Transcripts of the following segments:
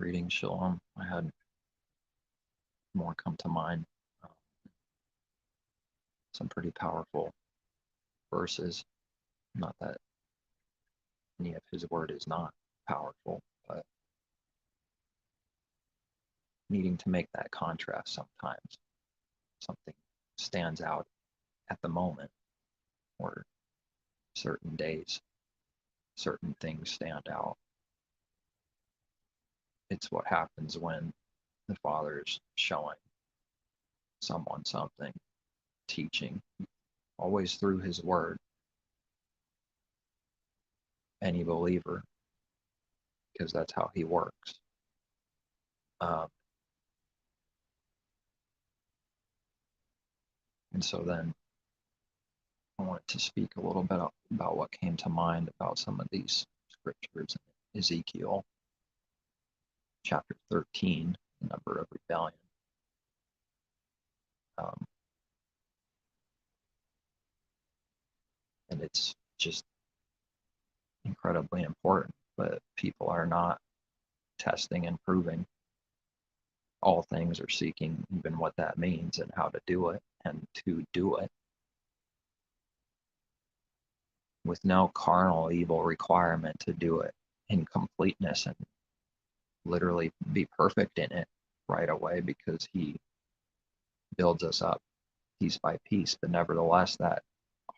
Reading Shalom, I had more come to mind. Um, some pretty powerful verses. Not that any of his word is not powerful, but needing to make that contrast sometimes. Something stands out at the moment, or certain days, certain things stand out. It's what happens when the Father is showing someone something, teaching, always through his word. Any believer, because that's how he works. Um, and so then I wanted to speak a little bit about what came to mind about some of these scriptures in Ezekiel chapter 13, the number of rebellion. Um, and it's just incredibly important, but people are not testing and proving all things, or seeking even what that means and how to do it, and to do it with no carnal evil requirement to do it in completeness and literally be perfect in it right away, because he builds us up piece by piece. But nevertheless, that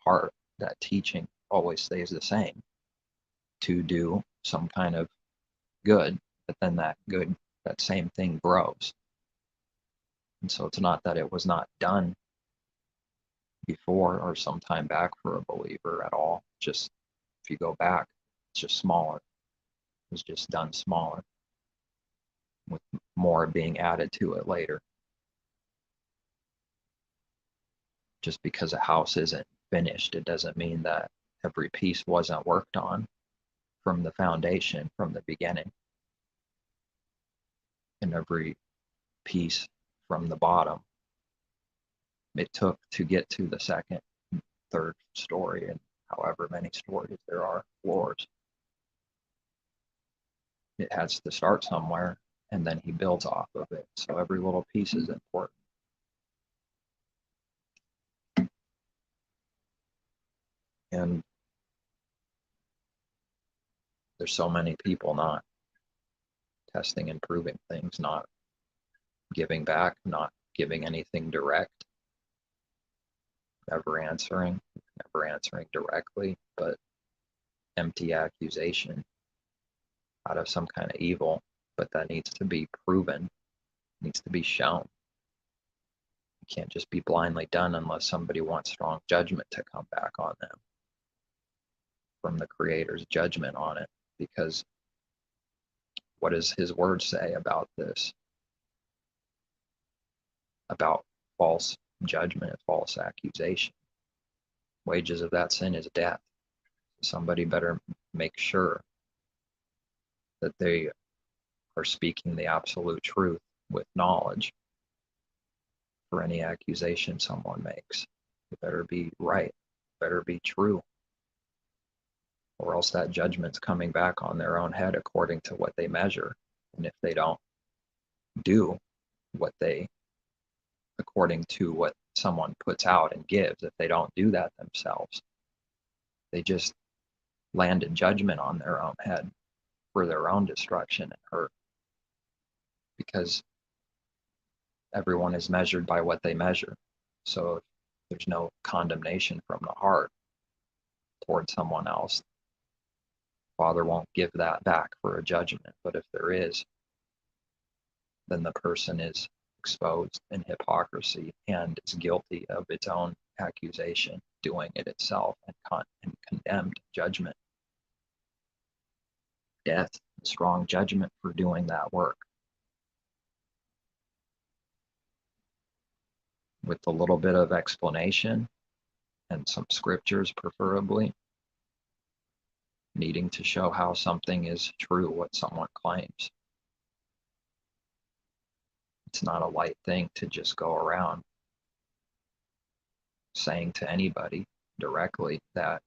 heart, that teaching always stays the same, to do some kind of good. But then that good, that same thing grows. And so it's not that it was not done before or some time back for a believer at all. Just if you go back, it's just smaller. It was just done smaller, with more being added to it later. Just because a house isn't finished, it doesn't mean that every piece wasn't worked on from the foundation, from the beginning, and every piece from the bottom it took to get to the second, third story, and however many stories there are, floors. It has to start somewhere, and then he builds off of it. So every little piece is important. And there's so many people not testing and proving things, not giving back, not giving anything direct, never answering directly, but empty accusation out of some kind of evil. But that needs to be proven, needs to be shown. It can't just be blindly done unless somebody wants strong judgment to come back on them from the Creator's judgment on it. Because what does his word say about this? About false judgment, false accusation. Wages of that sin is death. Somebody better make sure that they are speaking the absolute truth with knowledge for any accusation someone makes. It better be right, better be true, or else that judgment's coming back on their own head according to what they measure. And if they don't do what they, according to what someone puts out and gives, if they don't do that themselves, they just landed judgment on their own head for their own destruction and hurt. Because everyone is measured by what they measure. So if there's no condemnation from the heart towards someone else, Father won't give that back for a judgment. But if there is, then the person is exposed in hypocrisy and is guilty of its own accusation, doing it itself, and condemned judgment, death, strong judgment for doing that work. With a little bit of explanation and some scriptures, preferably, needing to show how something is true, what someone claims. It's not a light thing to just go around saying to anybody directly that,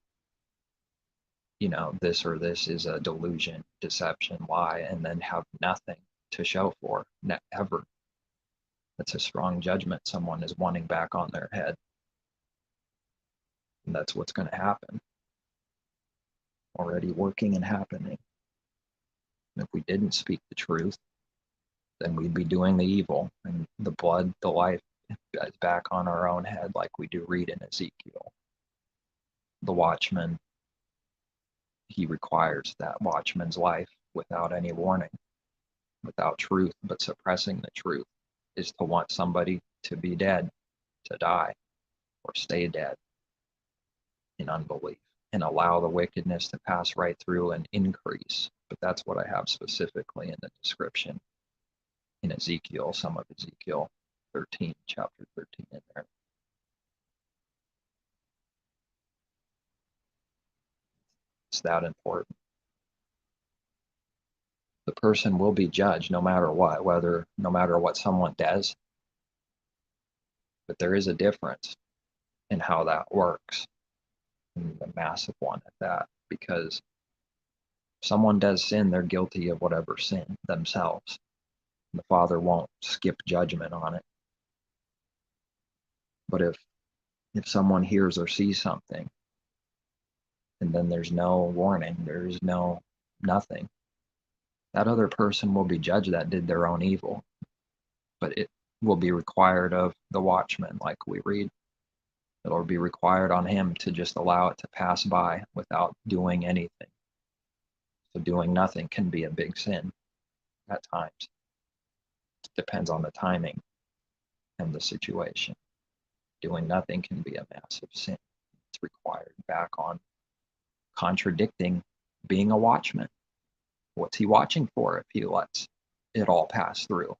this or this is a delusion, deception, lie, and then have nothing to show for, ever. That's a strong judgment someone is wanting back on their head. And that's what's going to happen. Already working and happening. And if we didn't speak the truth, then we'd be doing the evil, and the blood, the life is back on our own head, like we do read in Ezekiel. The watchman, he requires that watchman's life without any warning, without truth, but suppressing the truth is to want somebody to be dead, to die, or stay dead in unbelief, and allow the wickedness to pass right through and increase. But that's what I have specifically in the description in Ezekiel, some of Ezekiel 13, chapter 13 in there. It's that important. The person will be judged no matter what, no matter what someone does. But there is a difference in how that works, and a massive one at that, because if someone does sin, they're guilty of whatever sin themselves. The Father won't skip judgment on it. But if someone hears or sees something, and then there's no warning, there's nothing, that other person will be judged that did their own evil. But it will be required of the watchman, like we read. It'll be required on him to just allow it to pass by without doing anything. So doing nothing can be a big sin at times. It depends on the timing and the situation. Doing nothing can be a massive sin. It's required back on contradicting being a watchman. What's he watching for if he lets it all pass through?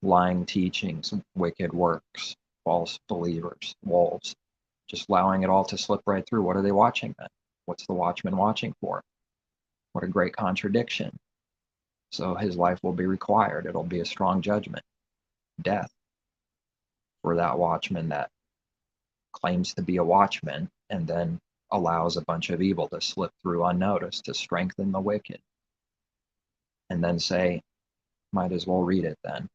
Lying teachings, wicked works, false believers, wolves, just allowing it all to slip right through. What are they watching then? What's the watchman watching for? What a great contradiction. So his life will be required. It'll be a strong judgment, death, for that watchman that claims to be a watchman and then allows a bunch of evil to slip through unnoticed to strengthen the wicked. And then say, might as well read it then,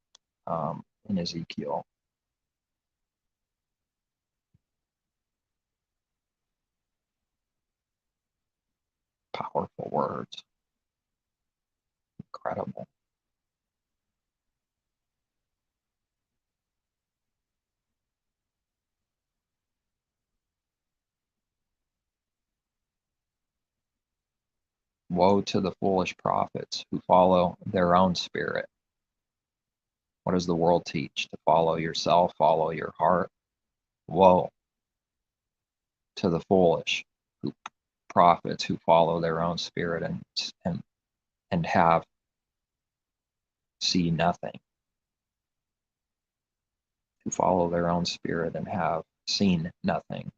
in Ezekiel. Powerful words. Incredible. Woe to the foolish prophets who follow their own spirit. What does the world teach? To follow yourself, follow your heart. Woe to the foolish prophets who follow their own spirit and have see nothing. Who follow their own spirit and have seen nothing.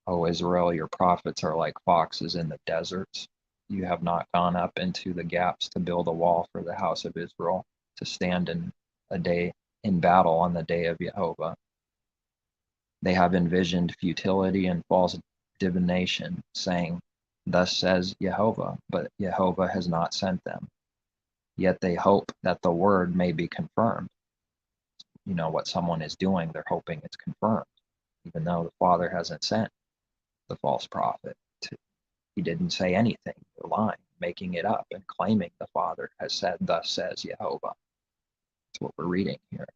O Israel, your prophets are like foxes in the deserts. You have not gone up into the gaps to build a wall for the house of Israel, to stand in battle on the day of Yehovah. They have envisioned futility and false divination, saying, thus says Yehovah, but Yehovah has not sent them. Yet they hope that the word may be confirmed. You know what someone is doing, they're hoping it's confirmed, even though the Father hasn't sent the false prophet. He didn't say anything. They're lying, making it up, and claiming the Father has said, thus says Yehovah. That's what we're reading here.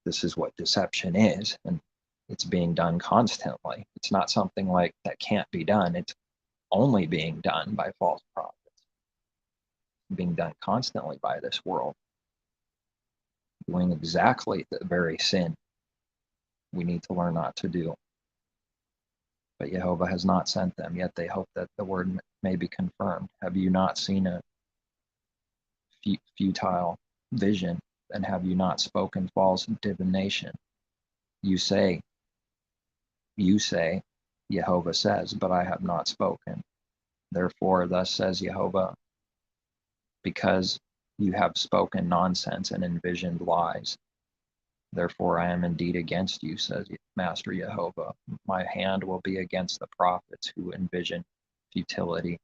This is what deception is, and it's being done constantly. It's not something like that can't be done. It's only being done by false prophets. It's being done constantly by this world, doing exactly the very sin we need to learn not to do. But Yehovah has not sent them, yet they hope that the word may be confirmed. Have you not seen a futile vision, and have you not spoken false divination? You say, Yehovah says, but I have not spoken. Therefore, thus says Yehovah, because you have spoken nonsense and envisioned lies. Therefore, I am indeed against you, says Master Yehovah. My hand will be against the prophets who envision futility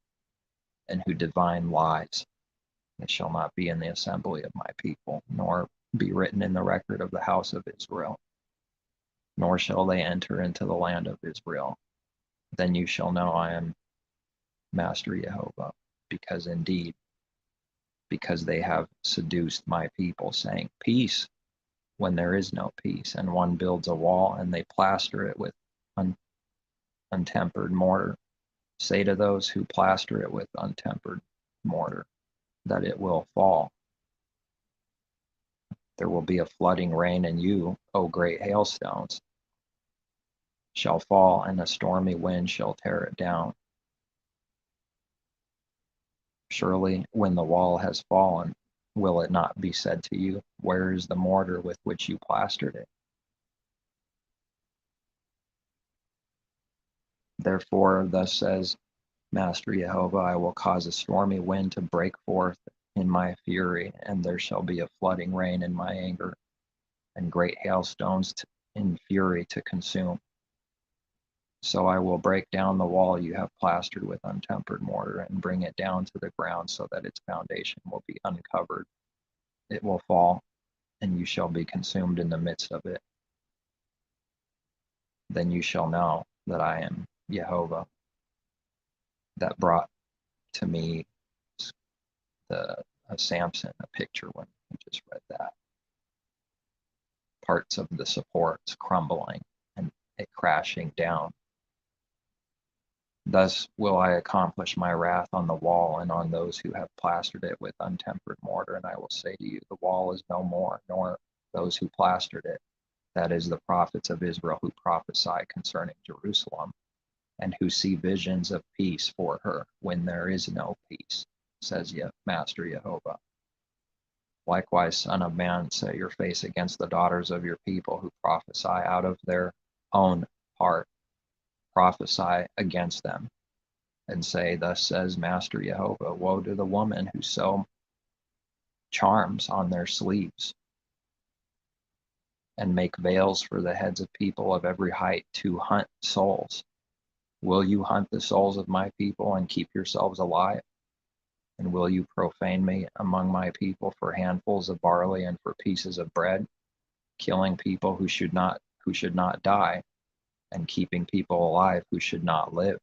and who divine lies. They shall not be in the assembly of my people, nor be written in the record of the house of Israel, nor shall they enter into the land of Israel. Then you shall know I am Master Yehovah, because they have seduced my people, saying, peace, when there is no peace, and one builds a wall, and they plaster it with untempered mortar. Say to those who plaster it with untempered mortar that it will fall. There will be a flooding rain, and you, O great hailstones, shall fall, and a stormy wind shall tear it down. Surely, when the wall has fallen, will it not be said to you, where is the mortar with which you plastered it? Therefore, thus says Master Yehovah, I will cause a stormy wind to break forth in my fury, and there shall be a flooding rain in my anger, and great hailstones in fury to consume. So I will break down the wall you have plastered with untempered mortar, and bring it down to the ground, so that its foundation will be uncovered. It will fall, and you shall be consumed in the midst of it. Then you shall know that I am Yehovah, that brought to me the Samson, a picture when we just read that. Parts of the supports crumbling and it crashing down. Thus will I accomplish my wrath on the wall and on those who have plastered it with untempered mortar, and I will say to you, the wall is no more, nor those who plastered it, that is, the prophets of Israel who prophesy concerning Jerusalem, and who see visions of peace for her when there is no peace, says Master Yehovah. Likewise, Son of Man, set your face against the daughters of your people who prophesy out of their own heart. Prophesy against them, and say, thus says Master Yehovah, woe to the woman who sew charms on their sleeves, and make veils for the heads of people of every height to hunt souls. Will you hunt the souls of my people and keep yourselves alive? And will you profane me among my people for handfuls of barley and for pieces of bread, killing people who should not die, and keeping people alive who should not live?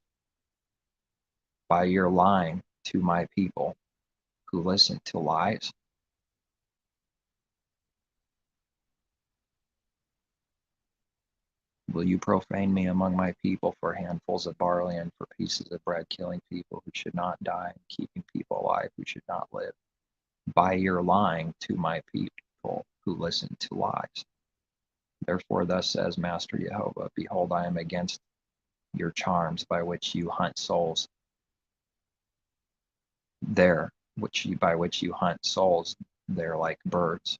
By your lying to my people who listen to lies? Will you profane me among my people for handfuls of barley and for pieces of bread, killing people who should not die, and keeping people alive who should not live? By your lying to my people who listen to lies. Therefore, thus says Master Yehovah, behold, I am against your charms by which you hunt souls by which you hunt souls there like birds.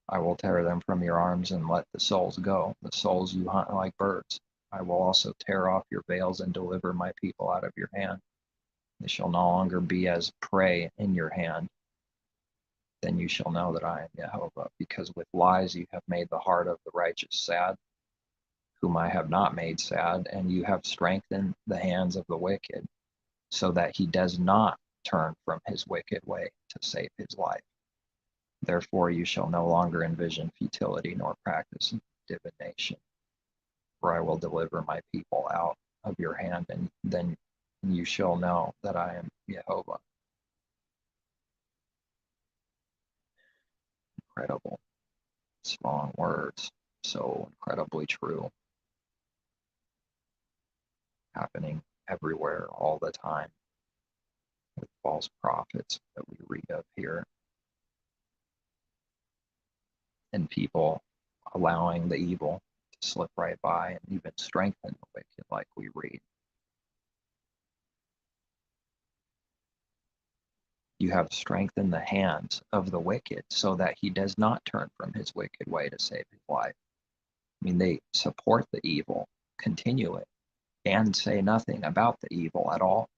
I will tear them from your arms and let the souls go, the souls you hunt like birds. I will also tear off your veils and deliver my people out of your hand. They shall no longer be as prey in your hand. Then you shall know that I am Yehovah, because with lies you have made the heart of the righteous sad, whom I have not made sad, and you have strengthened the hands of the wicked, so that he does not turn from his wicked way to save his life. Therefore you shall no longer envision futility nor practice divination, for I will deliver my people out of your hand, and then you shall know that I am Yehovah. Incredible, strong words, so incredibly true, happening everywhere all the time with false prophets that we read of here, and people allowing the evil to slip right by and even strengthen the wicked, like we read. You have strengthened the hands of the wicked so that he does not turn from his wicked way to save his life. I mean, they support the evil, continue it, and say nothing about the evil at all,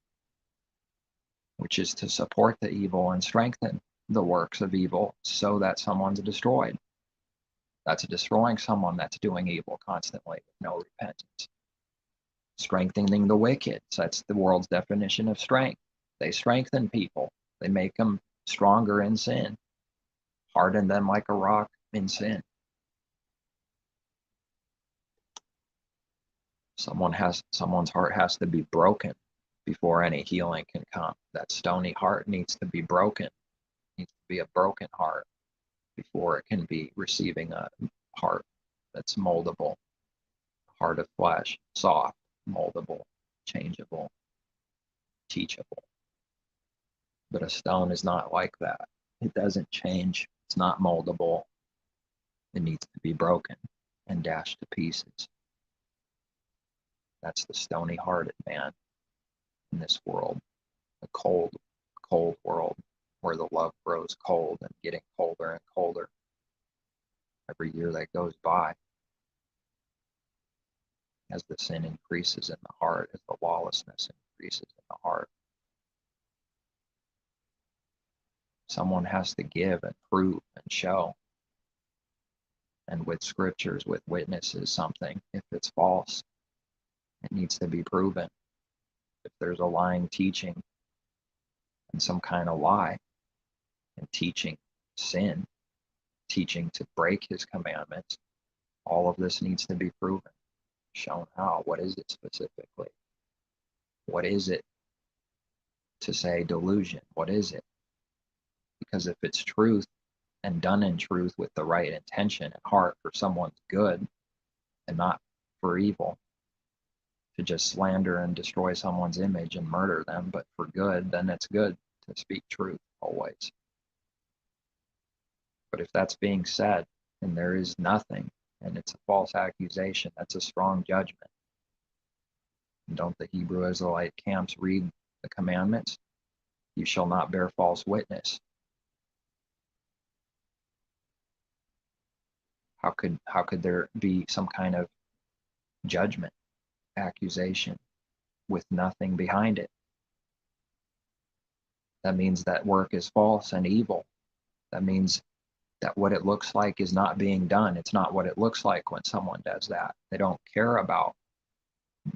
which is to support the evil and strengthen the works of evil so that someone's destroyed. That's destroying someone that's doing evil constantly with no repentance. Strengthening the wicked, so that's the world's definition of strength. They strengthen people. They make them stronger in sin, harden them like a rock in sin. Someone's heart has to be broken before any healing can come. That stony heart needs to be broken. It needs to be a broken heart before it can be receiving a heart that's moldable, heart of flesh, soft, moldable, changeable, teachable. But a stone is not like that. It doesn't change. It's not moldable. It needs to be broken and dashed to pieces. That's the stony-hearted man in this world, a cold, cold world where the love grows cold and getting colder and colder every year that goes by. As the sin increases in the heart, as the lawlessness increases in the heart. Someone has to give and prove and show. And with scriptures, with witnesses, something, if it's false, it needs to be proven. If there's a lying teaching and some kind of lie and teaching sin, teaching to break his commandments, all of this needs to be proven, shown how. What is it specifically? What is it to say delusion? What is it? Because if it's truth and done in truth with the right intention at heart for someone's good and not for evil, to just slander and destroy someone's image and murder them, but for good, then it's good to speak truth always. But if that's being said and there is nothing and it's a false accusation, that's a strong judgment. And don't the Hebrew Israelite camps read the commandments? You shall not bear false witness. How could there be some kind of judgment, accusation, with nothing behind it? That means that work is false and evil. That means that what it looks like is not being done. It's not what it looks like when someone does that. They don't care about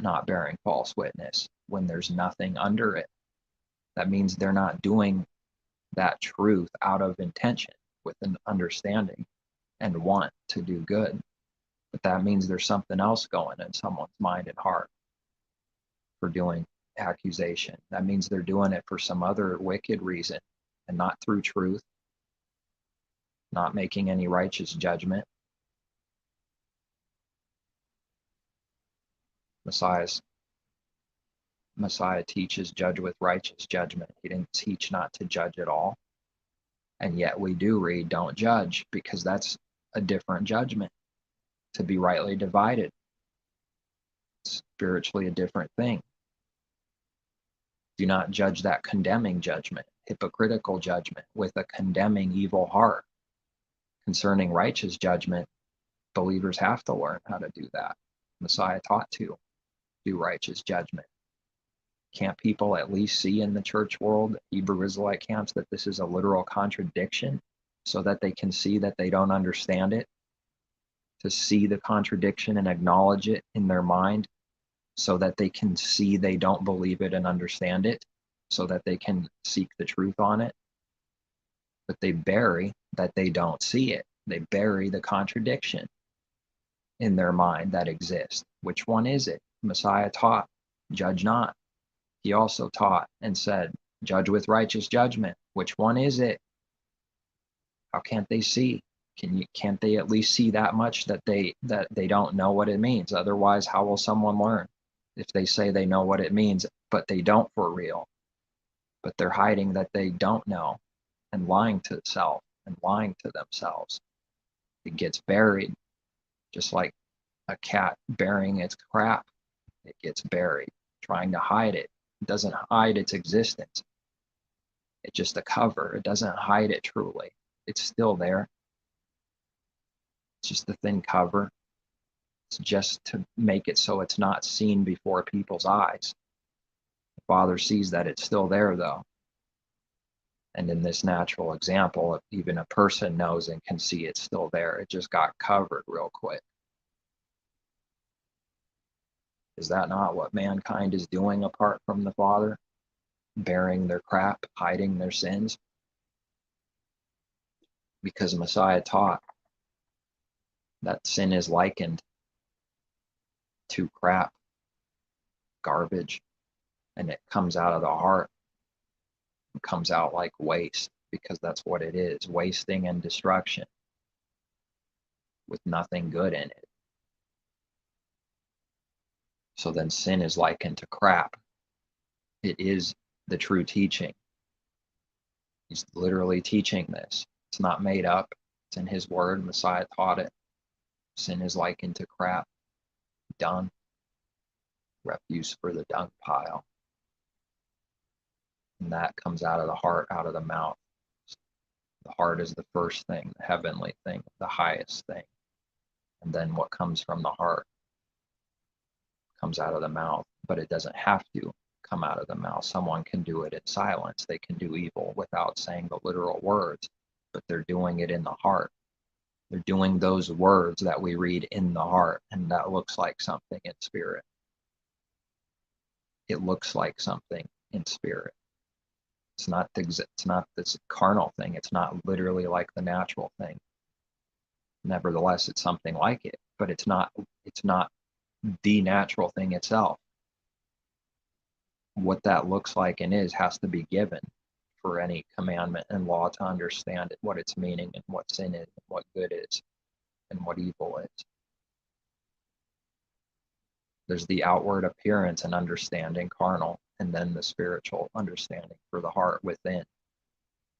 not bearing false witness when there's nothing under it. That means they're not doing that truth out of intention with an understanding and want to do good. But that means there's something else going in someone's mind and heart for doing accusation. That means they're doing it for some other wicked reason and not through truth, not making any righteous judgment. Messiah teaches judge with righteous judgment. He didn't teach not to judge at all. And yet we do read don't judge, because that's a different judgment, to be rightly divided. It's spiritually a different thing. Do not judge that condemning judgment, hypocritical judgment, with a condemning evil heart. Concerning righteous judgment, believers have to learn how to do that. Messiah taught to do righteous judgment. Can't people at least see in the church world, Hebrew Israelite camps, that this is a literal contradiction, so that they can see that they don't understand it? To see the contradiction and acknowledge it in their mind, so that they can see they don't believe it and understand it, so that they can seek the truth on it. But they bury that they don't see it. They bury the contradiction in their mind that exists. Which one is it? Messiah taught, judge not. He also taught and said, judge with righteous judgment. Which one is it? How can't they see? Can't they at least see that much, that they don't know what it means? Otherwise, how will someone learn? If they say they know what it means, but they don't for real. But they're hiding that they don't know and lying to self and lying to themselves. It gets buried, just like a cat burying its crap. It gets buried, trying to hide it. It doesn't hide its existence. It's just a cover. It doesn't hide it truly. It's still there. It's just a thin cover. It's just to make it so it's not seen before people's eyes. The Father sees that it's still there, though. And in this natural example, even a person knows and can see it's still there. It just got covered real quick. Is that not what mankind is doing apart from the Father? bearing their crap, hiding their sins, because Messiah taught that sin is likened to crap, garbage, and it comes out of the heart. It comes out like waste, because that's what it is, wasting and destruction with nothing good in it. So then sin is likened to crap. It is the true teaching. He's literally teaching this. It's not made up. It's in his word. Messiah taught it. Sin is likened to crap, dung, refuse for the dung pile. And that comes out of the heart, out of the mouth. The heart is the first thing, the heavenly thing, the highest thing. And then what comes from the heart comes out of the mouth, but it doesn't have to come out of the mouth. Someone can do it in silence. They can do evil without saying the literal words, but they're doing it in the heart. They're doing those words that we read in the heart, and that looks like something in spirit. It looks like something in spirit. It's not this carnal thing. It's not literally like the natural thing. Nevertheless, it's something like it, but it's not the natural thing itself. What that looks like and is has to be given for any commandment and law to understand it, what its meaning and what sin is and what good is and what evil is. There's the outward appearance and understanding, carnal, and then the spiritual understanding for the heart within,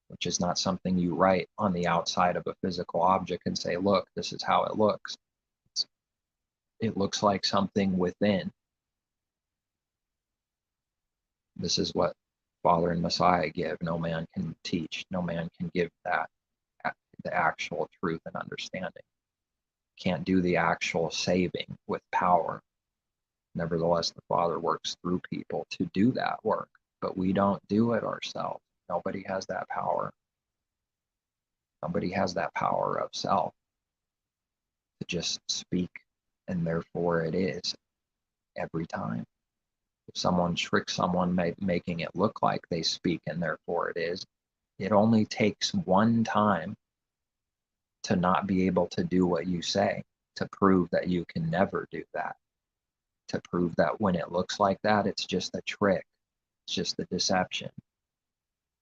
which is not something you write on the outside of a physical object and say, look, this is how it looks. It looks like something within. This is what Father and Messiah give. No man can teach. No man can give that, the actual truth and understanding. Can't do the actual saving with power. Nevertheless, the Father works through people to do that work, but we don't do it ourselves. Nobody has that power. Nobody has that power of self to just speak, and therefore it is every time. If someone tricks someone, making it look like they speak and therefore it is, it only takes one time to not be able to do what you say, to prove that you can never do that, to prove that when it looks like that, it's just a trick, it's just a deception.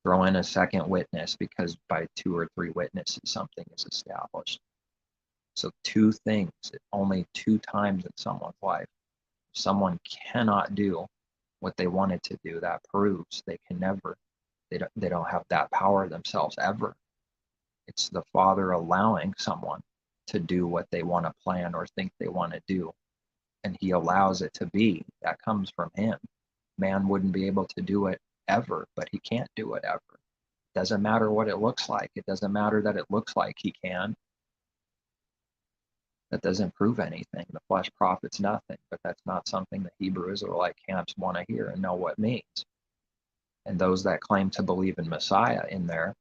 Throw in a second witness, because by 2 or 3 witnesses, something is established. So 2 things, only 2 times in someone's life. If someone cannot do what they wanted to do, that proves they can never, they don't have that power themselves ever. It's the Father allowing someone to do what they want to plan or think they want to do, and he allows it to be. That comes from him. Man wouldn't be able to do it ever, but he can't do it ever. It doesn't matter what it looks like. It doesn't matter that it looks like he can. That doesn't prove anything. The flesh profits nothing, but that's not something the Hebrew Israelite camps want to hear and know what it means. And those that claim to believe in Messiah in there,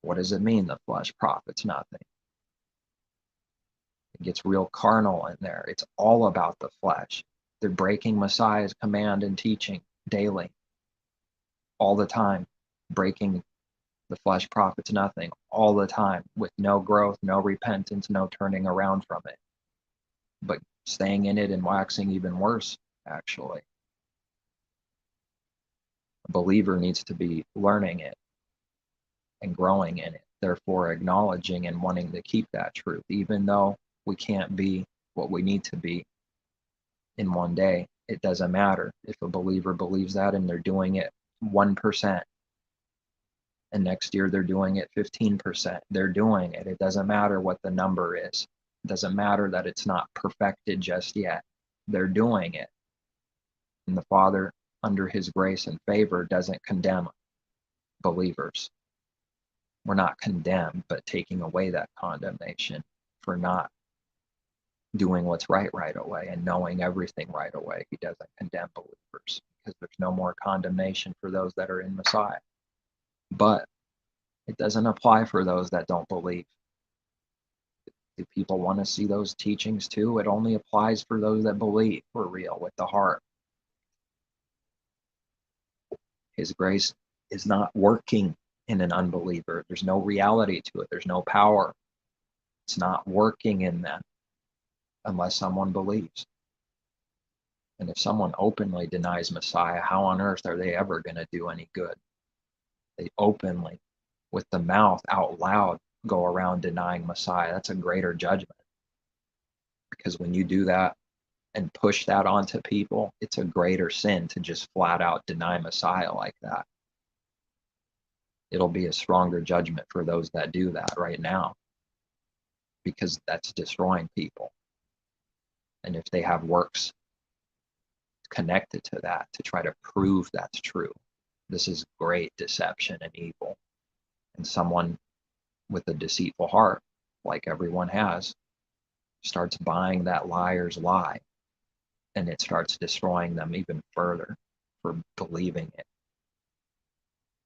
what does it mean the flesh profits nothing? It gets real carnal in there. It's all about the flesh. They're breaking Messiah's command and teaching daily, all the time, breaking the flesh profits nothing all the time, with no growth, no repentance, no turning around from it, but staying in it and waxing even worse, actually. A believer needs to be learning it and growing in it, therefore acknowledging and wanting to keep that truth, even though we can't be what we need to be in one day. It doesn't matter if a believer believes that and they're doing it 1%. And next year they're doing it 15%. They're doing it. It doesn't matter what the number is. It doesn't matter that it's not perfected just yet. They're doing it. And the Father, under his grace and favor, doesn't condemn believers. We're not condemned, but taking away that condemnation for not doing what's right away and knowing everything right away. He doesn't condemn believers, because there's no more condemnation for those that are in Messiah. But it doesn't apply for those that don't believe. Do people want to see those teachings too? It only applies for those that believe for real with the heart. His grace is not working in an unbeliever. There's no reality to it. There's no power. It's not working in them unless someone believes. And if someone openly denies Messiah, how on earth are they ever going to do any good? They openly, with the mouth out loud, go around denying Messiah. That's a greater judgment. Because when you do that and push that onto people, it's a greater sin to just flat out deny Messiah like that. It'll be a stronger judgment for those that do that right now, because that's destroying people. And if they have works connected to that to try to prove that's true, this is great deception and evil. And someone with a deceitful heart, like everyone has, starts buying that liar's lie, and it starts destroying them even further for believing it.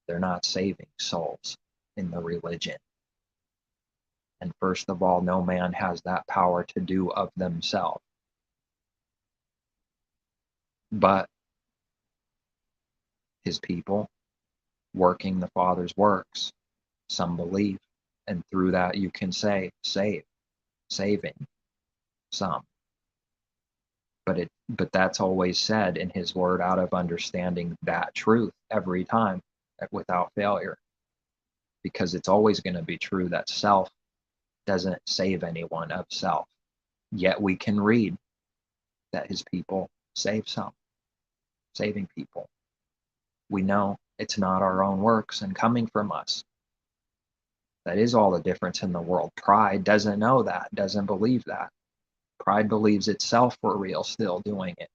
They're not saving souls in the religion. And first of all, no man has that power to do of themselves. But his people working the Father's works, some believe, and through that you can say, saving some. But that's always said in his word out of understanding that truth every time without failure. Because it's always going to be true that self doesn't save anyone of self. Yet we can read that his people save some, saving people. We know it's not our own works and coming from us. That is all the difference in the world. Pride doesn't know that, doesn't believe that. Pride believes itself for real still doing it.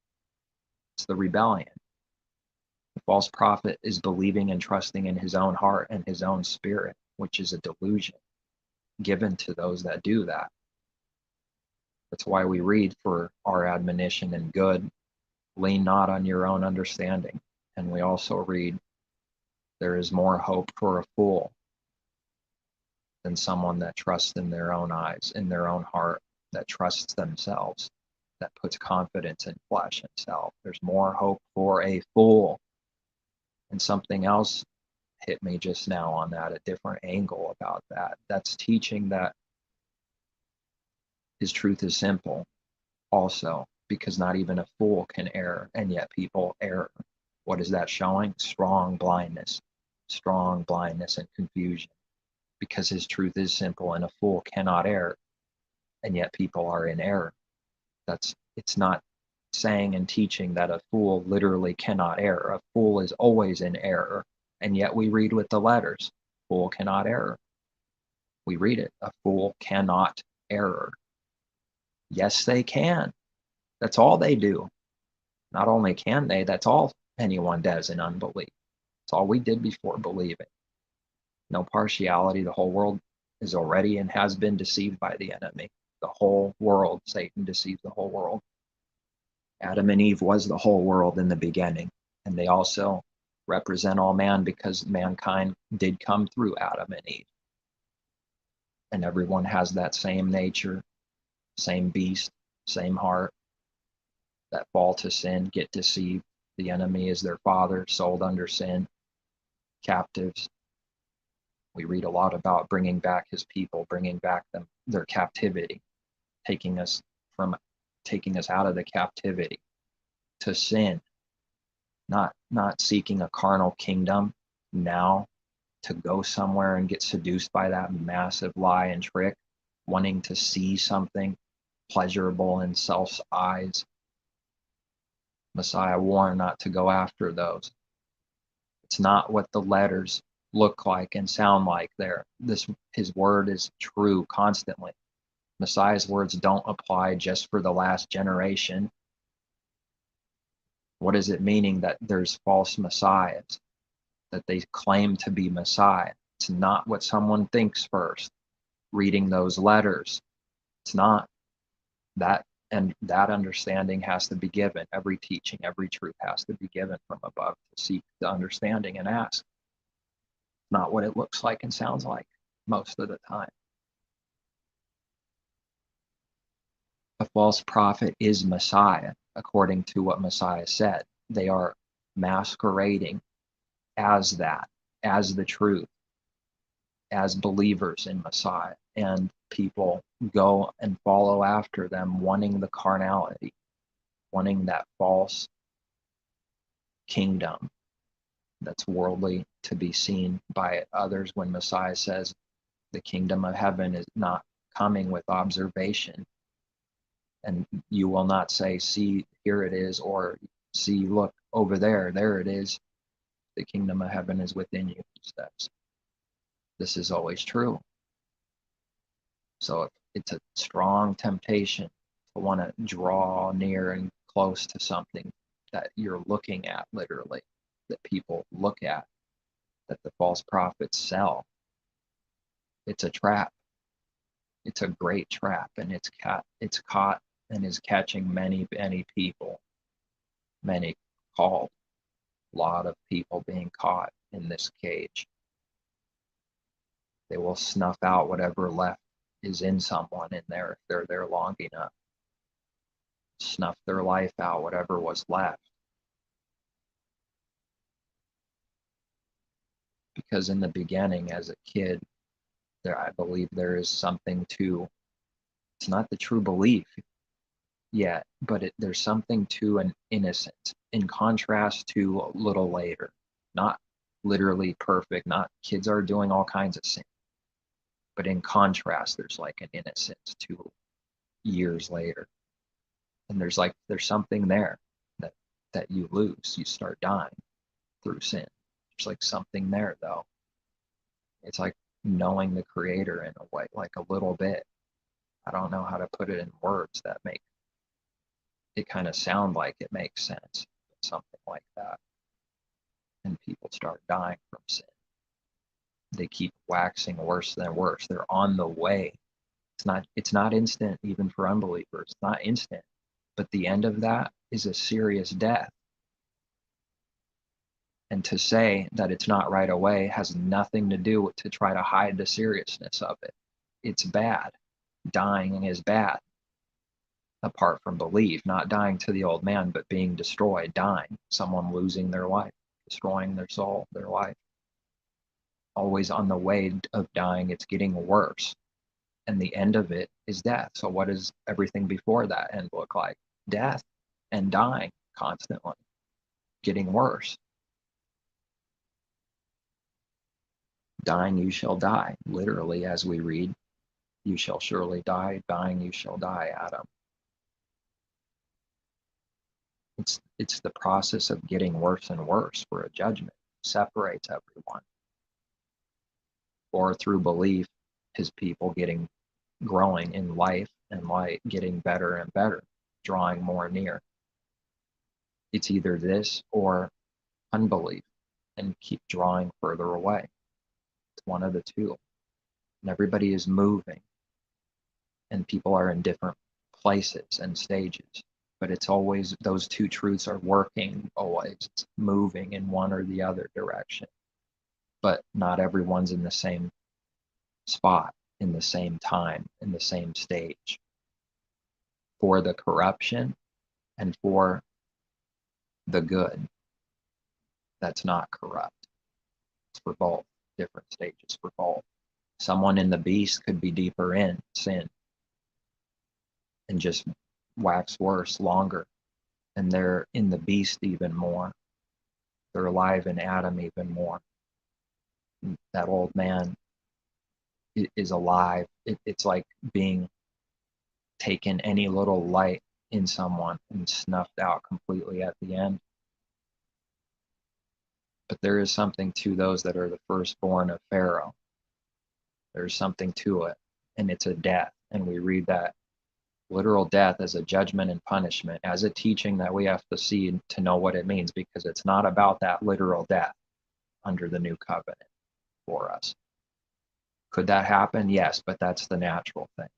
It's the rebellion. The false prophet is believing and trusting in his own heart and his own spirit, which is a delusion given to those that do that. That's why we read for our admonition and good, lean not on your own understanding. And we also read, there is more hope for a fool than someone that trusts in their own eyes, in their own heart, that trusts themselves, that puts confidence in flesh and self. There's more hope for a fool. And something else hit me just now on that, a different angle about that. That's teaching that his truth is simple also, because not even a fool can err, and yet people err. What is that showing? Strong blindness and confusion, because his truth is simple and a fool cannot err, and yet people are in error. It's not saying and teaching that a fool literally cannot err. A fool is always in error, and yet we read with the letters, fool cannot err. We read it, a fool cannot err. Yes, they can. That's all they do. Not only can they, that's all anyone does in unbelief. It's all we did before believing. No partiality. The whole world is already and has been deceived by the enemy. The whole world, Satan deceived the whole world. Adam and Eve was the whole world in the beginning, and they also represent all man because mankind did come through Adam and Eve. And everyone has that same nature, same beast, same heart, that fall to sin, get deceived. The enemy is their father, sold under sin, captives. We read a lot about bringing back his people, bringing back their captivity, taking us out of the captivity to sin, not seeking a carnal kingdom now to go somewhere and get seduced by that massive lie and trick, wanting to see something pleasurable in self's eyes. Messiah warned not to go after those. It's not what the letters look like and sound like there. His word is true constantly. Messiah's words don't apply just for the last generation. What is it meaning that there's false messiahs, that they claim to be Messiah? It's not what someone thinks first, reading those letters. It's not that, and that understanding has to be given. Every teaching, every truth has to be given from above to seek the understanding and ask. Not what it looks like and sounds like most of the time. A false prophet is Messiah, according to what Messiah said. They are masquerading as that, as the truth, as believers in Messiah. And people go and follow after them, wanting the carnality, wanting that false kingdom that's worldly to be seen by others, when Messiah says the kingdom of heaven is not coming with observation. And you will not say, see, here it is, or see, look, over there it is. The kingdom of heaven is within you, he says. This is always true. So it's a strong temptation to want to draw near and close to something that you're looking at, literally, that people look at, that the false prophets sell. It's a trap. It's a great trap, and it's caught and is catching many people, many called, a lot of people being caught in this cage. They will snuff out whatever left is in someone in there if they're there long enough. Snuff their life out, whatever was left. Because in the beginning, as a kid, I believe there is something to, it's not the true belief yet, but there's something to an innocence, in contrast to a little later. Not literally perfect, not kids are doing all kinds of sin, but in contrast, there's like an innocence to years later. And there's something there that you lose. You start dying through sin. There's like something there, though. It's like knowing the Creator in a way, like a little bit. I don't know how to put it in words that make it kind of sound like it makes sense. Something like that. And people start dying from sin. They keep waxing worse than worse. They're on the way. It's not instant, even for unbelievers. It's not instant. But the end of that is a serious death. And to say that it's not right away has nothing to do with to try to hide the seriousness of it. It's bad. Dying is bad. Apart from belief, not dying to the old man, but being destroyed, dying, someone losing their life, destroying their soul, their life. Always on the way of dying, it's getting worse. And the end of it is death. So what does everything before that end look like? Death and dying constantly, getting worse. Dying, you shall die. Literally, as we read, you shall surely die. Dying, you shall die, Adam. It's the process of getting worse and worse for a judgment. Separates everyone. Or through belief, his people growing in life and light, getting better and better, drawing more near. It's either this or unbelief and keep drawing further away. It's one of the two. And everybody is moving. And people are in different places and stages. But it's always, those two truths are working always. It's moving in one or the other direction. But not everyone's in the same spot, in the same time, in the same stage. For the corruption and for the good that's not corrupt. It's for both, different stages for both. Someone in the beast could be deeper in sin and just wax worse longer. And they're in the beast even more. They're alive in Adam even more. That old man is alive. It's like being taken, any little light in someone, and snuffed out completely at the end. But there is something to those that are the firstborn of Pharaoh. There's something to it, and it's a death. And we read that literal death as a judgment and punishment, as a teaching that we have to see to know what it means, because it's not about that literal death under the new covenant for us. Could that happen? Yes, but that's the natural thing.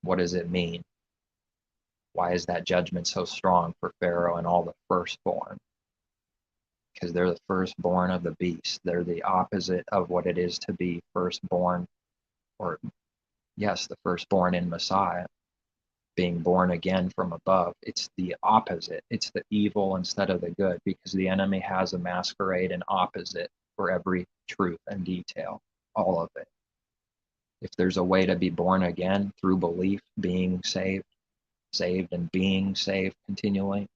What does it mean? Why is that judgment so strong for Pharaoh and all the firstborn? Because they're the firstborn of the beast. They're the opposite of what it is to be firstborn, or yes, the firstborn in Messiah. being born again from above. It's the opposite. It's the evil instead of the good, because the enemy has a masquerade and opposite for every truth and detail, all of it. If there's a way to be born again through belief, being saved and being saved continually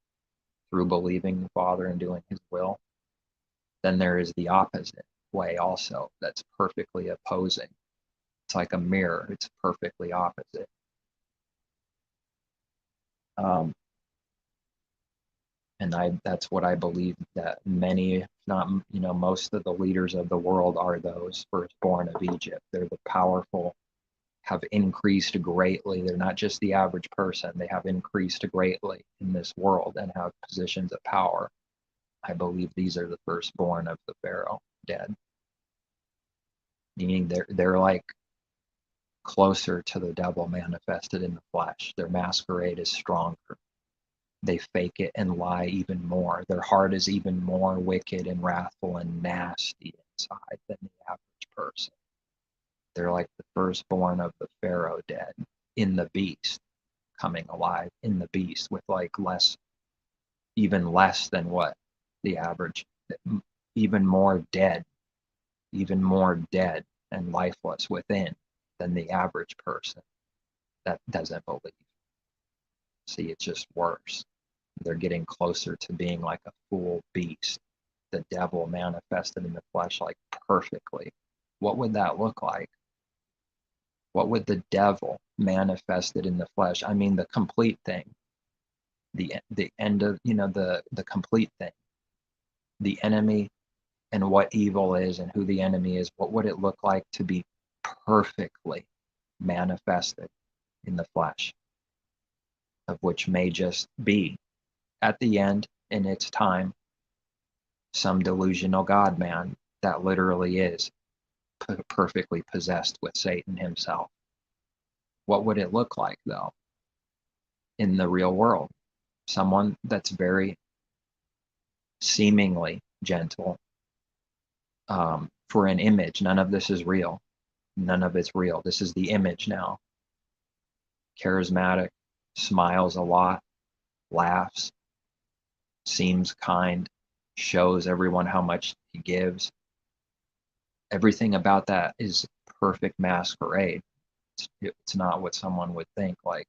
through believing the Father and doing his will, then there is the opposite way also that's perfectly opposing. It's like a mirror. It's perfectly opposite. And that's what I believe, that many, if not, most of the leaders of the world are those firstborn of Egypt. They're the powerful, have increased greatly. They're not just the average person. They have increased greatly in this world and have positions of power. I believe these are the firstborn of the Pharaoh dead. Meaning they're like closer to the devil manifested in the flesh. Their masquerade is stronger. They fake it and lie even more. Their heart is even more wicked and wrathful and nasty inside than the average person. They're like the firstborn of the Pharaoh dead in the beast, coming alive in the beast with like even less than what the average, even more dead and lifeless within than the average person that doesn't believe. See, it's just worse. They're getting closer to being like a full beast, the devil manifested in the flesh, like perfectly. What would that look like? What would the devil manifested in the flesh? I mean, the complete thing, the end of, the complete thing, the enemy and what evil is and who the enemy is. What would it look like to be perfectly manifested in the flesh, of which may just be at the end in its time some delusional God man that literally is perfectly possessed with Satan himself. What would it look like though in the real world? Someone that's very seemingly gentle, for an image. None of this is real. None of it's real. This is the image now. Charismatic, smiles a lot, laughs, seems kind, shows everyone how much he gives. Everything about that is perfect masquerade. It's not what someone would think, like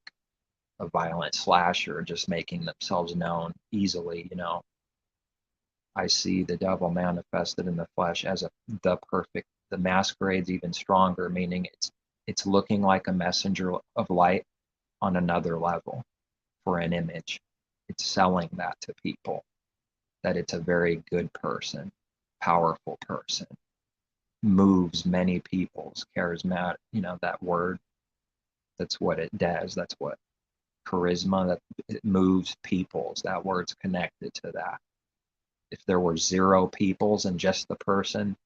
a violent slasher just making themselves known easily. I see the devil manifested in the flesh as the perfect. The masquerade's even stronger, meaning it's looking like a messenger of light on another level for an image. It's selling that to people, that it's a very good person, powerful person, moves many people's charismatic, that word, that's what it does. That's what charisma, that it moves people's, that word's connected to that. If there were 0 peoples and just the person,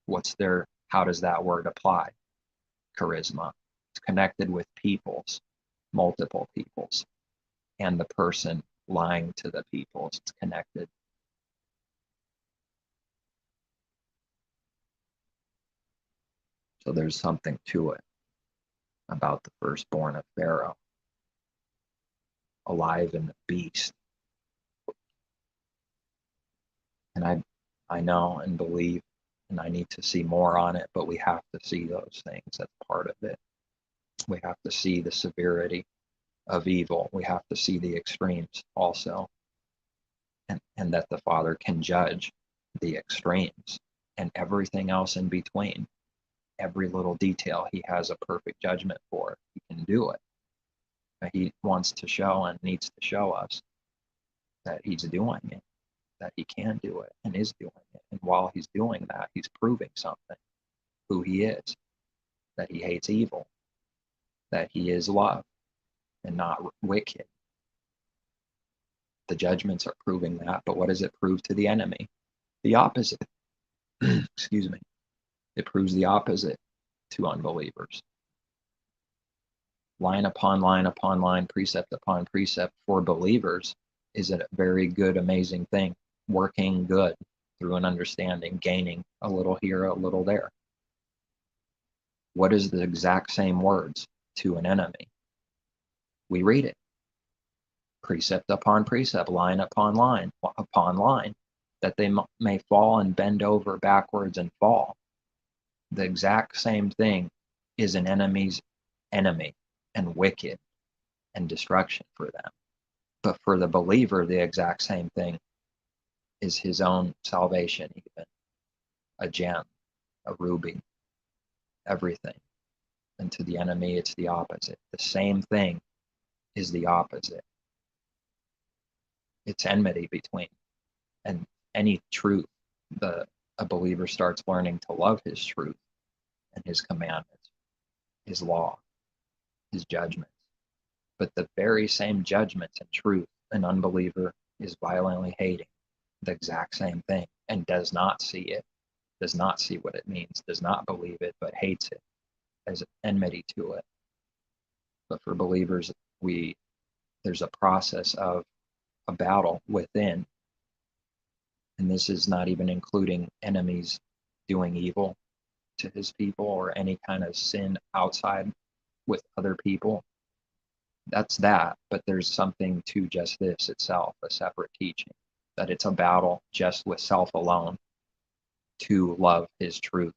how does that word apply? Charisma. It's connected with peoples, multiple peoples, and the person lying to the peoples. It's connected. So there's something to it about the firstborn of Pharaoh, alive in the beast. And I know and believe, and I need to see more on it, but we have to see those things. That's part of it. We have to see the severity of evil. We have to see the extremes also. And that the Father can judge the extremes and everything else in between. Every little detail he has a perfect judgment for. He can do it. He wants to show and needs to show us that he's doing it, that he can do it and is doing it. And while he's doing that, he's proving something, who he is, that he hates evil, that he is love and not wicked. The judgments are proving that, but what does it prove to the enemy? The opposite. Excuse me. It proves the opposite to unbelievers. Line upon line upon line, precept upon precept for believers is a very good, amazing thing. Working good through an understanding, gaining a little here, a little there. What is the exact same words to an enemy? We read it. precept upon precept, line upon line, that they may fall and bend over backwards and fall. The exact same thing is an enemy's enemy and wicked and destruction for them. But for the believer, the exact same thing is his own salvation, even a gem, a ruby, everything. And to the enemy, it's the opposite. The same thing is the opposite. It's enmity between. And any truth, a believer starts learning to love his truth and his commandments, his law, his judgments. But the very same judgments and truth an unbeliever is violently hating, the exact same thing, and does not see it, does not see what it means, does not believe it, but hates it as enmity to it. But for believers, there's a process of a battle within. And this is not even including enemies doing evil to his people or any kind of sin outside with other people. That's that, but there's something to just this itself, a separate teaching, that it's a battle just with self alone to love his truth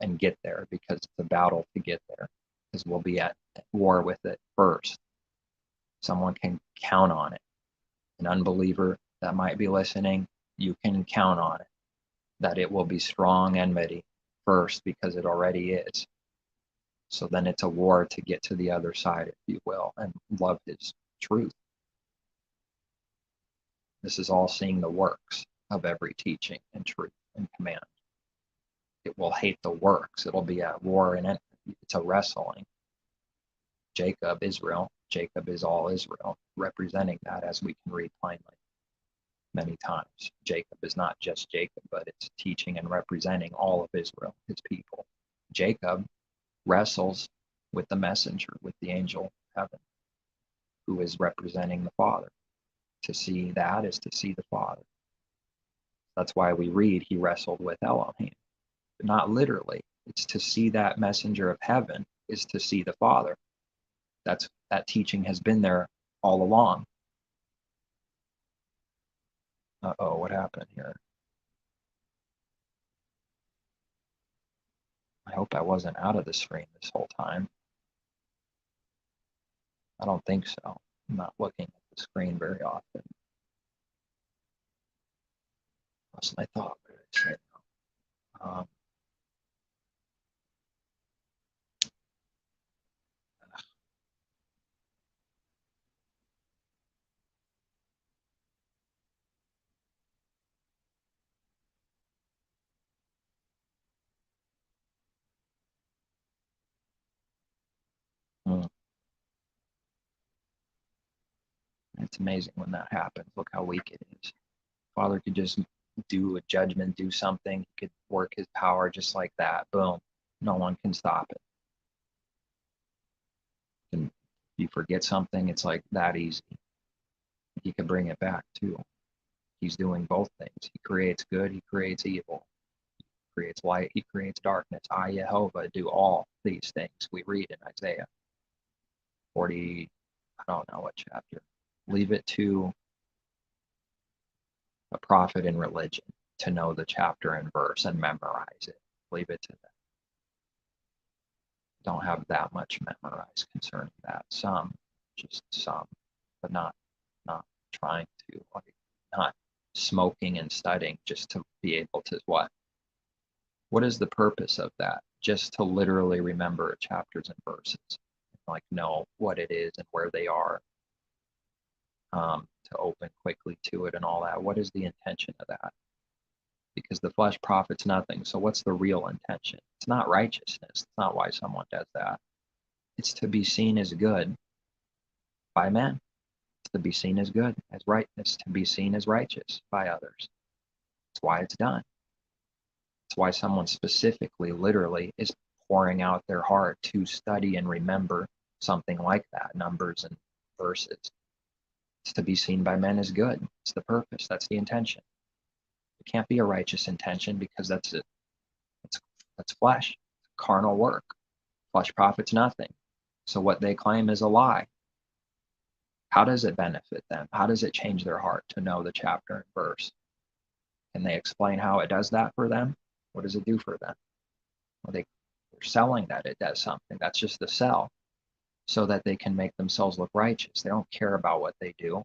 and get there, because it's a battle to get there, because we'll be at war with it first. Someone can count on it. An unbeliever that might be listening, you can count on it, that it will be strong enmity first, because it already is. So then it's a war to get to the other side, if you will, and love his truth. This is all seeing the works of every teaching and truth and command. It will hate the works. It'll be at war, and it's a wrestling. Jacob, Israel. Jacob is all Israel, representing that, as we can read plainly many times. Jacob is not just Jacob, but it's teaching and representing all of Israel, his people. Jacob wrestles with the messenger, with the angel of heaven, who is representing the Father. To see that is to see the Father. That's why we read he wrestled with Elohim. But not literally. It's to see that messenger of heaven is to see the Father. That teaching has been there all along. Uh-oh, what happened here? I hope I wasn't out of the screen this whole time. I don't think so. I'm not looking at the screen very often. Lost my thought. What did I say? It's amazing when that happens. Look how weak it is. Father could just do a judgment, do something. He could work his power just like that. Boom. No one can stop it. And if you forget something, it's like that easy. He can bring it back too. He's doing both things. He creates good, he creates evil. He creates light, he creates darkness. I, Yehovah, do all these things. We read in Isaiah 40, I don't know what chapter. Leave it to a prophet in religion to know the chapter and verse and memorize it. Leave it to them. Don't have that much memorized concerning that. Some, just some, but not trying to, like, not smoking and studying just to be able to what? What is the purpose of that? Just to literally remember chapters and verses, like know what it is and where they are, to open quickly to it and all that. What is the intention of that? Because the flesh profits nothing. So what's the real intention? It's not righteousness. It's not why someone does that. It's to be seen as good by men. It's to be seen as good, as right. It's to be seen as righteous by others. That's why it's done. That's why someone specifically, literally, is pouring out their heart to study and remember something like that, numbers and verses. It's to be seen by men as good. It's the purpose. That's the intention. It can't be a righteous intention, because that's it. That's flesh, carnal work. Flesh profits nothing. So what they claim is a lie. How does it benefit them? How does it change their heart to know the chapter and verse? Can they explain how it does that for them? What does it do for them? Well, they're selling that it does something. That's just the sell, so that they can make themselves look righteous. They don't care about what they do.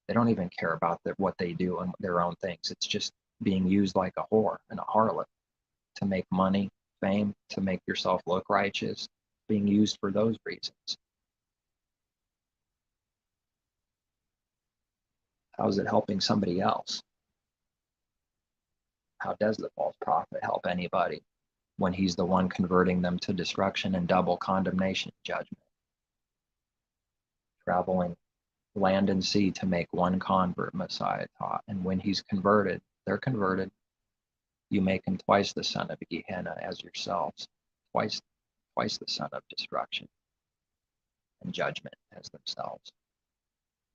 They don't even care about what they do and their own things. It's just being used like a whore and a harlot to make money, fame, to make yourself look righteous, being used for those reasons. How is it helping somebody else? How does the false prophet help anybody when he's the one converting them to destruction and double condemnation judgment? Traveling land and sea to make one convert, Messiah taught. And when he's converted, they're converted. You make him twice the son of Gehenna as yourselves, twice the son of destruction and judgment as themselves.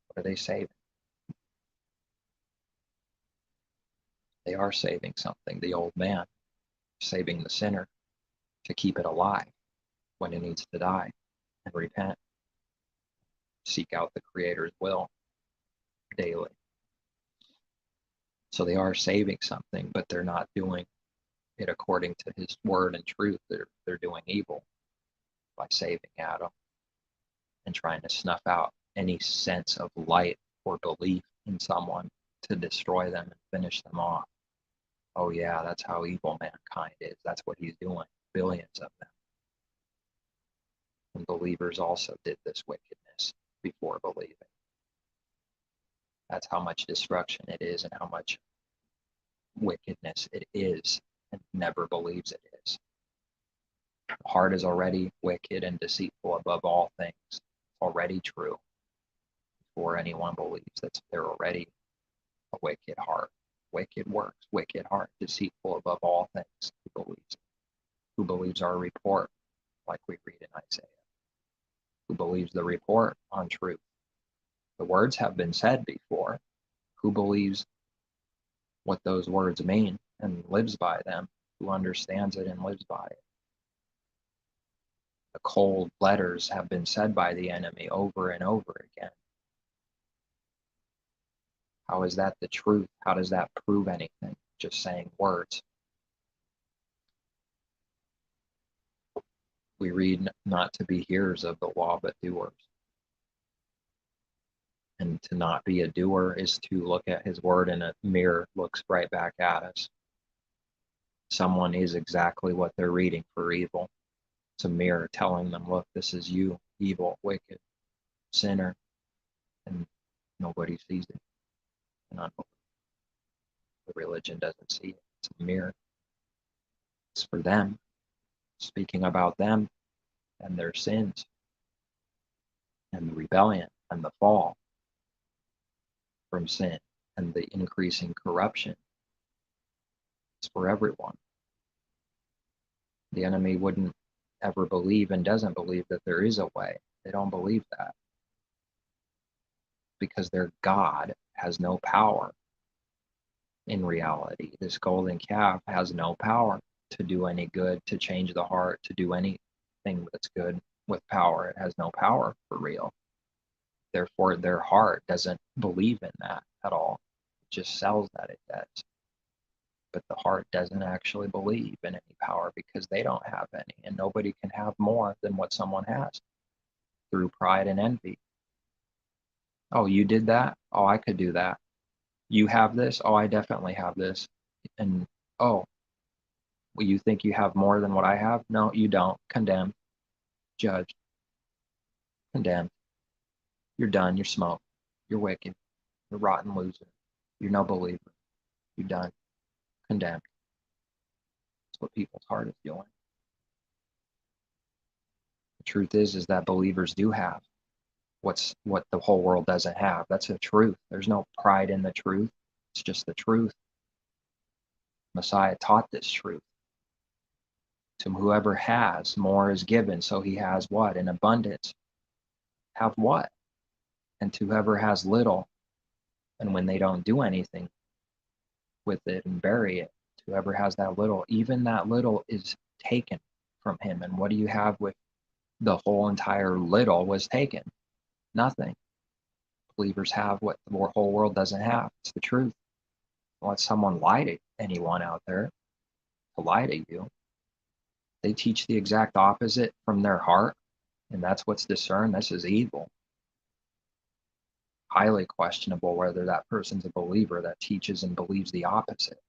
What are they saving? They are saving something, the old man, saving the sinner to keep it alive when it needs to die and repent. Seek out the Creator's will daily. So they are saving something, but they're not doing it according to his word and truth. They're doing evil by saving Adam and trying to snuff out any sense of light or belief in someone to destroy them and finish them off. Oh yeah, that's how evil mankind is. That's what he's doing. Billions of them. And believers also did this wickedness before believing. That's how much destruction it is and how much wickedness it is, and never believes it is. The heart is already wicked and deceitful above all things. It's already true before anyone believes that they're already a wicked heart, wicked works, wicked heart, deceitful above all things. Who believes our report, like we read in Isaiah? Who believes the report on truth? The words have been said before. Who believes what those words mean and lives by them? Who understands it and lives by it? The cold letters have been said by the enemy over and over again. How is that the truth? How does that prove anything? Just saying words. We read not to be hearers of the law, but doers. And to not be a doer is to look at his word and a mirror looks right back at us. Someone is exactly what they're reading for evil. It's a mirror telling them, look, this is you, evil, wicked, sinner, and nobody sees it. And the religion doesn't see it. It's a mirror. It's for them, speaking about them and their sins and the rebellion and the fall from sin and the increasing corruption. It's for everyone. The enemy wouldn't ever believe and doesn't believe that there is a way. They don't believe that because their God has no power. In reality, this golden calf has no power to do any good, to change the heart, to do anything that's good with power. It has no power for real. Therefore, their heart doesn't believe in that at all. It just sells that it does. But the heart doesn't actually believe in any power because they don't have any, and nobody can have more than what someone has through pride and envy. Oh, you did that? Oh, I could do that. You have this? Oh, I definitely have this. And oh, well, you think you have more than what I have? No, you don't. Condemn, judge, condemn. You're done. You're smoked. You're wicked. You're a rotten loser. You're no believer. You're done. Condemned. That's what people's heart is doing. The truth is that believers do have what the whole world doesn't have. That's the truth. There's no pride in the truth. It's just the truth. Messiah taught this truth. To whoever has, more is given. So he has what? In abundance. Have what? And to whoever has little, and when they don't do anything with it and bury it, to whoever has that little, even that little is taken from him. And what do you have with the whole entire little was taken? Nothing. Believers have what the whole world doesn't have. It's the truth. Don't let someone lie to anyone out there to lie to you. They teach the exact opposite from their heart, and that's what's discerned. This is evil. Highly questionable whether that person's a believer that teaches and believes the opposite.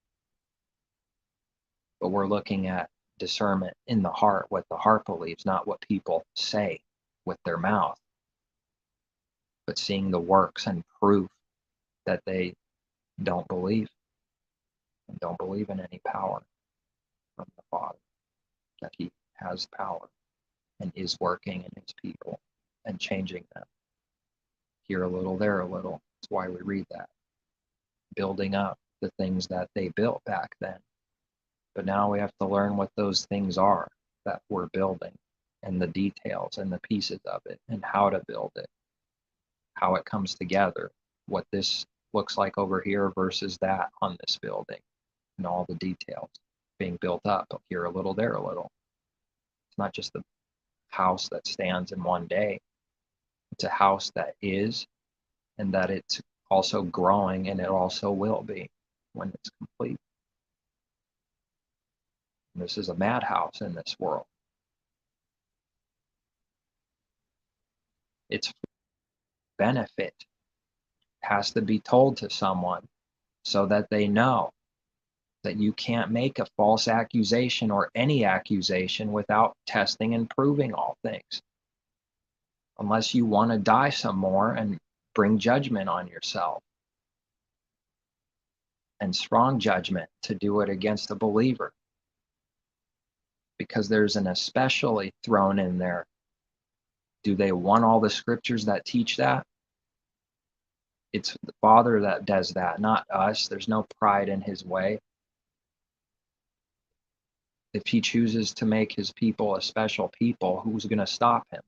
But we're looking at discernment in the heart, what the heart believes, not what people say with their mouth, but seeing the works and proof that they don't believe and don't believe in any power from the Father, that he has power and is working in his people and changing them. Here a little, there a little. That's why we read that. Building up the things that they built back then. But now we have to learn what those things are that we're building and the details and the pieces of it and how to build it, how it comes together, what this looks like over here versus that on this building, and all the details being built up here a little, there a little. It's not just the house that stands in one day. It's a house that is, and that it's also growing, and it also will be when it's complete. And this is a madhouse in this world. Its benefit has to be told to someone so that they know that you can't make a false accusation or any accusation without testing and proving all things. Unless you want to die some more and bring judgment on yourself. And strong judgment to do it against a believer. Because there's an especially thrown in there. Do they want all the scriptures that teach that? It's the Father that does that, not us. There's no pride in his way. If he chooses to make his people a special people, who's going to stop him?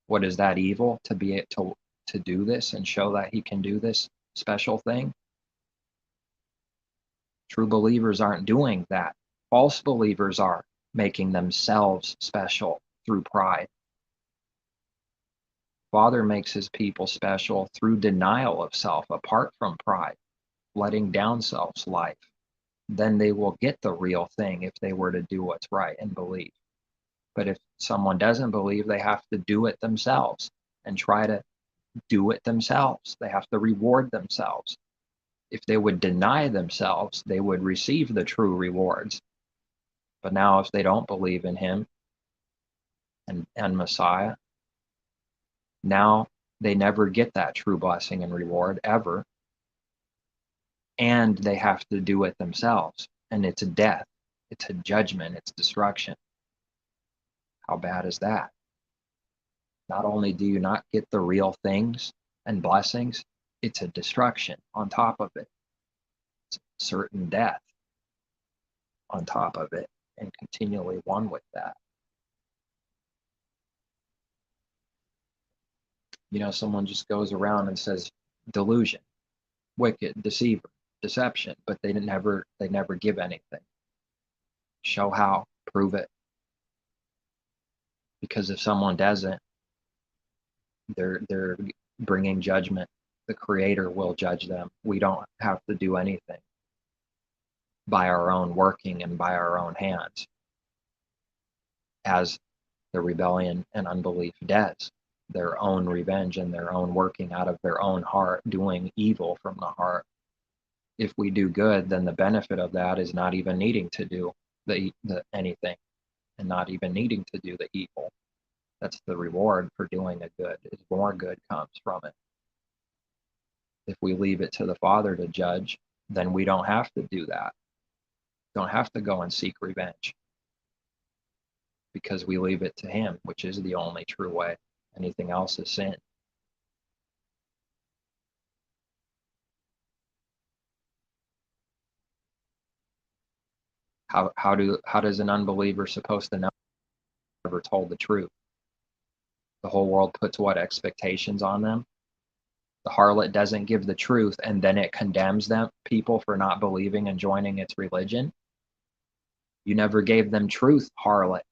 What is that, evil to be able to do this and show that he can do this special thing? True believers aren't doing that. False believers are making themselves special through pride. Father makes his people special through denial of self, apart from pride, letting down self's life. Then they will get the real thing if they were to do what's right and believe. But if someone doesn't believe, they have to do it themselves and try to do it themselves. They have to reward themselves. If they would deny themselves, they would receive the true rewards. But now if they don't believe in him and Messiah, now they never get that true blessing and reward ever. And they have to do it themselves. And it's a death. It's a judgment. It's destruction. How bad is that? Not only do you not get the real things and blessings, it's a destruction on top of it. It's certain death on top of it, and continually one with that. You know, someone just goes around and says delusion, wicked, deceiver, deception, but they never give anything. Show how, prove it. Because if someone doesn't, they're bringing judgment. The Creator will judge them. We don't have to do anything by our own working and by our own hands, as the rebellion and unbelief does. Their own revenge and their own working out of their own heart, doing evil from the heart. If we do good, then the benefit of that is not even needing to do the anything, and not even needing to do the evil. That's the reward for doing a good, is more good comes from it. If we leave it to the Father to judge, then we don't have to do that. Don't have to go and seek revenge, because we leave it to him, which is the only true way. Anything else is sin. How does an unbeliever supposed to know ever told the truth? The whole world puts what expectations on them? The harlot doesn't give the truth, and then it condemns them, people, for not believing and joining its religion. You never gave them truth, harlot.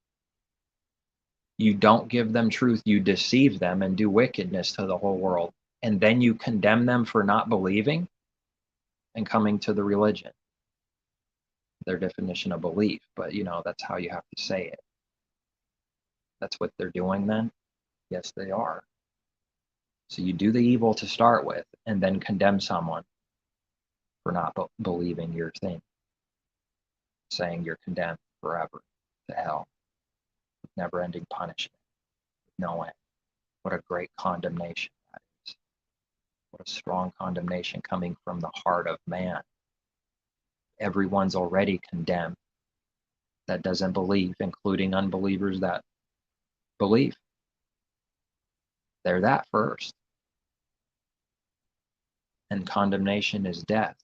You don't give them truth. You deceive them and do wickedness to the whole world. and then you condemn them for not believing and coming to the religion, their definition of belief. But that's how you have to say it. That's what they're doing then? Yes, they are. So you do the evil to start with and then condemn someone for not believing your thing, saying you're condemned forever to hell, with never-ending punishment, no end. What a great condemnation that is. What a strong condemnation coming from the heart of man. Everyone's already condemned that doesn't believe, including unbelievers that believe. They're that first. And condemnation is death.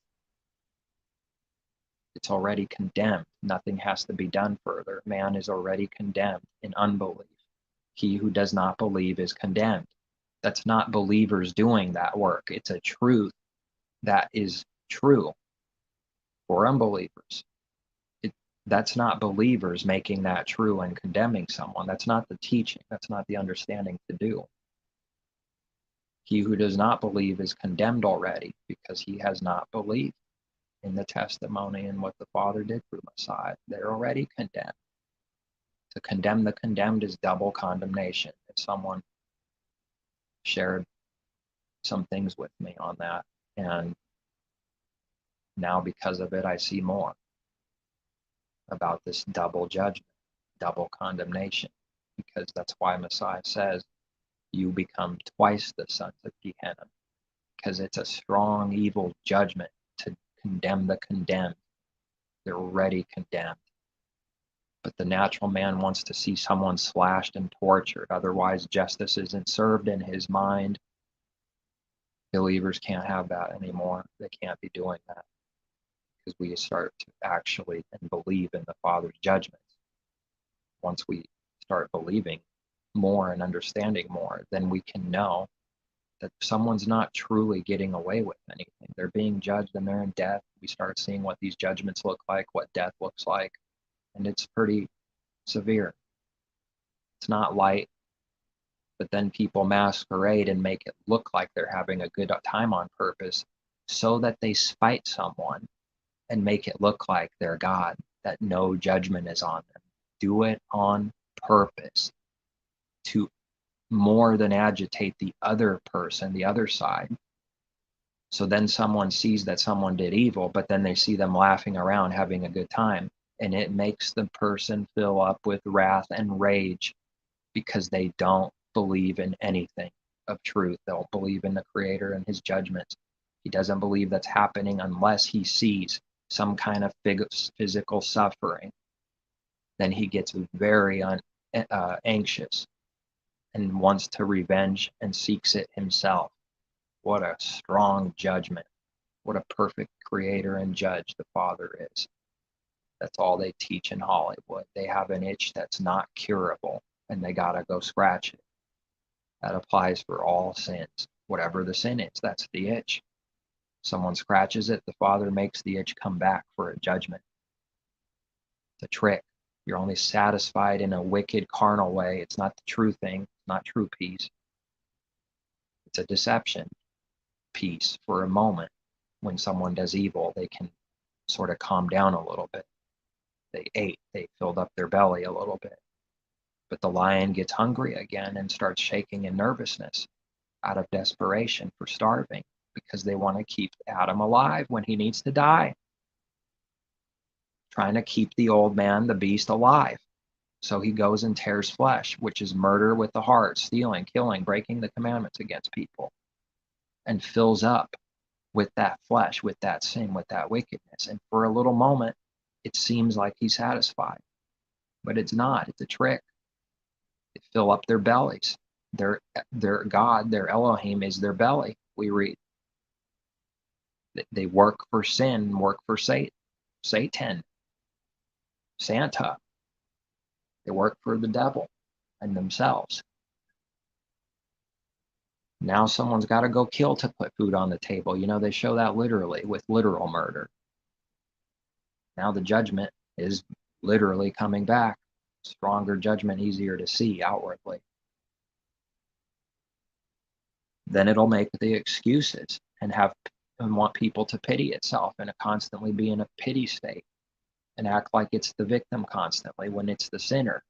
It's already condemned. Nothing has to be done further. Man is already condemned in unbelief. He who does not believe is condemned. That's not believers doing that work. It's a truth that is true for unbelievers. That's not believers making that true and condemning someone. That's not the teaching. That's not the understanding to do. He who does not believe is condemned already because he has not believed in the testimony and what the Father did through Messiah. They're already condemned. To condemn the condemned is double condemnation. If someone shared some things with me on that, and now because of it I see more about this double judgment, double condemnation, because that's why Messiah says you become twice the sons of Gehenna, because it's a strong evil judgment to condemn the condemned. They're already condemned. But the natural man wants to see someone slashed and tortured, otherwise justice isn't served in his mind. Believers can't have that anymore. They can't be doing that, because we start to actually and believe in the Father's judgments. Once we start believing more and understanding more, then we can know that someone's not truly getting away with anything. They're being judged and they're in death. We start seeing what these judgments look like, what death looks like, and it's pretty severe. It's not light, but then people masquerade and make it look like they're having a good time on purpose so that they spite someone and make it look like they're God, that no judgment is on them. Do it on purpose to more than agitate the other person, the other side. So then someone sees that someone did evil, but then they see them laughing around, having a good time. And it makes the person fill up with wrath and rage because they don't believe in anything of truth. They'll believe in the Creator and his judgments. He doesn't believe that's happening unless he sees some kind of physical suffering. Then he gets very anxious and wants to revenge and seeks it himself. What a strong judgment. What a perfect creator and judge the Father is. That's all they teach in Hollywood. They have an itch that's not curable, and they gotta go scratch it. That applies for all sins. Whatever the sin is, that's the itch. Someone scratches it, the Father makes the itch come back for a judgment. It's a trick. You're only satisfied in a wicked, carnal way. It's not the true thing, not true peace. It's a deception peace for a moment. When someone does evil, they can sort of calm down a little bit. They ate, they filled up their belly a little bit. But the lion gets hungry again and starts shaking in nervousness out of desperation for starving, because they want to keep Adam alive when he needs to die. Trying to keep the old man, the beast, alive. So he goes and tears flesh, which is murder with the heart, stealing, killing, breaking the commandments against people, and fills up with that flesh, with that sin, with that wickedness. And for a little moment, it seems like he's satisfied, but it's not. It's a trick. They fill up their bellies. Their God, their Elohim is their belly, we read. They work for sin, work for Satan, Santa. They work for the devil and themselves. Now someone's got to go kill to put food on the table. They show that literally with literal murder. Now the judgment is literally coming back. Stronger judgment, easier to see outwardly. then it'll make the excuses and want people to pity itself and constantly be in a pity state and act like it's the victim constantly when it's the sinner,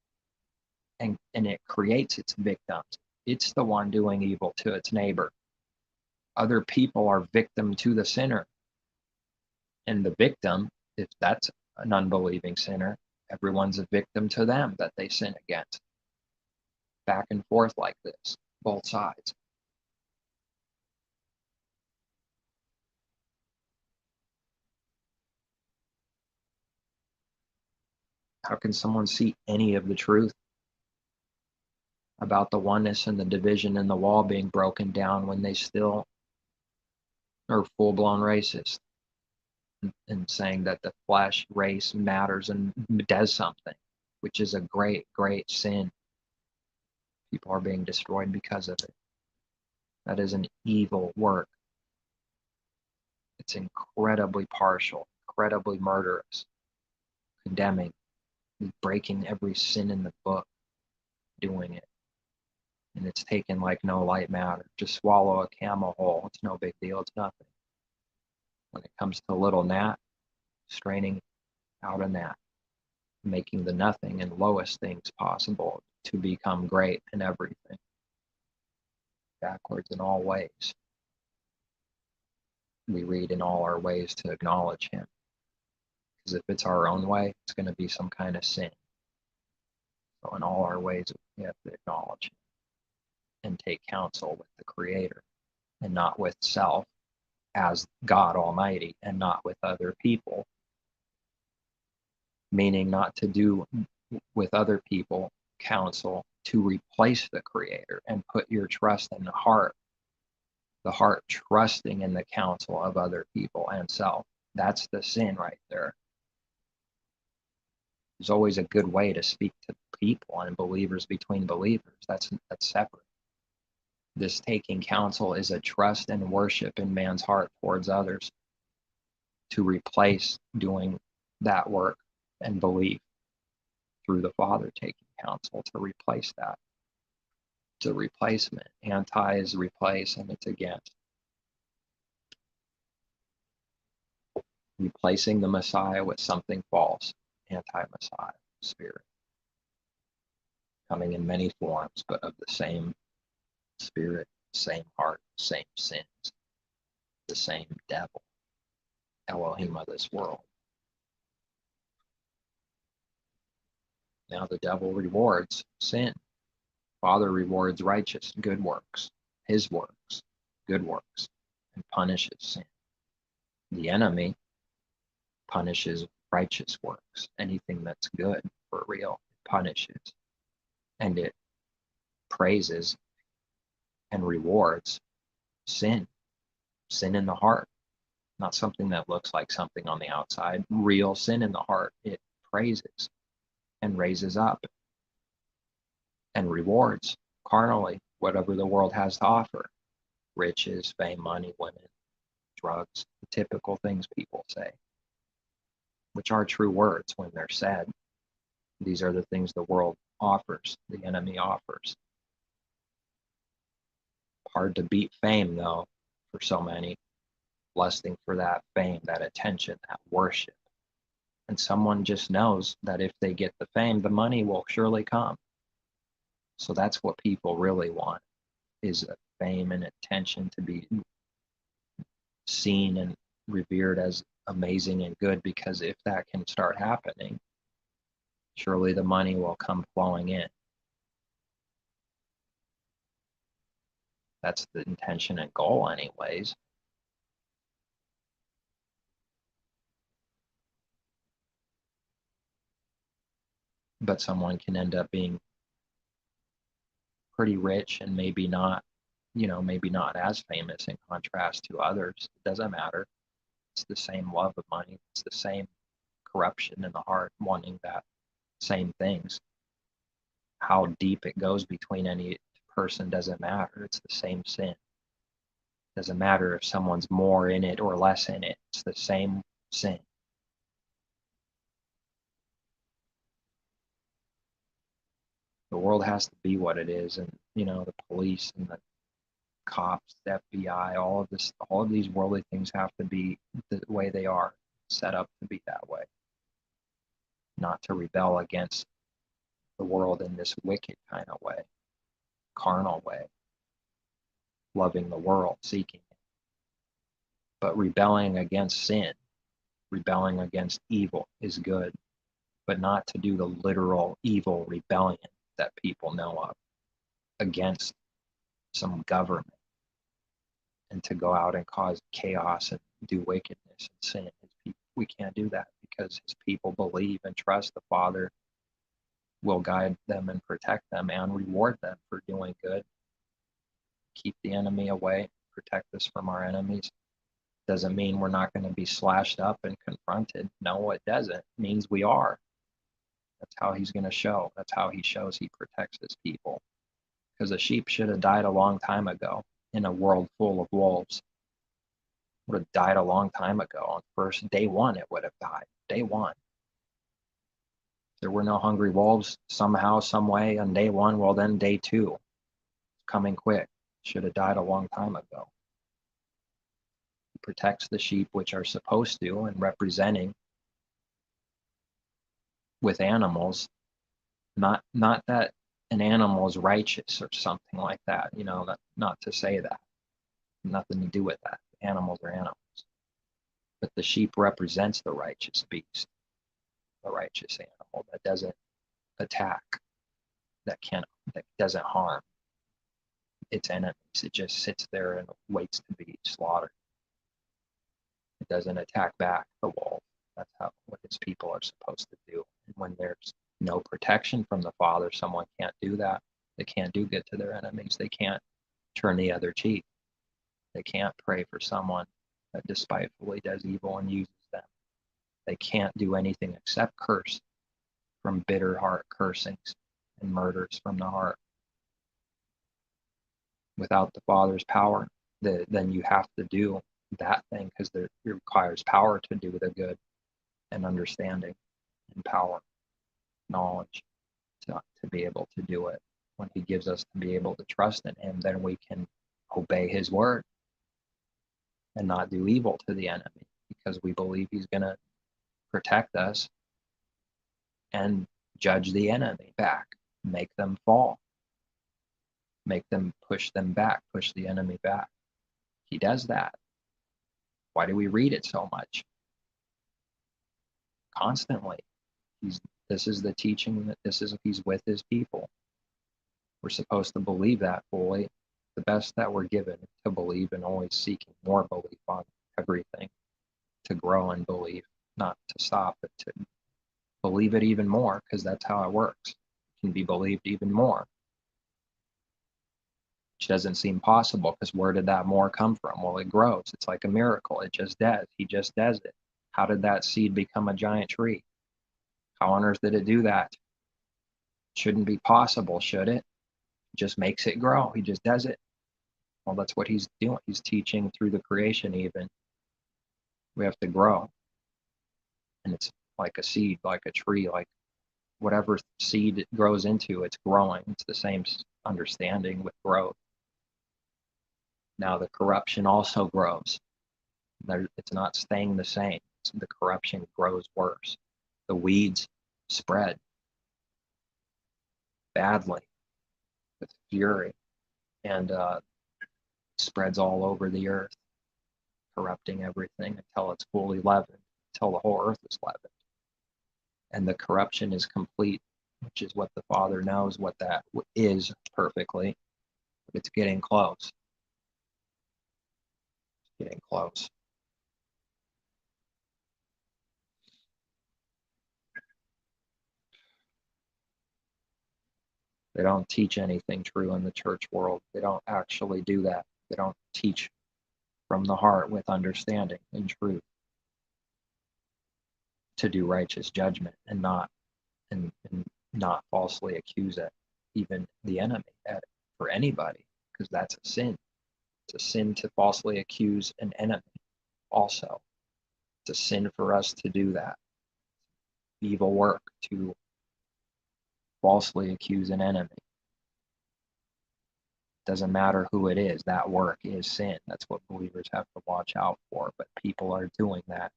and it creates its victims. It's the one doing evil to its neighbor. Other people are victim to the sinner, and the victim, if that's an unbelieving sinner, everyone's a victim to them that they sin against. Back and forth like this, both sides. How can someone see any of the truth about the oneness and the division and the wall being broken down when they still are full-blown racist and saying that the flesh race matters and does something, which is a great, great sin? People are being destroyed because of it. That is an evil work. It's incredibly partial, incredibly murderous, condemning, breaking every sin in the book, doing it. And it's taken like no light matter. Just swallow a camel whole. It's no big deal. It's nothing. When it comes to a little gnat, straining out a gnat, making the nothing and lowest things possible to become great in everything. Backwards in all ways. We read in all our ways to acknowledge him. Because if it's our own way, it's going to be some kind of sin. So in all our ways, we have to acknowledge him and take counsel with the Creator and not with self as God Almighty and not with other people. Meaning not to do with other people counsel to replace the Creator and put your trust in the heart trusting in the counsel of other people and self. That's the sin right there. There's always a good way to speak to people and believers between believers. That's separate. This taking counsel is a trust and worship in man's heart towards others to replace doing that work and belief through the Father taking counsel to replace that. It's a replacement. Anti is replace and it's against. Replacing the Messiah with something false. Anti-Messiah spirit. Coming in many forms, but of the same spirit, same heart, same sins, the same devil, Elohim of this world. Now the devil rewards sin. Father rewards righteous, good works, his works, good works, and punishes sin. The enemy punishes righteous works. Anything that's good for real, it punishes. And it praises and rewards sin. Sin in the heart. Not something that looks like something on the outside. Real sin in the heart. It praises and raises up and rewards carnally whatever the world has to offer. Riches, fame, money, women, drugs, the typical things people say, which are true words when they're said. These are the things the world offers, the enemy offers. Hard to beat fame, though, for so many, lusting for that fame, that attention, that worship. And someone just knows that if they get the fame, the money will surely come. So that's what people really want, is fame and attention, to be seen and revered as amazing and good, because if that can start happening, surely the money will come flowing in. That's the intention and goal anyways. But someone can end up being pretty rich and maybe not, maybe not as famous in contrast to others. It doesn't matter. It's the same love of money. It's the same corruption in the heart, wanting that same things. How deep it goes between any person doesn't matter. It's the same sin. Doesn't matter if someone's more in it or less in it. It's the same sin. The world has to be what it is, and the police and the cops, the FBI, all of these worldly things have to be the way they are, set up to be that way, not to rebel against the world in this wicked kind of way, carnal way, loving the world, seeking it. But rebelling against sin, rebelling against evil is good, but not to do the literal evil rebellion that people know of against some government, and to go out and cause chaos and do wickedness and sin. We can't do that, because his people believe and trust the Father will guide them and protect them and reward them for doing good. Keep the enemy away, protect us from our enemies. Doesn't mean we're not going to be slashed up and confronted. No, it doesn't. It means we are. That's how he's going to show. That's how he shows he protects his people. Because a sheep should have died a long time ago in a world full of wolves. Would have died a long time ago. On first day one, it would have died. Day one. If there were no hungry wolves somehow, some way on day one, well then day two. It's coming quick. Should have died a long time ago. He protects the sheep, which are supposed to, and representing with animals. Not that an animal is righteous or something like that, not to say that. Nothing to do with that. Animals are animals. But the sheep represents the righteous beast, the righteous animal that doesn't attack, that doesn't harm its enemies. It just sits there and waits to be slaughtered. It doesn't attack back the wolf. That's what his people are supposed to do. And when there's no protection from the Father, someone can't do that. They can't do good to their enemies. They can't turn the other cheek. They can't pray for someone that despitefully does evil and uses them. They can't do anything except curse from bitter heart cursings and murders from the heart. Without the Father's power, then you have to do that thing, because it requires power to do the good, and understanding and power, knowledge to be able to do it. When he gives us to be able to trust in him, then we can obey his word and not do evil to the enemy, because we believe he's going to protect us and judge the enemy back, make them fall, make them push the enemy back. He does that. Why do we read it so much? Constantly. This is the teaching, that he's with his people. We're supposed to believe that fully. The best that we're given to believe, and always seeking more belief on everything, to grow in belief, not to stop, but to believe it even more, because that's how it works. It can be believed even more, which doesn't seem possible, because where did that more come from? Well, it grows. It's like a miracle. It just does. He just does it. How did that seed become a giant tree? How on earth did it do that? Shouldn't be possible, should it? Just makes it grow. He just does it. Well, that's what he's doing. He's teaching through the creation even. We have to grow. And it's like a seed, like a tree, like whatever seed it grows into, it's growing. It's the same understanding with growth. Now the corruption also grows. It's not staying the same. The corruption grows worse. The weeds spread badly with fury, and spreads all over the earth, corrupting everything until it's fully leavened, until the whole earth is leavened. And the corruption is complete, which is what the Father knows what that is perfectly. But it's getting close. It's getting close. They don't teach anything true in the church world. They don't actually do that. They don't teach from the heart with understanding and truth to do righteous judgment, and not falsely accuse it, even the enemy, for anybody, because that's a sin. It's a sin to falsely accuse an enemy also. It's a sin for us to do that. Evil work to falsely accuse an enemy. Doesn't matter who it is, that work is sin. That's what believers have to watch out for. But people are doing that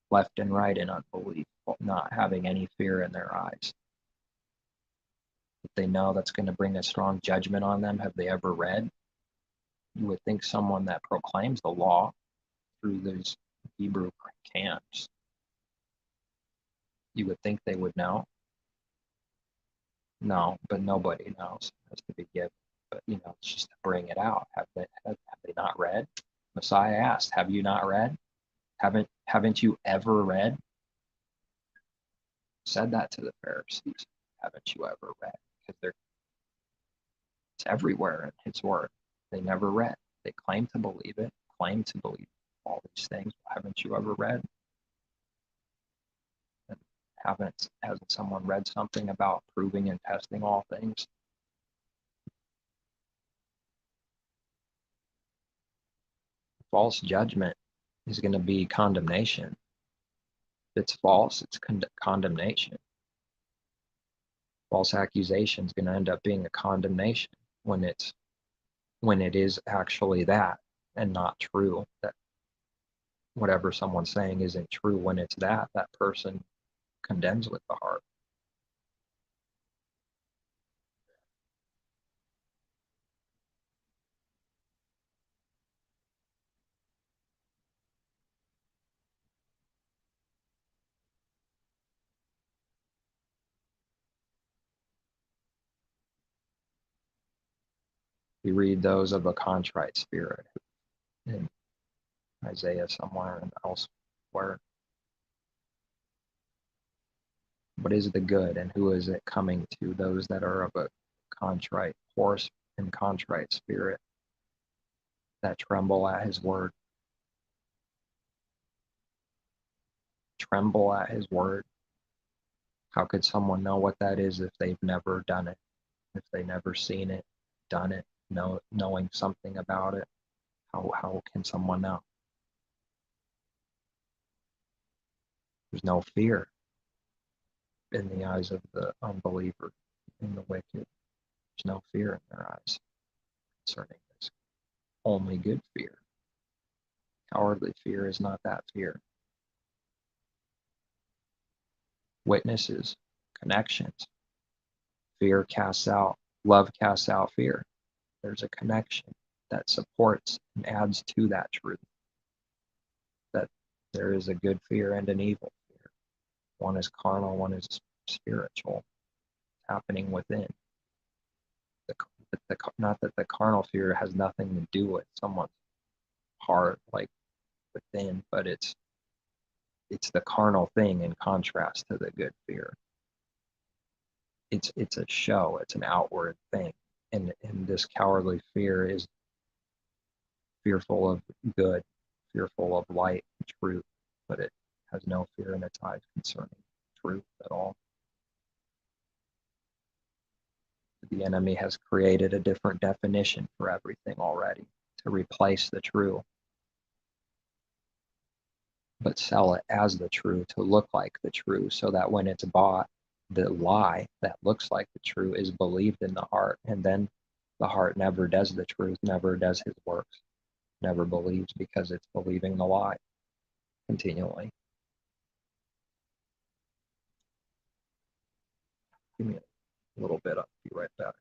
left and right in unbelief, not having any fear in their eyes. If they know that's going to bring a strong judgment on them, have they ever read? You would think someone that proclaims the law through these Hebrew camps, you would think they would know. No, but nobody knows. It has to be given. But it's just to bring it out. Have they not read? Messiah asked, "Have you not read? Haven't you ever read?" Said that to the Pharisees. Haven't you ever read? Because it's everywhere in His Word. They never read. They claim to believe it. Claim to believe all these things. Haven't you ever read? And hasn't someone read something about proving and testing all things? False judgment is going to be condemnation. If it's false, it's condemnation. False accusation is going to end up being a condemnation when it is actually that and not true. That whatever someone's saying isn't true. When it's that person condemns with the heart. We read those of a contrite spirit in Isaiah somewhere and elsewhere. What is the good and who is it coming to? Those that are of a contrite horse and contrite spirit that tremble at His word. Tremble at His word. How could someone know what that is if they've never done it? If they've never seen it, done it, knowing something about it? How can someone know? There's no fear in the eyes of the unbeliever, in the wicked. There's no fear in their eyes concerning this. Only good fear. Cowardly fear is not that fear. Witnesses, connections. Fear casts out, love casts out fear. There's a connection that supports and adds to that truth. That there is a good fear and an evil fear. One is carnal, one is spiritual. It's happening within. Not that the carnal fear has nothing to do with someone's heart, like within, but it's the carnal thing in contrast to the good fear. It's a show, it's an outward thing. And this cowardly fear is fearful of good, fearful of light and truth, but it has no fear in its eyes concerning truth at all. The enemy has created a different definition for everything already to replace the true, but sell it as the true to look like the true, so that when it's bought, the lie that looks like the true is believed in the heart, and then the heart never does the truth, never does His works, never believes, because it's believing the lie continually. Give me a little bit, I'll be right back.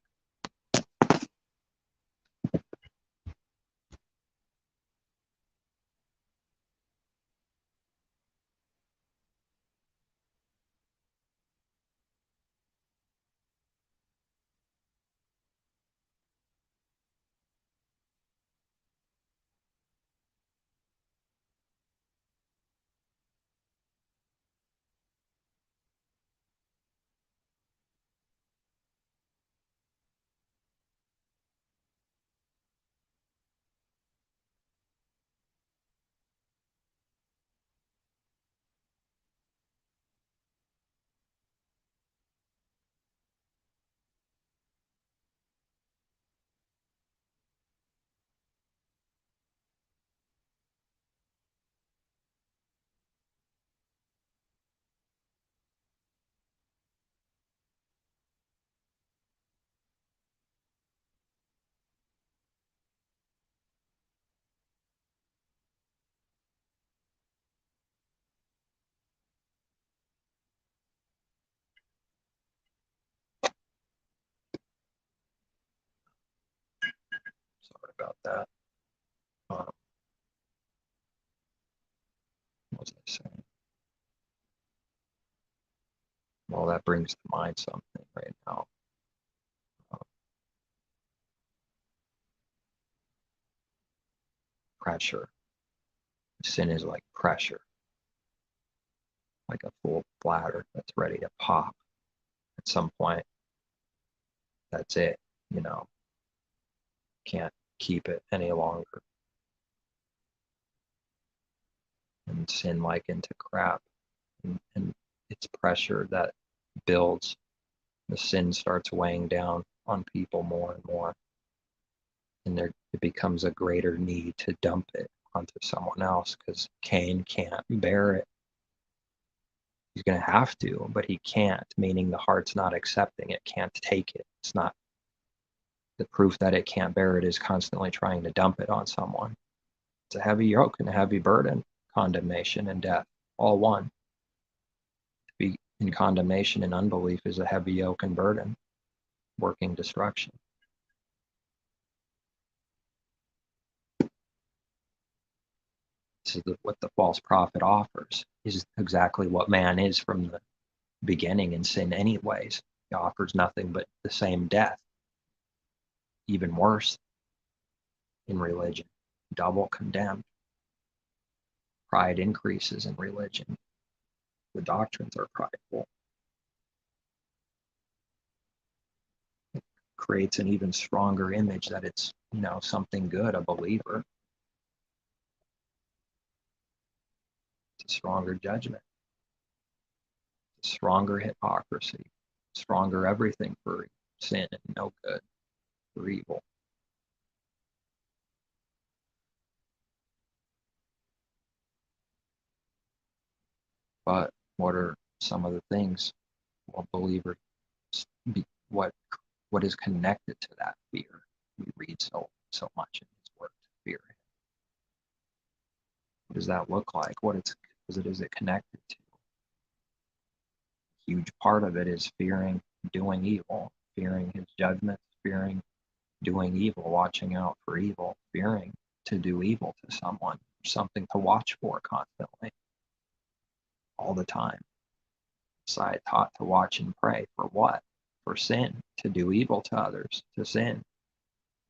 about that. What was I saying? Well, that brings to mind something right now. Pressure. Sin is like pressure, like a full bladder that's ready to pop. At some point, that's it, can't keep it any longer. And sin like into crap. And it's pressure that builds. The sin starts weighing down on people more and more. And it becomes a greater need to dump it onto someone else because Cain can't bear it. He's going to have to, but he can't, meaning the heart's not accepting it, can't take it. It's not the proof that it can't bear it is constantly trying to dump it on someone. It's a heavy yoke and a heavy burden, condemnation and death, all one. To be in condemnation and unbelief is a heavy yoke and burden, working destruction. This is what the false prophet offers, is exactly what man is from the beginning in sin anyways. He offers nothing but the same death, even worse in religion, double condemned. Pride increases in religion. The doctrines are prideful. It creates an even stronger image that it's, something good, a believer. It's a stronger judgment. It's a stronger hypocrisy. Stronger everything for sin and no good, for evil. But what are some of the things believers, what is connected to that fear? We read so much in his word to fear him. What does that look like? Is it connected to? A huge part of it is fearing doing evil, fearing his judgments, fearing doing evil, watching out for evil, fearing to do evil to someone, something to watch for constantly, all the time. Society taught to watch and pray for what? For sin, to do evil to others, to sin,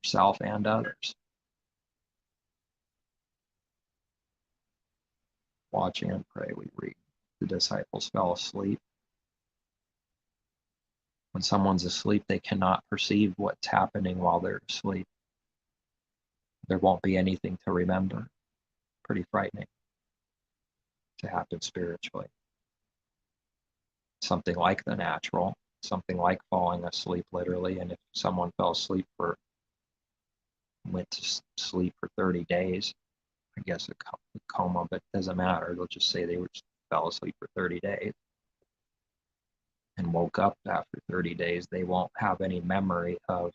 self and others. Watching and pray, we read. The disciples fell asleep. When someone's asleep, they cannot perceive what's happening while they're asleep. There won't be anything to remember. Pretty frightening to happen spiritually. Something like the natural, something like falling asleep literally, and if someone went to sleep for 30 days, I guess a coma, but it doesn't matter. They'll just say they fell asleep for 30 days and woke up after 30 days. They won't have any memory of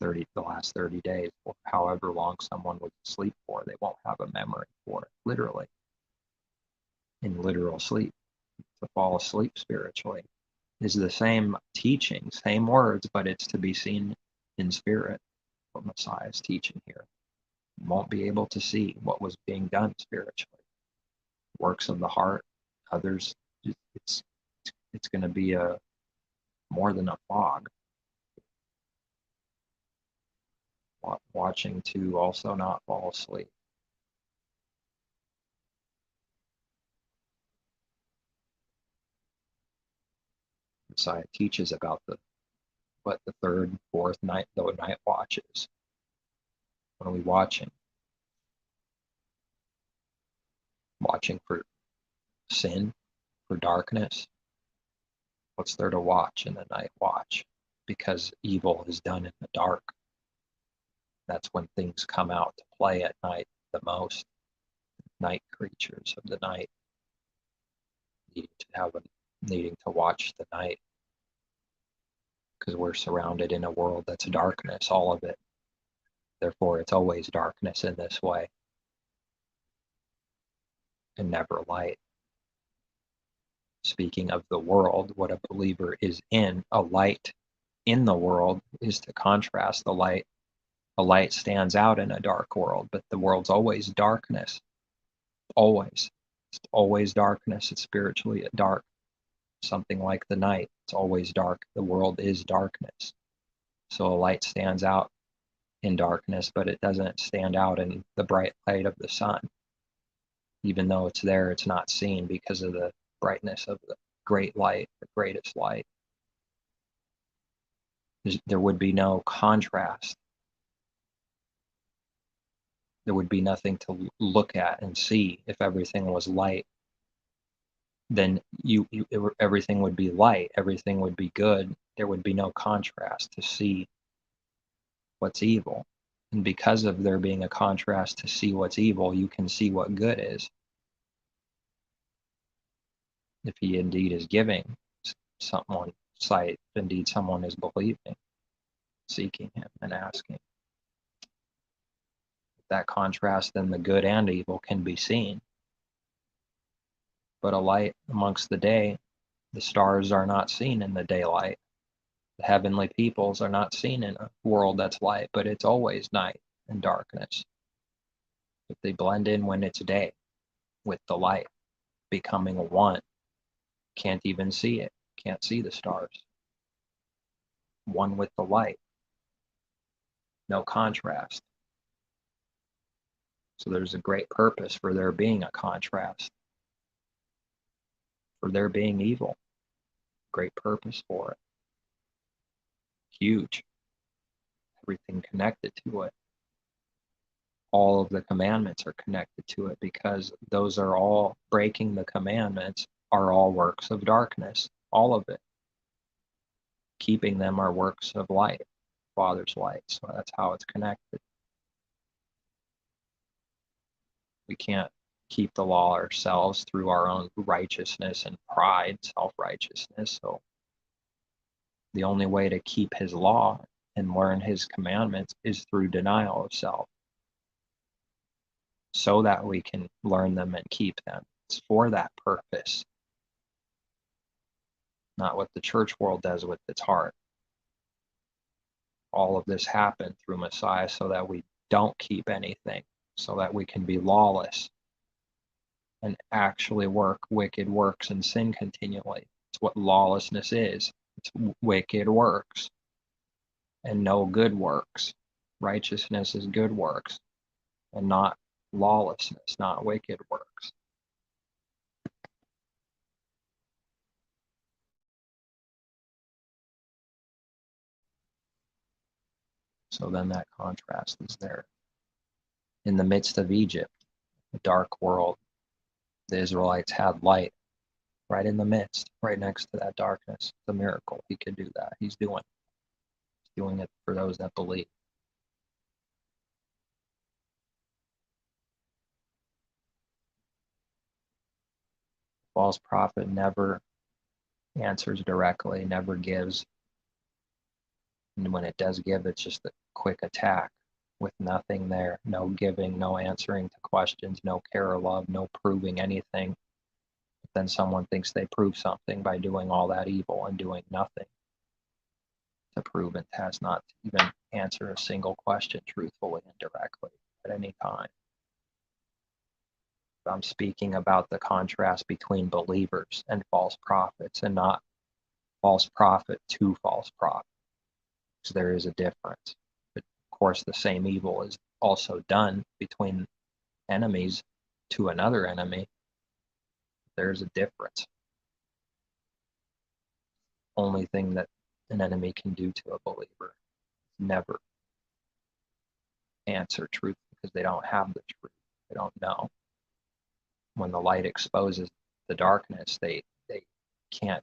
the last 30 days, or however long someone was asleep for. They won't have a memory for it, literally. In literal sleep, to fall asleep spiritually is the same teaching, same words, but it's to be seen in spirit. What Messiah is teaching here. You won't be able to see what was being done spiritually. Works of the heart, others, it's going to be more than a fog. Watching to also not fall asleep. Messiah teaches about the third, fourth night, the night watches. What are we watching? Watching for sin, for darkness. What's there to watch in the night watch? Because evil is done in the dark. That's when things come out to play at night the most. Night creatures of the night, needing to watch the night, because we're surrounded in a world that's darkness, all of it. Therefore, it's always darkness in this way, and never light. Speaking of the world, what a believer is in, a light in the world is to contrast the light A light stands out in a dark world, but the world's always darkness. Always. It's always darkness. It's spiritually dark. Something like the night. It's always dark. The world is darkness. So a light stands out in darkness, but it doesn't stand out in the bright light of the sun. Even though it's there, it's not seen because of the brightness of the great light, the greatest light. There would be no contrast. There would be nothing to look at and see if everything was light. Then everything would be light. Everything would be good. There would be no contrast to see what's evil. And because of there being a contrast to see what's evil, you can see what good is. If he indeed is giving someone sight, indeed someone is believing, seeking him and asking. That contrast, then the good and evil can be seen. But a light amongst the day, the stars are not seen in the daylight. The heavenly peoples are not seen in a world that's light, but it's always night and darkness. But they blend in when it's day with the light, becoming one. Can't even see it. Can't see the stars. One with the light. No contrast. So there's a great purpose for there being a contrast. For there being evil. Great purpose for it. Huge. Everything connected to it. All of the commandments are connected to it because those are all, breaking the commandments are all works of darkness. All of it. Keeping them are works of light. Father's light. So that's how it's connected. We can't keep the law ourselves through our own righteousness and pride, self-righteousness. So the only way to keep his law and learn his commandments is through denial of self, so that we can learn them and keep them. It's for that purpose, not what the church world does with its heart. All of this happened through Messiah so that we don't keep anything, so that we can be lawless and actually work wicked works and sin continually. It's what lawlessness is. It's wicked works and no good works. Righteousness is good works and not lawlessness, not wicked works. So then that contrast is there. In the midst of Egypt, a dark world, the Israelites had light right in the midst, right next to that darkness. It's a miracle. He could do that. He's doing it for those that believe. False prophet never answers directly, never gives. And when it does give, it's just a quick attack with nothing there, no giving, no answering to questions, no care or love, no proving anything. But then someone thinks they prove something by doing all that evil and doing nothing to prove it, has not even answered a single question truthfully and directly at any time. But I'm speaking about the contrast between believers and false prophets, and not false prophet to false prophet. So there is a difference. But of course, the same evil is also done between enemies to another enemy. There's a difference. Only thing that an enemy can do to a believer is never answer truth, because they don't have the truth. They don't know. When the light exposes the darkness, they can't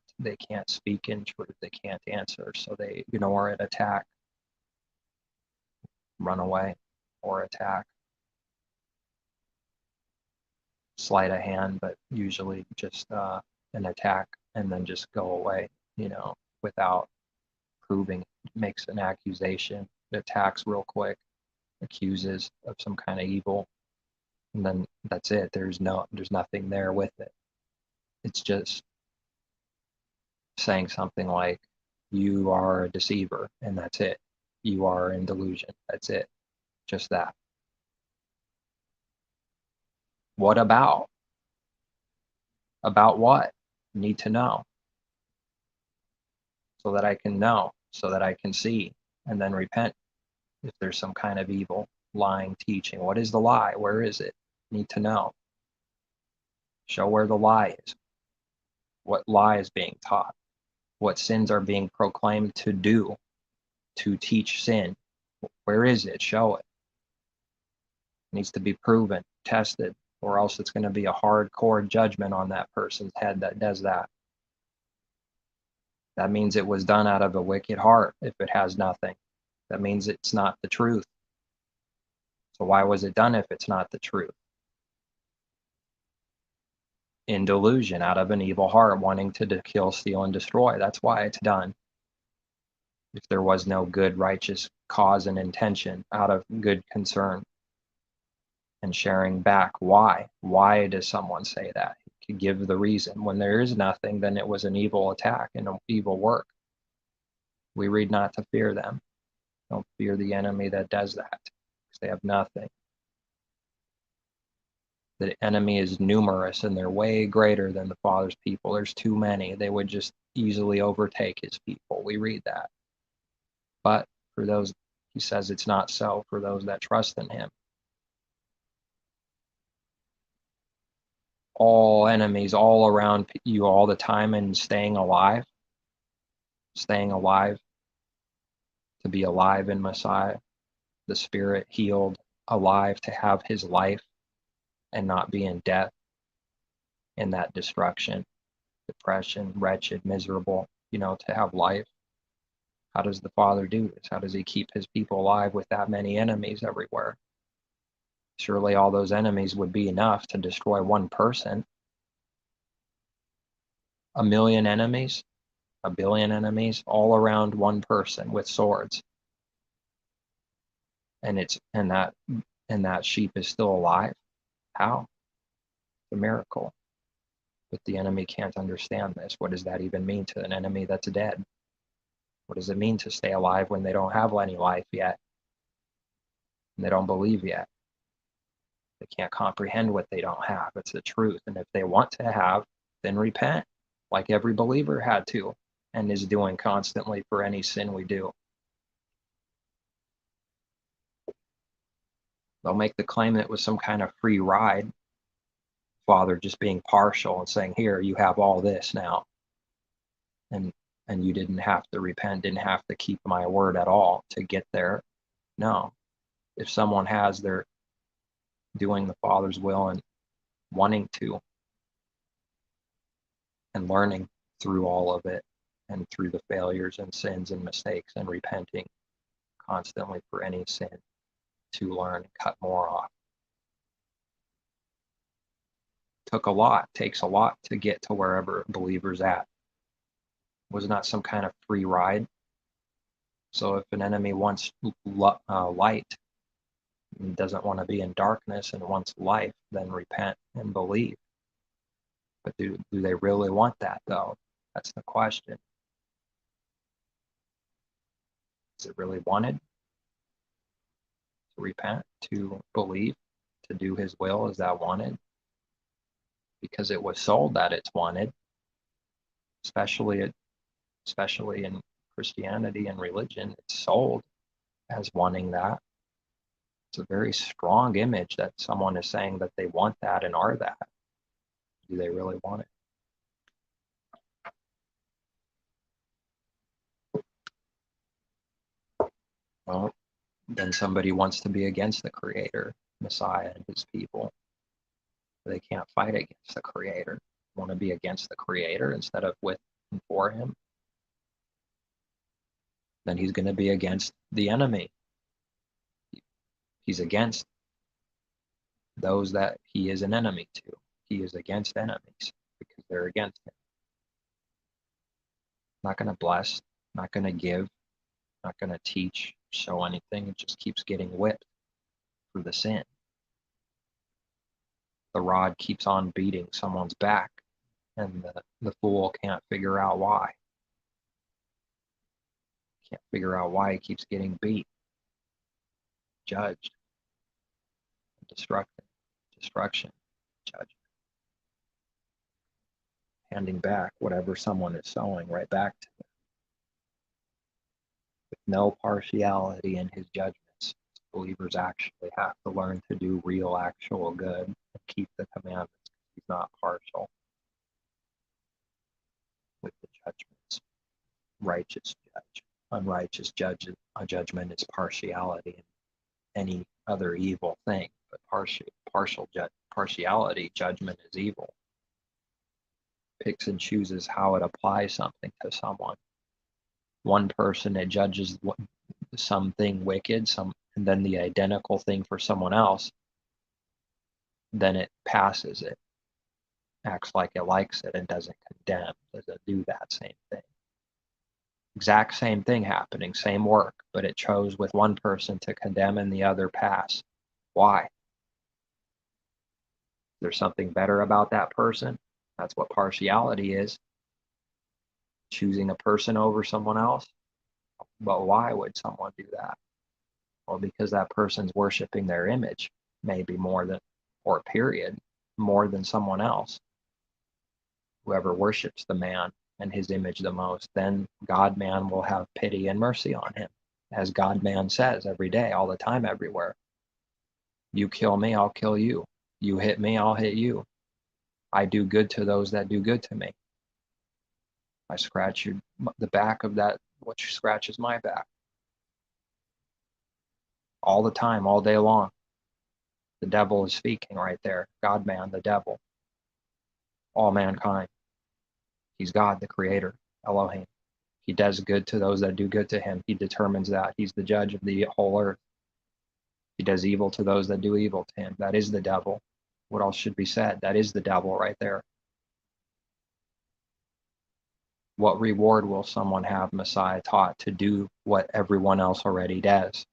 speak in truth. They can't answer, so they ignore it, attack, run away, or attack. Sleight of hand, but usually just an attack, and then just go away, without proving. Makes an accusation, attacks real quick, accuses of some kind of evil, and then that's it. There's nothing there with it. It's just saying something like, you are a deceiver, and that's it. You are in delusion. That's it. Just that. What about? About what? Need to know. So that I can know, so that I can see, and then repent if there's some kind of evil, lying, teaching. What is the lie? Where is it? Need to know. Show where the lie is. What lie is being taught. What sins are being proclaimed to do, to teach sin. Where is it? Show it. It needs to be proven, tested, or else it's going to be a hardcore judgment on that person's head that does that. That means it was done out of a wicked heart if it has nothing. That means it's not the truth. So why was it done if it's not the truth? In delusion, out of an evil heart, wanting to kill, steal, and destroy. That's why it's done. If there was no good, righteous cause and intention, out of good concern and sharing back. Why? Why does someone say that? You could give the reason. When there is nothing, then it was an evil attack and an evil work. We read not to fear them. Don't fear the enemy that does that, because they have nothing. The enemy is numerous, and they're way greater than the Father's people. There's too many. They would just easily overtake his people. We read that. But for those, he says it's not so for those that trust in him. All enemies all around you all the time, and staying alive to be alive in Messiah, the Spirit healed, alive to have his life and not be in death, in that destruction, depression, wretched, miserable, to have life. How does the Father do this? How does he keep his people alive with that many enemies everywhere? Surely all those enemies would be enough to destroy one person. 1,000,000 enemies, 1,000,000,000 enemies, all around one person with swords. And that sheep is still alive. How? It's a miracle. But the enemy can't understand this. What does that even mean to an enemy that's dead? What does it mean to stay alive when they don't have any life yet? And they don't believe yet. They can't comprehend what they don't have. It's the truth. And if they want to have, then repent, like every believer had to and is doing constantly for any sin we do. They'll make the claim that it was some kind of free ride, Father just being partial and saying, here, you have all this now. And you didn't have to repent, didn't have to keep my word at all to get there. No. If someone has, they're doing the Father's will and wanting to and learning through all of it and through the failures and sins and mistakes and repenting constantly for any sin to learn and cut more off. Takes a lot to get to wherever a believer's at. It was not some kind of free ride. So if an enemy wants light and doesn't want to be in darkness and wants life, then repent and believe. But do they really want that, though? That's the question. Is it really wanted to repent, to believe, to do his will? Is that wanted? Because it was sold that it's wanted, especially in Christianity and religion. It's sold as wanting that. It's a very strong image that someone is saying that they want that and are that. Do they really want it? Well, then somebody wants to be against the Creator, Messiah, and his people. They can't fight against the Creator. They want to be against the Creator instead of with and for him. Then he's going to be against the enemy. He's against those that he is an enemy to. He is against enemies because they're against him. Not going to bless, not going to give, not going to teach, show anything. It just keeps getting whipped for the sin. The rod keeps on beating someone's back, and the fool can't figure out why. Can't figure out why he keeps getting beat, judged, destruction, judgment. Handing back whatever someone is sowing right back to them. With no partiality in his judgments, believers actually have to learn to do real, actual good and keep the commandments. He's not partial with the judgments. Righteous judge. Unrighteous judgment is partiality in any other evil thing, but partiality judgment is evil. Picks and chooses how it applies something to someone. One person, it judges something wicked, and then the identical thing for someone else, then it passes it, acts like it likes it, and doesn't condemn, doesn't do that same thing. Exact same thing happening, same work, but it chose with one person to condemn and the other pass. Why? There's something better about that person. That's what partiality is. Choosing a person over someone else. But why would someone do that? Well, because that person's worshiping their image, maybe more than, or period, more than someone else. Whoever worships the man and his image the most, then God-man will have pity and mercy on him. As God-man says every day, all the time, everywhere. You kill me, I'll kill you. You hit me, I'll hit you. I do good to those that do good to me. I scratch the back of that which scratches my back. All the time, all day long. The devil is speaking right there. God-man, the devil. All mankind. He's God, the creator, Elohim. He does good to those that do good to him. He determines that. He's the judge of the whole earth. He does evil to those that do evil to him. That is the devil. What else should be said? That is the devil right there. What reward will someone have, Messiah taught, to do what everyone else already does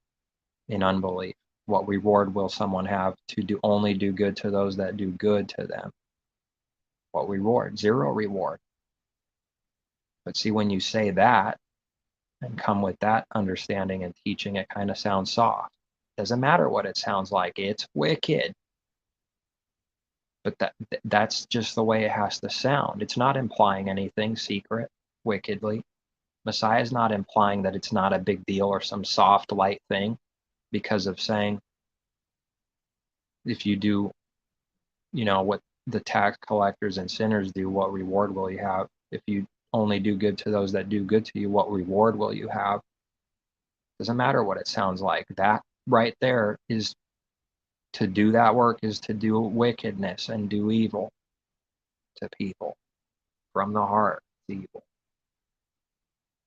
in unbelief? What reward will someone have to only do good to those that do good to them? What reward? Zero reward. But see, when you say that and come with that understanding and teaching, it kind of sounds soft. Doesn't matter what it sounds like. It's wicked. But that's just the way it has to sound. It's not implying anything secret, wickedly. Messiah is not implying that it's not a big deal or some soft, light thing because of saying, if you do, what the tax collectors and sinners do, what reward will you have? If you only do good to those that do good to you, what reward will you have? Doesn't matter what it sounds like. That right there is to do that work, is to do wickedness and do evil to people from the heart. Evil.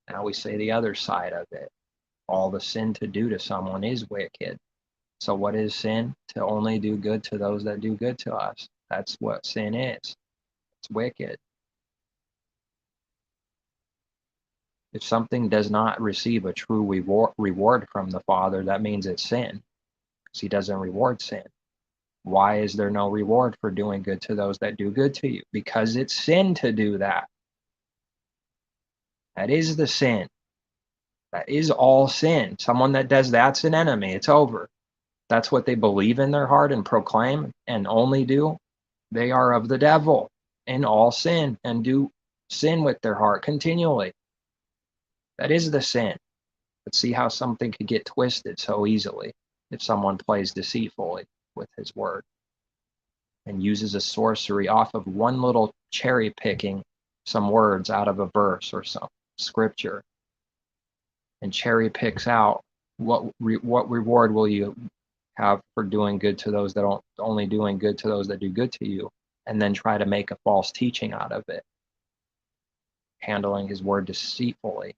Now we say the other side of it. All the sin to do to someone is wicked. So what is sin? To only do good to those that do good to us. That's what sin is. It's wicked. If something does not receive a true reward from the Father, that means it's sin, because he doesn't reward sin. Why is there no reward for doing good to those that do good to you? Because it's sin to do that. That is the sin. That is all sin. Someone that does that's an enemy. It's over. That's what they believe in their heart and proclaim and only do. They are of the devil in all sin and do sin with their heart continually. That is the sin. But see how something could get twisted so easily if someone plays deceitfully with his word and uses a sorcery off of one little cherry picking some words out of a verse or some scripture and cherry picks out what reward will you have for doing good to those that don't, only doing good to those that do good to you, and then try to make a false teaching out of it, handling his word deceitfully,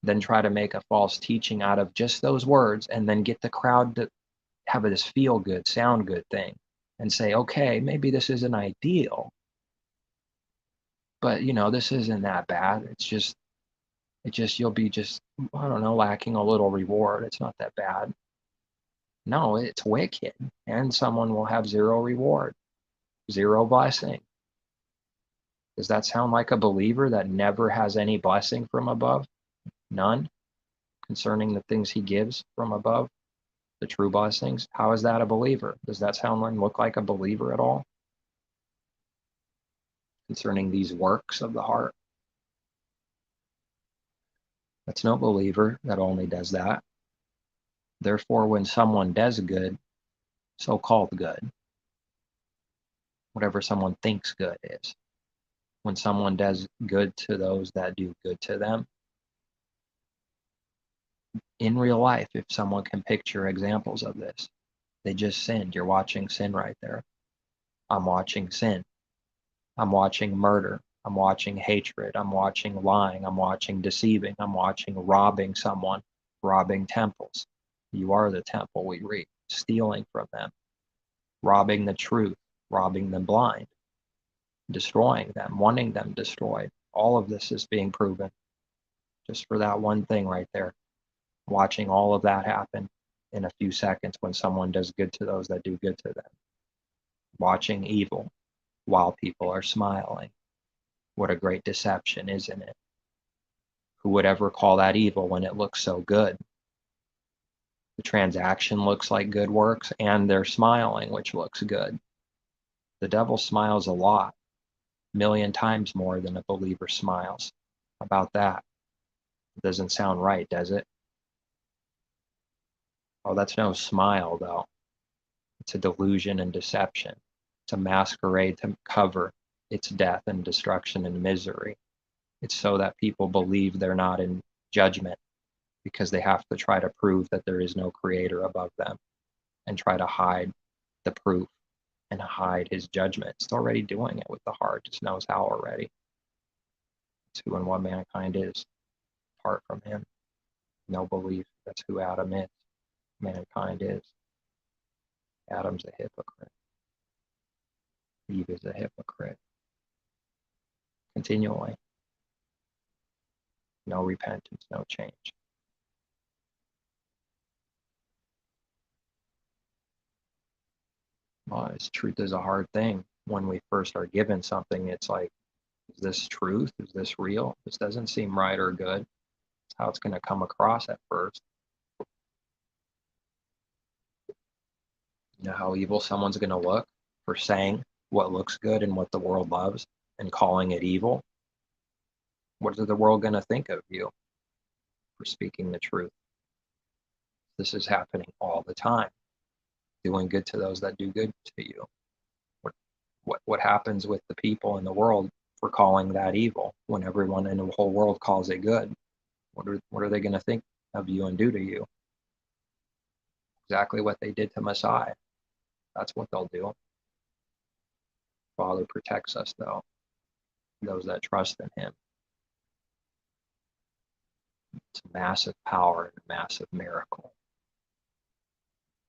then try to make a false teaching out of just those words, and then get the crowd to have this feel good, sound good thing and say, okay, maybe this isn't ideal, but this isn't that bad. It's just you'll be just, I don't know, lacking a little reward. It's not that bad. No, it's wicked, and someone will have zero reward, zero blessing. Does that sound like a believer that never has any blessing from above? None concerning the things he gives from above? the true blessings. How is that a believer? Does that sound and look like a believer at all? Concerning these works of the heart. That's no believer that only does that. Therefore, when someone does good, so-called good, whatever someone thinks good is, when someone does good to those that do good to them, in real life, if someone can picture examples of this, they just sinned. You're watching sin right there. I'm watching sin. I'm watching murder. I'm watching hatred. I'm watching lying. I'm watching deceiving. I'm watching robbing someone, robbing temples. You are the temple, we read. Stealing from them, robbing the truth, robbing them blind, destroying them, wanting them destroyed. All of this is being proven just for that one thing right there. Watching all of that happen in a few seconds when someone does good to those that do good to them. Watching evil while people are smiling. What a great deception, isn't it? Who would ever call that evil when it looks so good? The transaction looks like good works, and they're smiling, which looks good. The devil smiles a lot, 1,000,000 times more than a believer smiles. How about that? It doesn't sound right, does it? Oh, that's no smile, though. It's a delusion and deception. It's a masquerade to cover its death and destruction and misery. It's so that people believe they're not in judgment because they have to try to prove that there is no creator above them and try to hide the proof and hide his judgment. It's already doing it with the heart, just knows how already. It's who and what mankind is apart from him. No belief. That's who Adam is. Mankind is. Adam's a hypocrite. Eve is a hypocrite. Continually. No repentance, no change. Well, truth is a hard thing. When we first are given something, it's like, is this truth? Is this real? This doesn't seem right or good. That's how it's going to come across at first. You know how evil someone's going to look for saying what looks good and what the world loves and calling it evil? What is the world going to think of you for speaking the truth? This is happening all the time. Doing good to those that do good to you. What happens with the people in the world for calling that evil when everyone in the whole world calls it good? What are they going to think of you and do to you? Exactly what they did to Messiah. That's what they'll do. Father protects us, though, those that trust in him. It's a massive power and a massive miracle.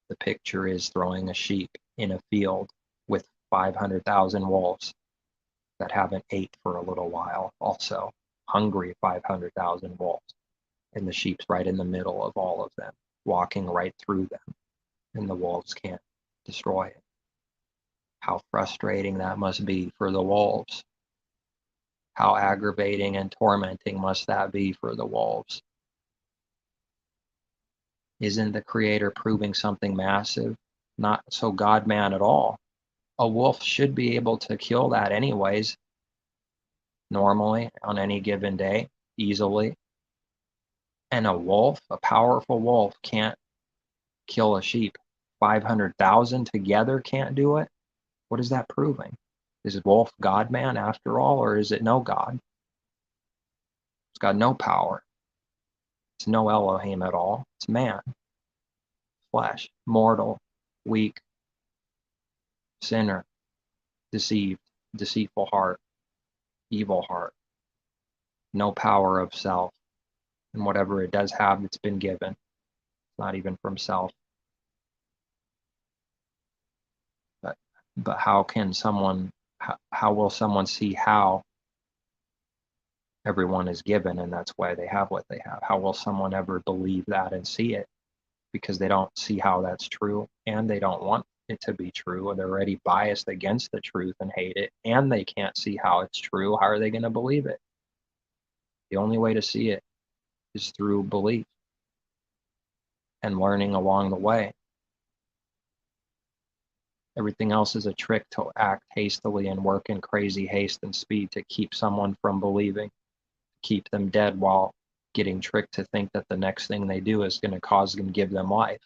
The picture is throwing a sheep in a field with 500,000 wolves that haven't ate for a little while, also hungry 500,000 wolves, and the sheep's right in the middle of all of them, walking right through them, and the wolves can't destroy it. How frustrating that must be for the wolves. How aggravating and tormenting must that be for the wolves? Isn't the Creator proving something massive? Not so God-man at all. A wolf should be able to kill that anyways, normally, on any given day, easily. And a wolf, a powerful wolf, can't kill a sheep. 500,000 together can't do it? What is that proving? Is wolf God-man after all, or is it no God? It's got no power. It's no Elohim at all. It's man. Flesh, mortal, weak, sinner, deceived, deceitful heart, evil heart. No power of self. And whatever it does have, it's been given. It's not even from self. But how will someone see how everyone is given and that's why they have what they have? How will someone ever believe that and see it? Because they don't see how that's true, and they don't want it to be true, or they're already biased against the truth and hate it, and they can't see how it's true. How are they going to believe it? The only way to see it is through belief and learning along the way. Everything else is a trick to act hastily and work in crazy haste and speed to keep someone from believing, keep them dead while getting tricked to think that the next thing they do is going to cause them, give them life.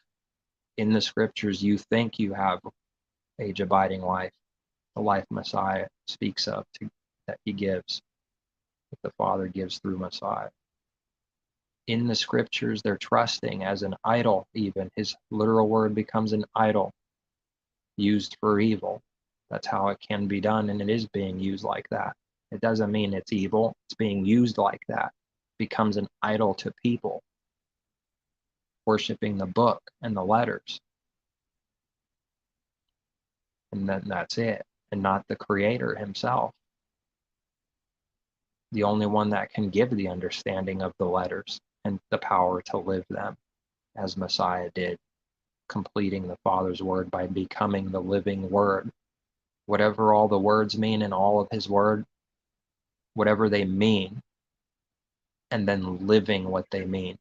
In the scriptures, you think you have age-abiding life, the life Messiah speaks of, that he gives, that the Father gives through Messiah. In the scriptures, they're trusting as an idol, even. His literal word becomes an idol, used for evil. That's how it can be done, and it is being used like that. It doesn't mean it's evil. It's being used like that. It becomes an idol to people, worshiping the book and the letters. And then that's it, and not the Creator himself. The only one that can give the understanding of the letters and the power to live them, as Messiah did, completing the Father's word by becoming the living word. Whatever all the words mean in all of his word, whatever they mean, and then living what they mean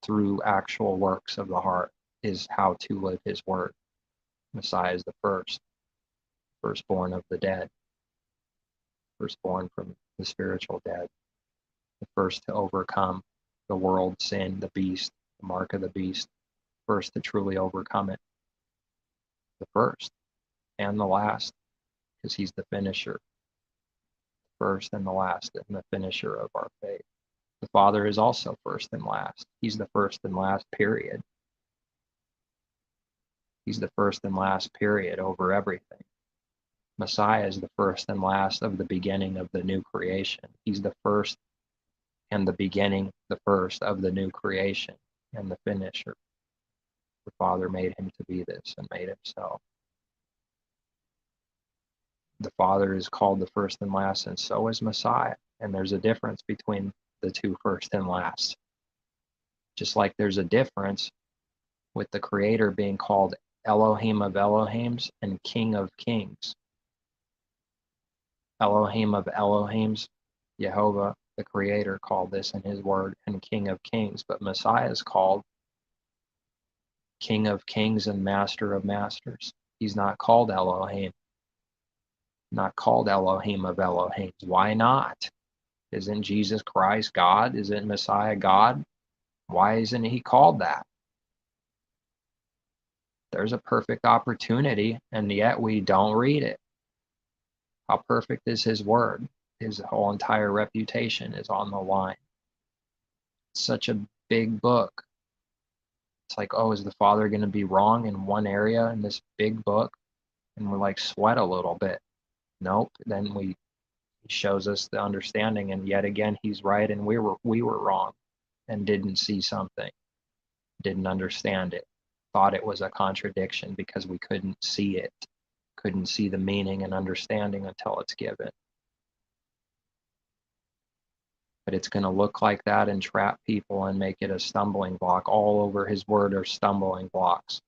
through actual works of the heart is how to live his word. Messiah is the firstborn of the dead, firstborn from the spiritual dead, the first to overcome the world, sin, the beast, the mark of the beast, first to truly overcome it, the first and the last, because he's the finisher, first and the last, and the finisher of our faith. The Father is also first and last. He's the first and last, period. He's the first and last, period, over everything. Messiah is the first and last of the beginning of the new creation. He's the first and the beginning, the first of the new creation, and the finisher. The Father made him to be this and made himself. The Father is called the first and last, and so is Messiah. And there's a difference between the two, first and last. Just like there's a difference with the Creator being called Elohim of Elohims and King of Kings. Elohim of Elohims, Yehovah, the Creator, called this in his word, and King of Kings. But Messiah is called King of Kings and Master of Masters. He's not called Elohim, not called Elohim of Elohims. Why not? Isn't Jesus Christ God? Isn't Messiah God? Why isn't he called that? There's a perfect opportunity, and yet we don't read it. How perfect is his word? His whole entire reputation is on the line. It's such a big book. It's like, oh, is the Father going to be wrong in one area in this big book? And we're like, sweat a little bit. Nope. Then he shows us the understanding, and yet again he's right and we were wrong and didn't see something, didn't understand it, thought it was a contradiction because we couldn't see it, couldn't see the meaning and understanding until it's given. But it's going to look like that and trap people and make it a stumbling block. All over his word are stumbling blocks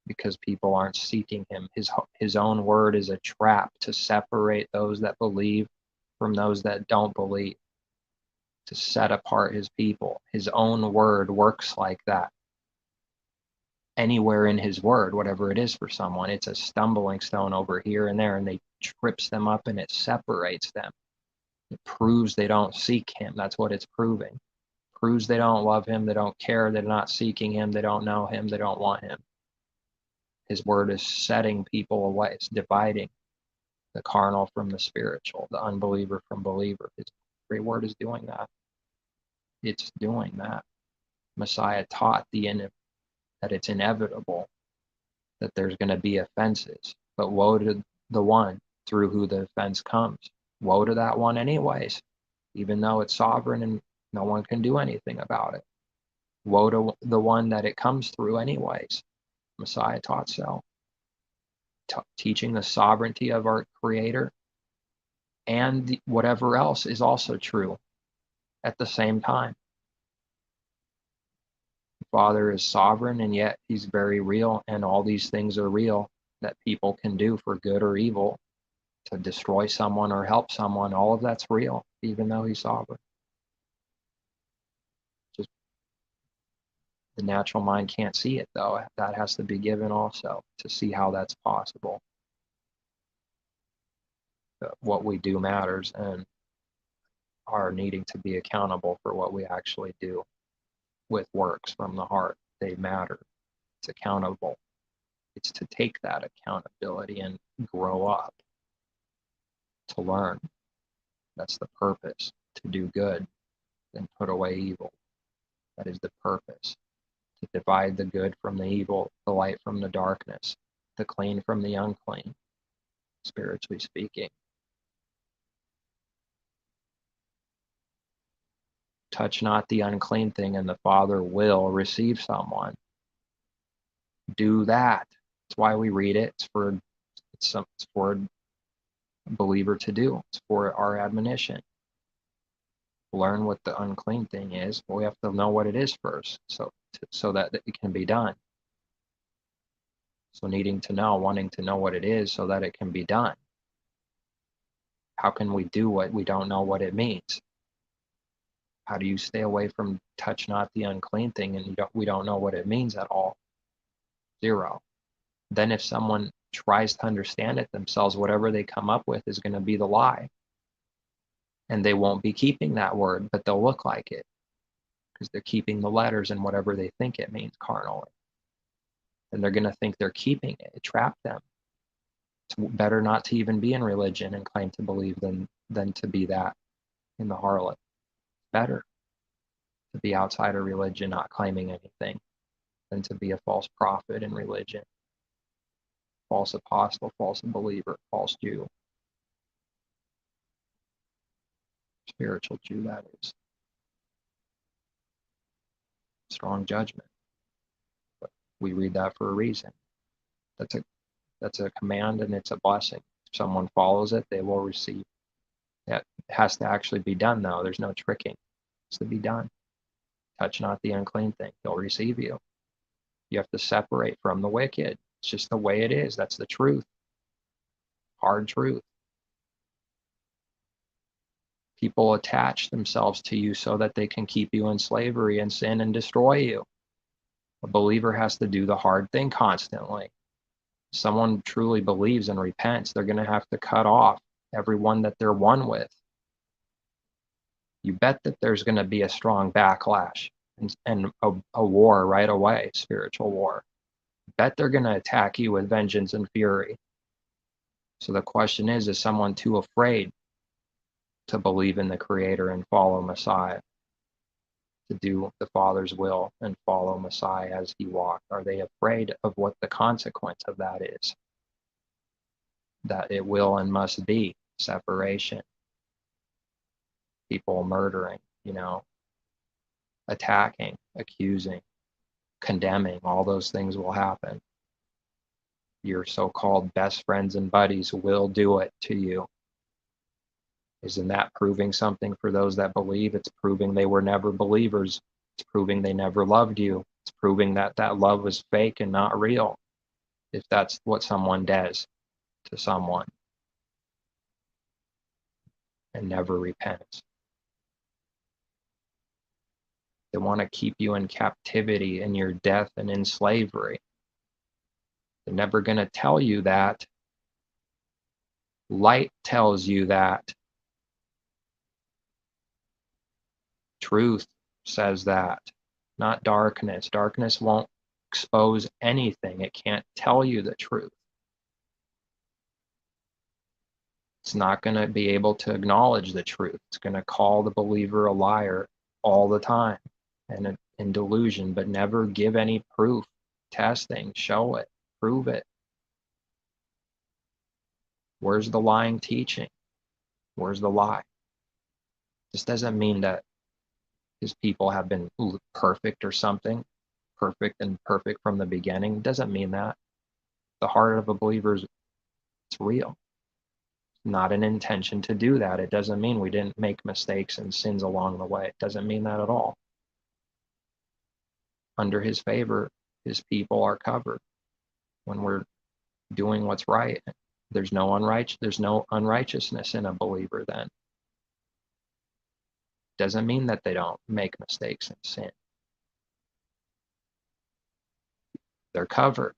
because people aren't seeking him. His own word is a trap to separate those that believe from those that don't believe, to set apart his people. His own word works like that. Anywhere in his word, whatever it is for someone, it's a stumbling stone over here and there, and it trips them up and it separates them. It proves they don't seek him. That's what it's proving. It proves they don't love him, they don't care, they're not seeking him, they don't know him, they don't want him. His word is setting people away. It's dividing the carnal from the spiritual, the unbeliever from believer. His great word is doing that. It's doing that. Messiah taught that it's inevitable that there's going to be offenses, but woe to the one through who the offense comes. Woe to that one anyways, even though it's sovereign and no one can do anything about it. Woe to the one that it comes through anyways. Messiah taught so. Teaching the sovereignty of our Creator, and whatever else is also true at the same time. The Father is sovereign, and yet he's very real, and all these things are real that people can do for good or evil, to destroy someone or help someone. All of that's real, even though he's sovereign. Just The natural mind can't see it, though. That has to be given also to see how that's possible. But what we do matters, and are needing to be accountable for what we actually do with works from the heart. They matter. It's accountable. It's to take that accountability and grow up, to learn. That's the purpose, to do good and put away evil. That is the purpose, to divide the good from the evil, the light from the darkness, the clean from the unclean, spiritually speaking. Touch not the unclean thing, and the Father will receive someone. Do that. That's why we read it. It's for a believer to do. It's for our admonition. Learn what the unclean thing is. But we have to know what it is first, so that it can be done. So needing to know, wanting to know what it is so that it can be done. How can we do what we don't know what it means? How do you stay away from touch not the unclean thing and we don't know what it means at all? Zero. Then if someone tries to understand it themselves, whatever they come up with is going to be the lie. And they won't be keeping that word, but they'll look like it because they're keeping the letters and whatever they think it means carnally. And they're going to think they're keeping it. It trapped them. It's better not to even be in religion and claim to believe than to be that in the harlot. Better to be outside of religion, not claiming anything, than to be a false prophet in religion, false apostle, false believer, false Jew. Spiritual Jew, that is. Strong judgment. But we read that for a reason. That's a command, and it's a blessing. If someone follows it, they will receive. That has to actually be done, though. There's no tricking. It has to be done. Touch not the unclean thing. He'll receive you. You have to separate from the wicked. It's just the way it is. That's the truth. Hard truth. People attach themselves to you so that they can keep you in slavery and sin and destroy you. A believer has to do the hard thing constantly. If someone truly believes and repents, they're going to have to cut off everyone that they're one with. You bet that there's going to be a strong backlash and a war right away, spiritual war. Bet they're going to attack you with vengeance and fury. So the question is someone too afraid to believe in the Creator and follow Messiah, to do the Father's will and follow Messiah as he walked? Are they afraid of what the consequence of that is? That it will and must be separation, people murdering, attacking, accusing, condemning, all those things will happen. Your so-called best friends and buddies will do it to you. Isn't that proving something for those that believe? It's proving they were never believers. It's proving they never loved you. It's proving that love was fake and not real, if that's what someone does to someone and never repents. They want to keep you in captivity, in your death, and in slavery. They're never going to tell you that. Light tells you that. Truth says that, not darkness. Darkness won't expose anything. It can't tell you the truth. It's not going to be able to acknowledge the truth. It's going to call the believer a liar all the time and in delusion, but never give any proof, testing, show it, prove it. Where's the lying teaching? Where's the lie? This doesn't mean that his people have been perfect or something, perfect from the beginning. It doesn't mean that. The heart of a believer is real. Not an intention to do that. It doesn't mean we didn't make mistakes and sins along the way. It doesn't mean that at all. Under his favor, his people are covered when we're doing what's right. There's no unrighteousness in a believer then. Doesn't mean that they don't make mistakes and sin. They're covered.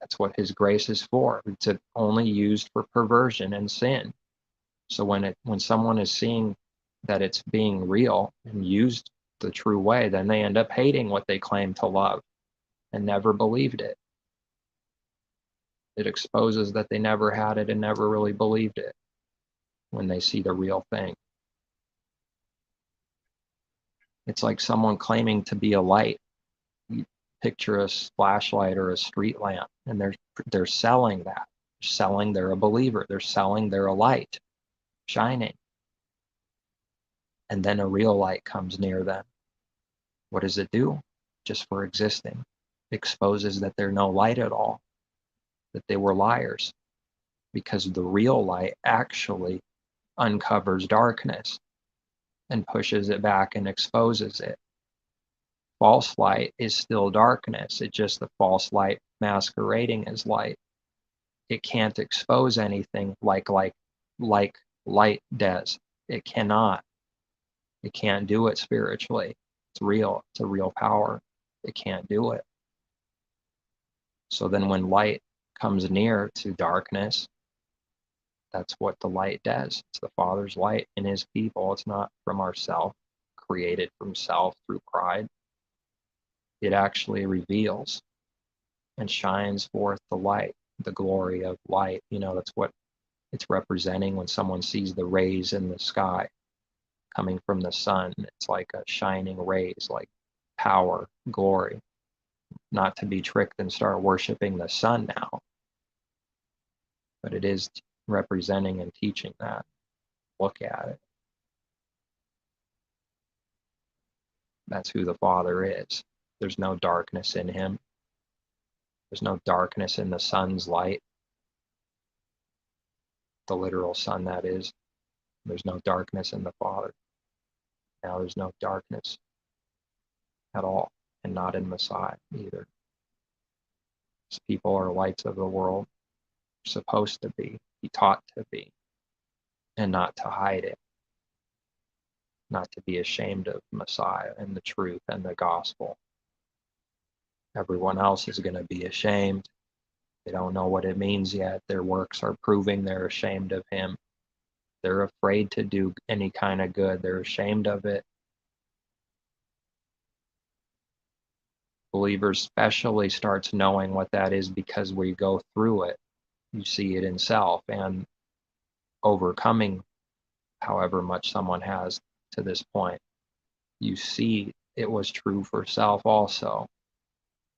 That's what his grace is for. It's only used for perversion and sin. So when someone is seeing that it's being real and used the true way, then they end up hating what they claim to love and never believed it. It exposes that they never had it and never really believed it when they see the real thing. It's like someone claiming to be a light. You picture a flashlight or a street lamp, and they're selling that. They're selling they're a believer. They're selling they're a light, shining. And then a real light comes near them. What does it do? Just for existing. Exposes that they're no light at all, that they were liars, because the real light actually uncovers darkness and pushes it back and exposes it. False light is still darkness. It's just the false light masquerading as light. It can't expose anything like light does. It cannot. It can't do it spiritually. It's real. It's a real power. It can't do it. So then when light comes near to darkness, that's what the light does. It's the Father's light in his people. It's not from ourselves, created from self through pride. It actually reveals and shines forth the light, the glory of light. That's what it's representing when someone sees the rays in the sky coming from the sun. It's like a shining rays, like power, glory. Not to be tricked and start worshiping the sun now, but it is representing and teaching that. Look at it. That's who the Father is. There's no darkness in him. There's no darkness in the sun's light. The literal sun, that is. There's no darkness in the Father. Now there's no darkness at all, and not in Messiah either. These people are lights of the world. They're supposed to be taught to be, and not to hide it. Not to be ashamed of Messiah and the truth and the gospel. Everyone else is going to be ashamed. They don't know what it means yet. Their works are proving they're ashamed of him. They're afraid to do any kind of good. They're ashamed of it. Believers especially starts knowing what that is because we go through it. You see it in self, and overcoming however much someone has to this point. You see it was true for self also.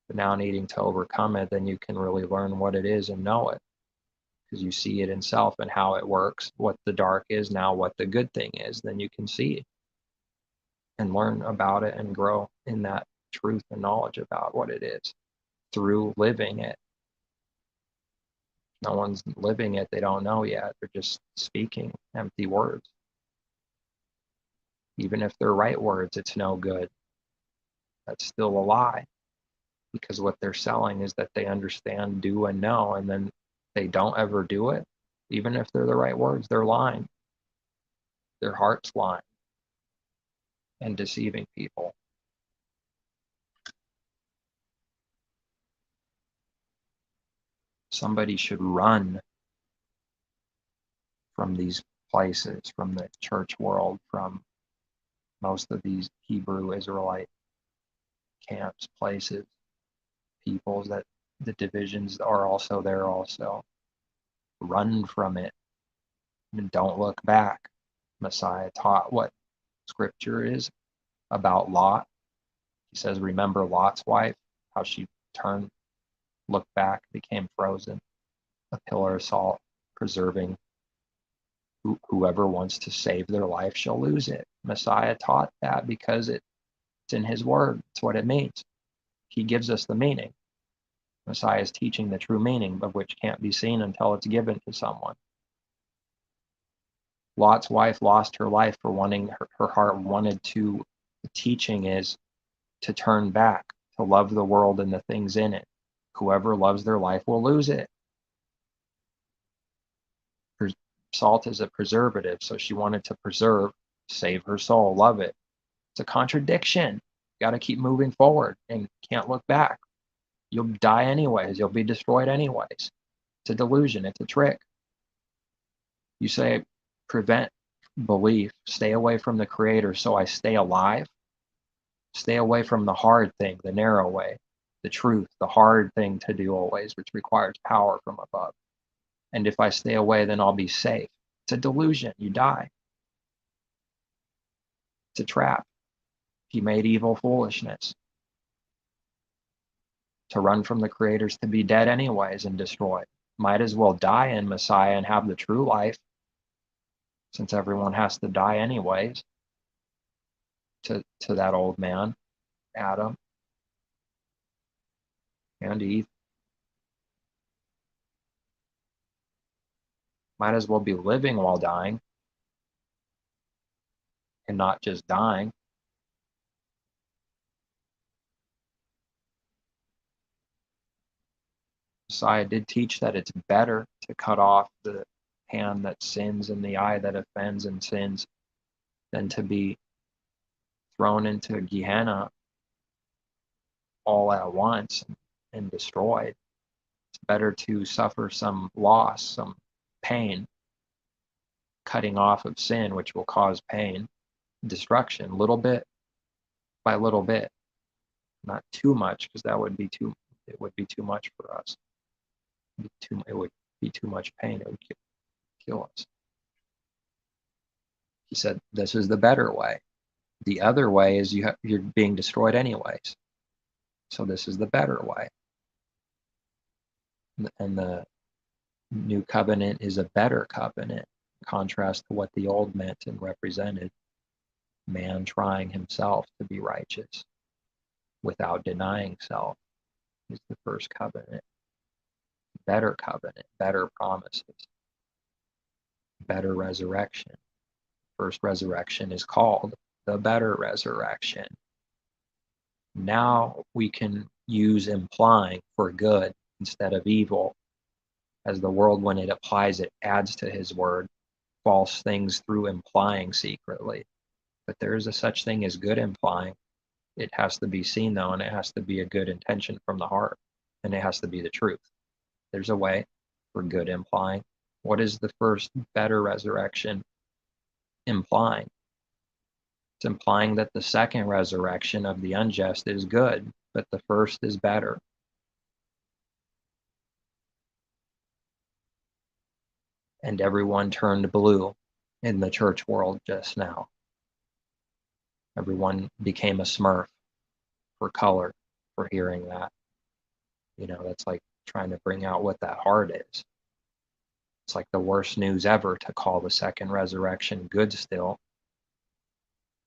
But now needing to overcome it, then you can really learn what it is and know it. Because you see it in self and how it works, what the dark is now, what the good thing is, then you can see and learn about it and grow in that truth and knowledge about what it is through living it. No one's living it, they don't know yet. They're just speaking empty words. Even if they're right words, it's no good. That's still a lie. Because what they're selling is that they understand, do, and know, and then they don't ever do it. Even if they're the right words, they're lying. Their heart's lying and deceiving people. Somebody should run from these places, from the church world, from most of these Hebrew Israelite camps, places, peoples, that the divisions are also there also. Run from it and don't look back. Messiah taught what scripture is about Lot. He says, remember Lot's wife, how she turned, looked back, became frozen, a pillar of salt, preserving. Whoever wants to save their life shall lose it. Messiah taught that because it's in his word. It's what it means. He gives us the meaning. Messiah is teaching the true meaning, of which can't be seen until it's given to someone. Lot's wife lost her life for wanting, her heart wanted to, the teaching is to turn back, to love the world and the things in it. Whoever loves their life will lose it. Salt is a preservative, so she wanted to preserve, save her soul, love it. It's a contradiction. You got to keep moving forward and can't look back. You'll die anyways. You'll be destroyed anyways. It's a delusion. It's a trick. You say, prevent belief, stay away from the Creator so I stay alive. Stay away from the hard thing, the narrow way, the truth, the hard thing to do always, which requires power from above. And if I stay away, then I'll be safe. It's a delusion. You die. It's a trap. He made evil foolishness. To run from the Creator's to be dead anyways and destroyed. Might as well die in Messiah and have the true life, since everyone has to die anyways, to that old man, Adam and Eve. Might as well be living while dying and not just dying. Messiah did teach that it's better to cut off the hand that sins and the eye that offends and sins than to be thrown into Gehenna all at once and destroyed. It's better to suffer some loss, some pain, cutting off of sin, which will cause pain, destruction, little bit by little bit, not too much, because it would be too much for us. It would be too much pain. It would kill us. He said, this is the better way. The other way is you're being destroyed anyways. So this is the better way. And the new covenant is a better covenant, in contrast to what the old meant and represented. Man trying himself to be righteous without denying self is the first covenant. Better covenant, better promises, better resurrection. First resurrection is called the better resurrection. Now we can use implying for good instead of evil, as the world, when it applies it, adds to his word false things through implying secretly. But there is a such thing as good implying. It has to be seen, though, and it has to be a good intention from the heart, and it has to be the truth. There's a way for good implying. What is the first better resurrection implying? It's implying that the second resurrection of the unjust is good, but the first is better. And everyone turned blue in the church world just now. Everyone became a Smurf for color, for hearing that. That's like trying to bring out what that heart is. It's like the worst news ever to call the second resurrection good still.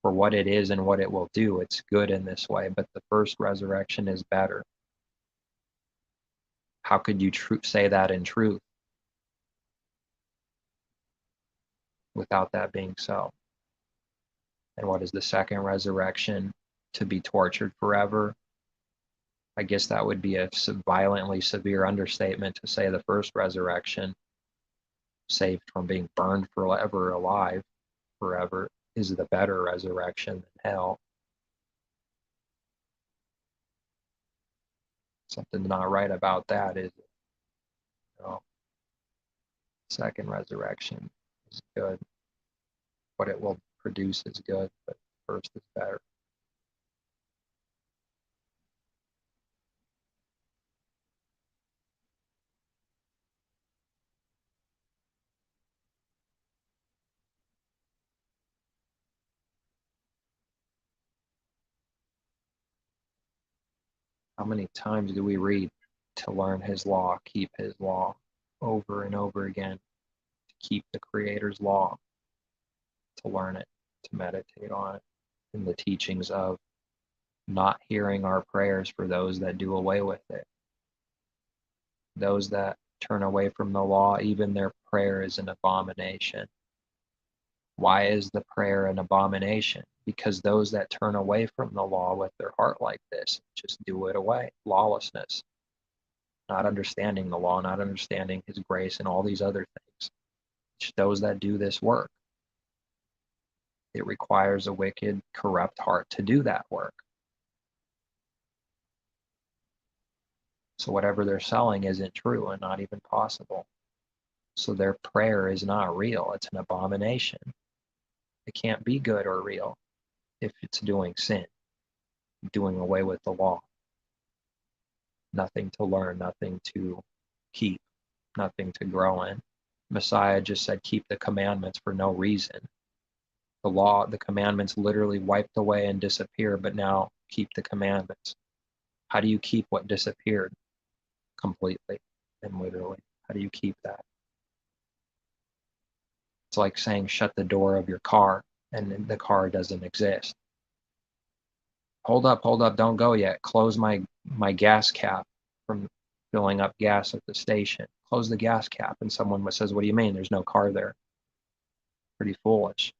For what it is and what it will do, it's good in this way, but the first resurrection is better. How could you say that in truth without that being so? And what is the second resurrection? To be tortured forever? I guess that would be a violently severe understatement to say the first resurrection, saved from being burned forever alive forever, is the better resurrection than hell. Something's not right about that, is it? Second resurrection is good. What it will produce is good, but first is better. How many times do we read to learn his law, keep his law, over and over again, to keep the Creator's law, to learn it, to meditate on it, in the teachings of not hearing our prayers for those that do away with it. Those that turn away from the law, even their prayer is an abomination. Why is the prayer an abomination? Because those that turn away from the law with their heart like this just do it away. Lawlessness. Not understanding the law, not understanding his grace and all these other things. It's those that do this work. It requires a wicked, corrupt heart to do that work. So whatever they're selling isn't true and not even possible. So their prayer is not real. It's an abomination. It can't be good or real if it's doing sin, doing away with the law. Nothing to learn, nothing to keep, nothing to grow in. Messiah just said, keep the commandments for no reason. The law, the commandments literally wiped away and disappear, but now keep the commandments. How do you keep what disappeared completely and literally? How do you keep that? It's like saying shut the door of your car and the car doesn't exist. Hold up, don't go yet. Close my gas cap from filling up gas at the station. Close the gas cap. And someone says, what do you mean? There's no car there. Pretty foolish.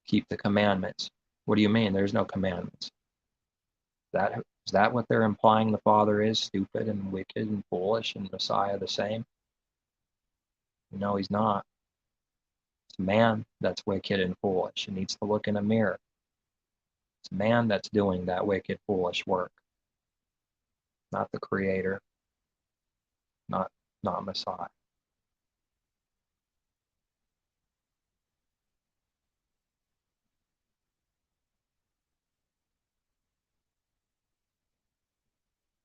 Keep the commandments. What do you mean? There's no commandments. Is that what they're implying the Father is? Stupid and wicked and foolish, and Messiah the same? No, he's not. It's man that's wicked and foolish and needs to look in a mirror. It's man that's doing that wicked, foolish work, not the Creator, not Messiah.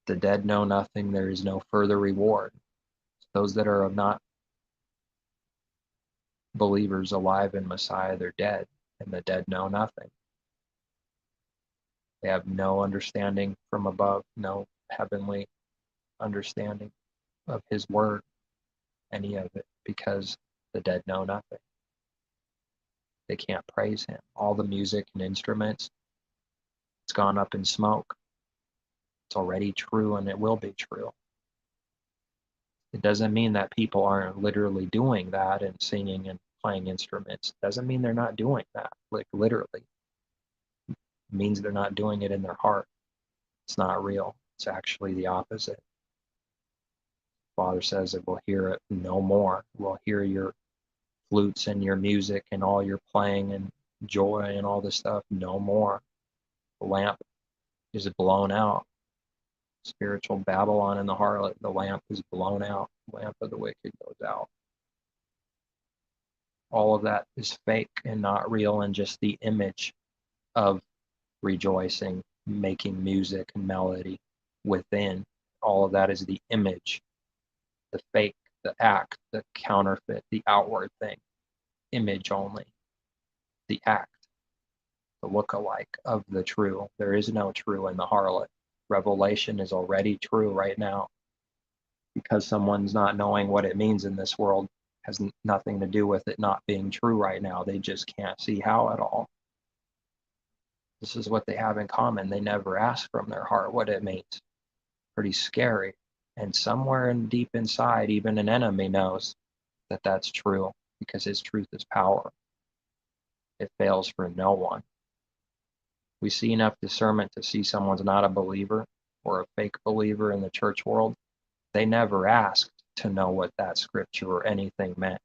The dead know nothing, there is no further reward. Those that are not believers alive in Messiah, they're dead, and the dead know nothing. They have no understanding from above, no heavenly understanding of his word, any of it, because the dead know nothing. They can't praise him. All the music and instruments, it's gone up in smoke. It's already true and it will be true. It doesn't mean that people aren't literally doing that and singing and playing instruments. It doesn't mean they're not doing that, like literally. It means they're not doing it in their heart. It's not real. It's actually the opposite. Father says that we'll hear it no more. We'll hear your flutes and your music and all your playing and joy and all this stuff no more. The lamp is blown out. Spiritual Babylon and the harlot, the lamp is blown out. The lamp of the wicked goes out. All of that is fake and not real, and just the image of rejoicing, making music and melody within. All of that is the image, the fake, the act, the counterfeit, the outward thing. Image only. The act, the look-alike of the true. There is no true in the harlot. Revelation is already true right now. Because someone's not knowing what it means in this world has nothing to do with it not being true right now. They just can't see how at all. This is what they have in common. They never ask from their heart what it means. Pretty scary. And somewhere in deep inside, even an enemy knows that that's true because his truth is power. It fails for no one. We see enough discernment to see someone's not a believer or a fake believer in the church world. They never asked to know what that scripture or anything meant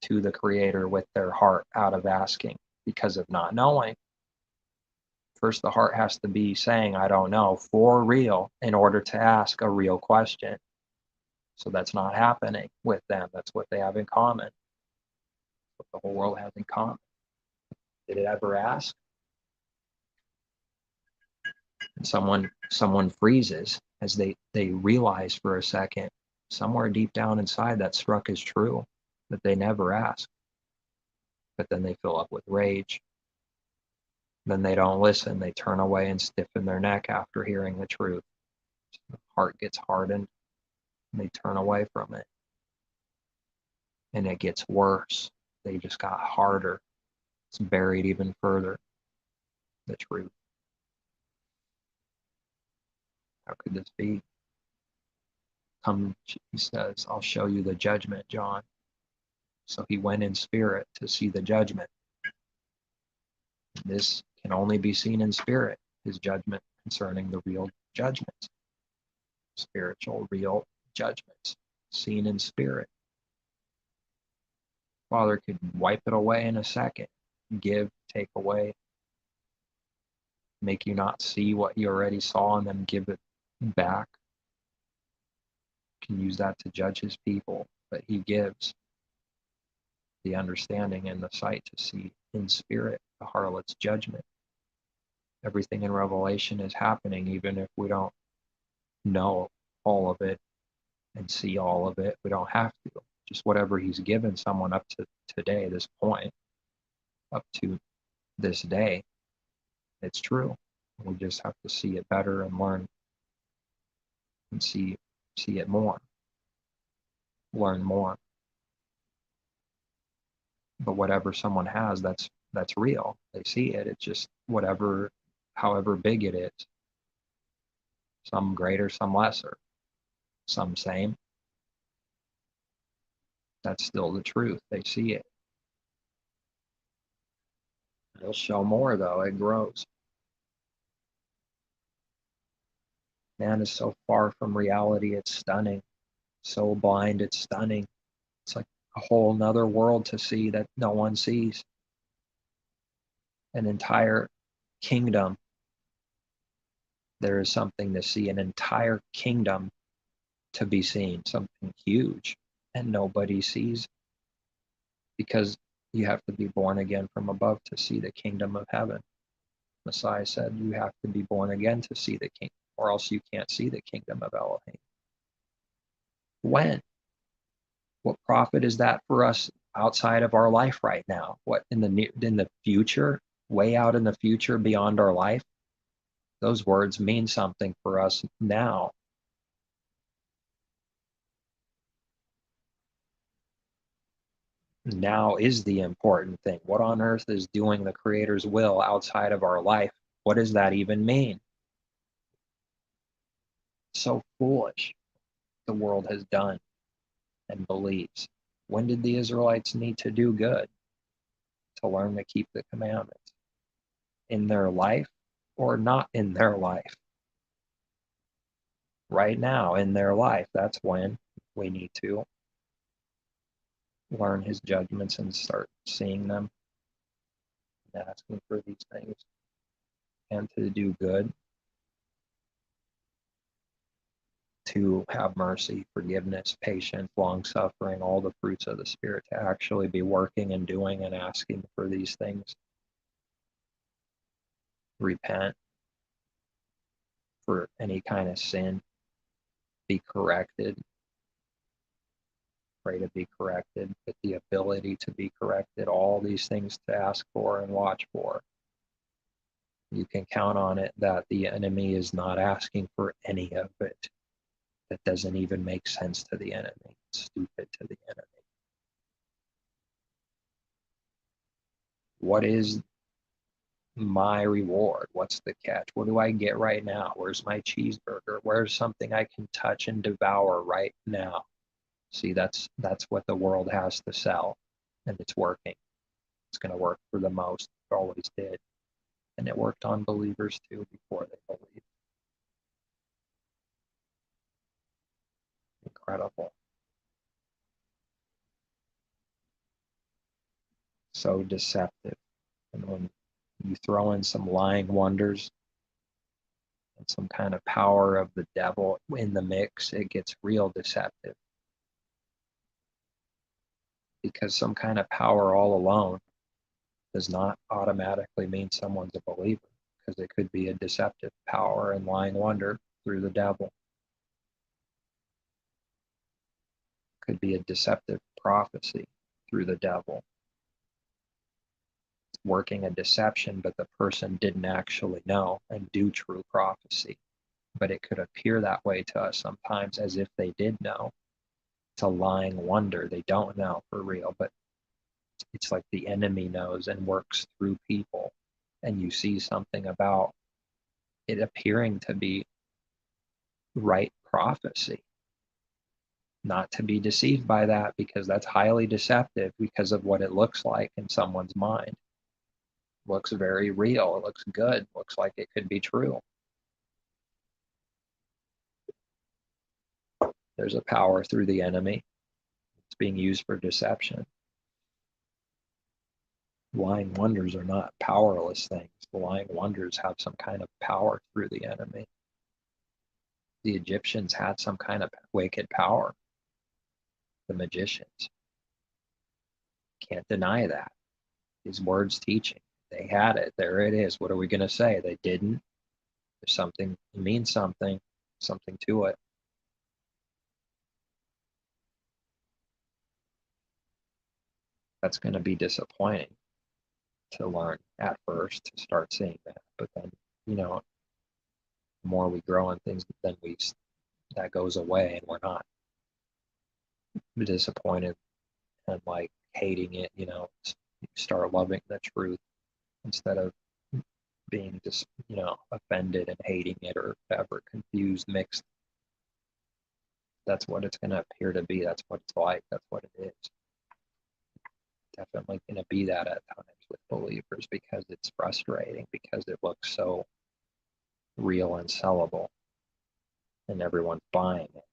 to the Creator with their heart out of asking because of not knowing. First, the heart has to be saying, I don't know, for real, in order to ask a real question. So that's not happening with them. That's what they have in common. What the whole world has in common. Did it ever ask? And someone freezes as they realize for a second, somewhere deep down inside that struck as true, that they never asked. But then they fill up with rage. Then they don't listen. They turn away and stiffen their neck after hearing the truth. The heart gets hardened and they turn away from it. And it gets worse. They just got harder. It's buried even further, the truth. How could this be? Come, he says, I'll show you the judgment, John. So he went in spirit to see the judgment. This can only be seen in spirit, his judgment concerning the real judgments. Spiritual, real judgments, seen in spirit. Father could wipe it away in a second, give, take away. make you not see what you already saw and then give it back. Can use that to judge his people, but he gives the understanding and the sight to see in spirit the harlot's judgment. Everything in Revelation is happening, even if we don't know all of it and see all of it. We don't have to. Just whatever he's given someone up to today, this point, up to this day, it's true. We just have to see it better and learn and see it more, learn more. But whatever someone has, that's real. They see it. It's just whatever, however big it is. Some greater, some lesser, some same. That's still the truth. They see it. It'll show more, though. It grows. Man is so far from reality, it's stunning. So blind, it's stunning. It's like a whole nother world to see that no one sees. An entire kingdom. There is something to see, an entire kingdom to be seen, something huge, and nobody sees, because you have to be born again from above to see the kingdom of heaven. Messiah said you have to be born again to see the kingdom, or else you can't see the kingdom of Elohim. When? What profit is that for us outside of our life right now? What in the future, way out in the future beyond our life? Those words mean something for us now. Now is the important thing. What on earth is doing the Creator's will outside of our life? What does that even mean? So foolish the world has done and believes. When did the Israelites need to do good? To learn to keep the commandments. In their life or not in their life? Right now, in their life, that's when we need to learn his judgments and start seeing them and asking for these things, and to do good, to have mercy, forgiveness, patience, long-suffering, all the fruits of the Spirit, to actually be working and doing and asking for these things. Repent for any kind of sin, be corrected, pray to be corrected, get the ability to be corrected, all these things to ask for and watch for. You can count on it that the enemy is not asking for any of it. That doesn't even make sense to the enemy. It's stupid to the enemy. What is my reward? What's the catch? What do I get right now? Where's my cheeseburger? Where's something I can touch and devour right now? See, that's what the world has to sell, and it's working. It's going to work for the most. It always did, and it worked on believers too before they believed. Incredible. So deceptive. And when you throw in some lying wonders and some kind of power of the devil in the mix, it gets real deceptive. Because some kind of power all alone does not automatically mean someone's a believer, because it could be a deceptive power and lying wonder through the devil. It could be a deceptive prophecy through the devil. It's working a deception, but the person didn't actually know and do true prophecy. But it could appear that way to us sometimes as if they did know. It's a lying wonder. They don't know for real, but it's like the enemy knows and works through people, and you see something about it appearing to be right prophecy. Not to be deceived by that, because that's highly deceptive because of what it looks like in someone's mind. It looks very real. It looks good. It looks like it could be true. There's a power through the enemy. It's being used for deception. Lying wonders are not powerless things. The lying wonders have some kind of power through the enemy. The Egyptians had some kind of wicked power. The magicians. Can't deny that. His words teaching. They had it. There it is. What are we going to say? They didn't. There's something, it means something to it. That's going to be disappointing to learn at first, to start seeing that. But then, the more we grow in things, then that goes away and we're not disappointed and like hating it, you start loving the truth instead of being just, offended and hating it or whatever, confused, mixed. That's what it's going to appear to be. That's what it's like. That's what it is. Definitely going to be that at times with believers because it's frustrating, because it looks so real and sellable and everyone's buying it.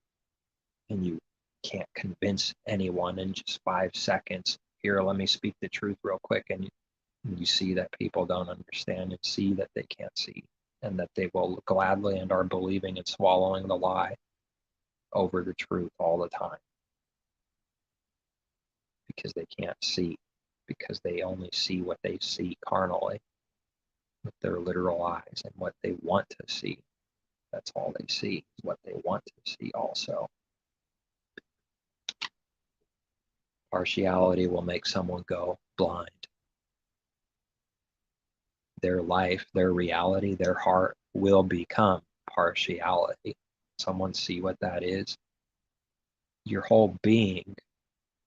And you can't convince anyone in just 5 seconds. Here, let me speak the truth real quick. And you see that people don't understand and see that they can't see, and that they will gladly and are believing and swallowing the lie over the truth all the time because they can't see, because they only see what they see carnally with their literal eyes, and what they want to see. That's all they see, is what they want to see also. Partiality will make someone go blind. Their life, their reality, their heart will become partiality. Someone see what that is? Your whole being,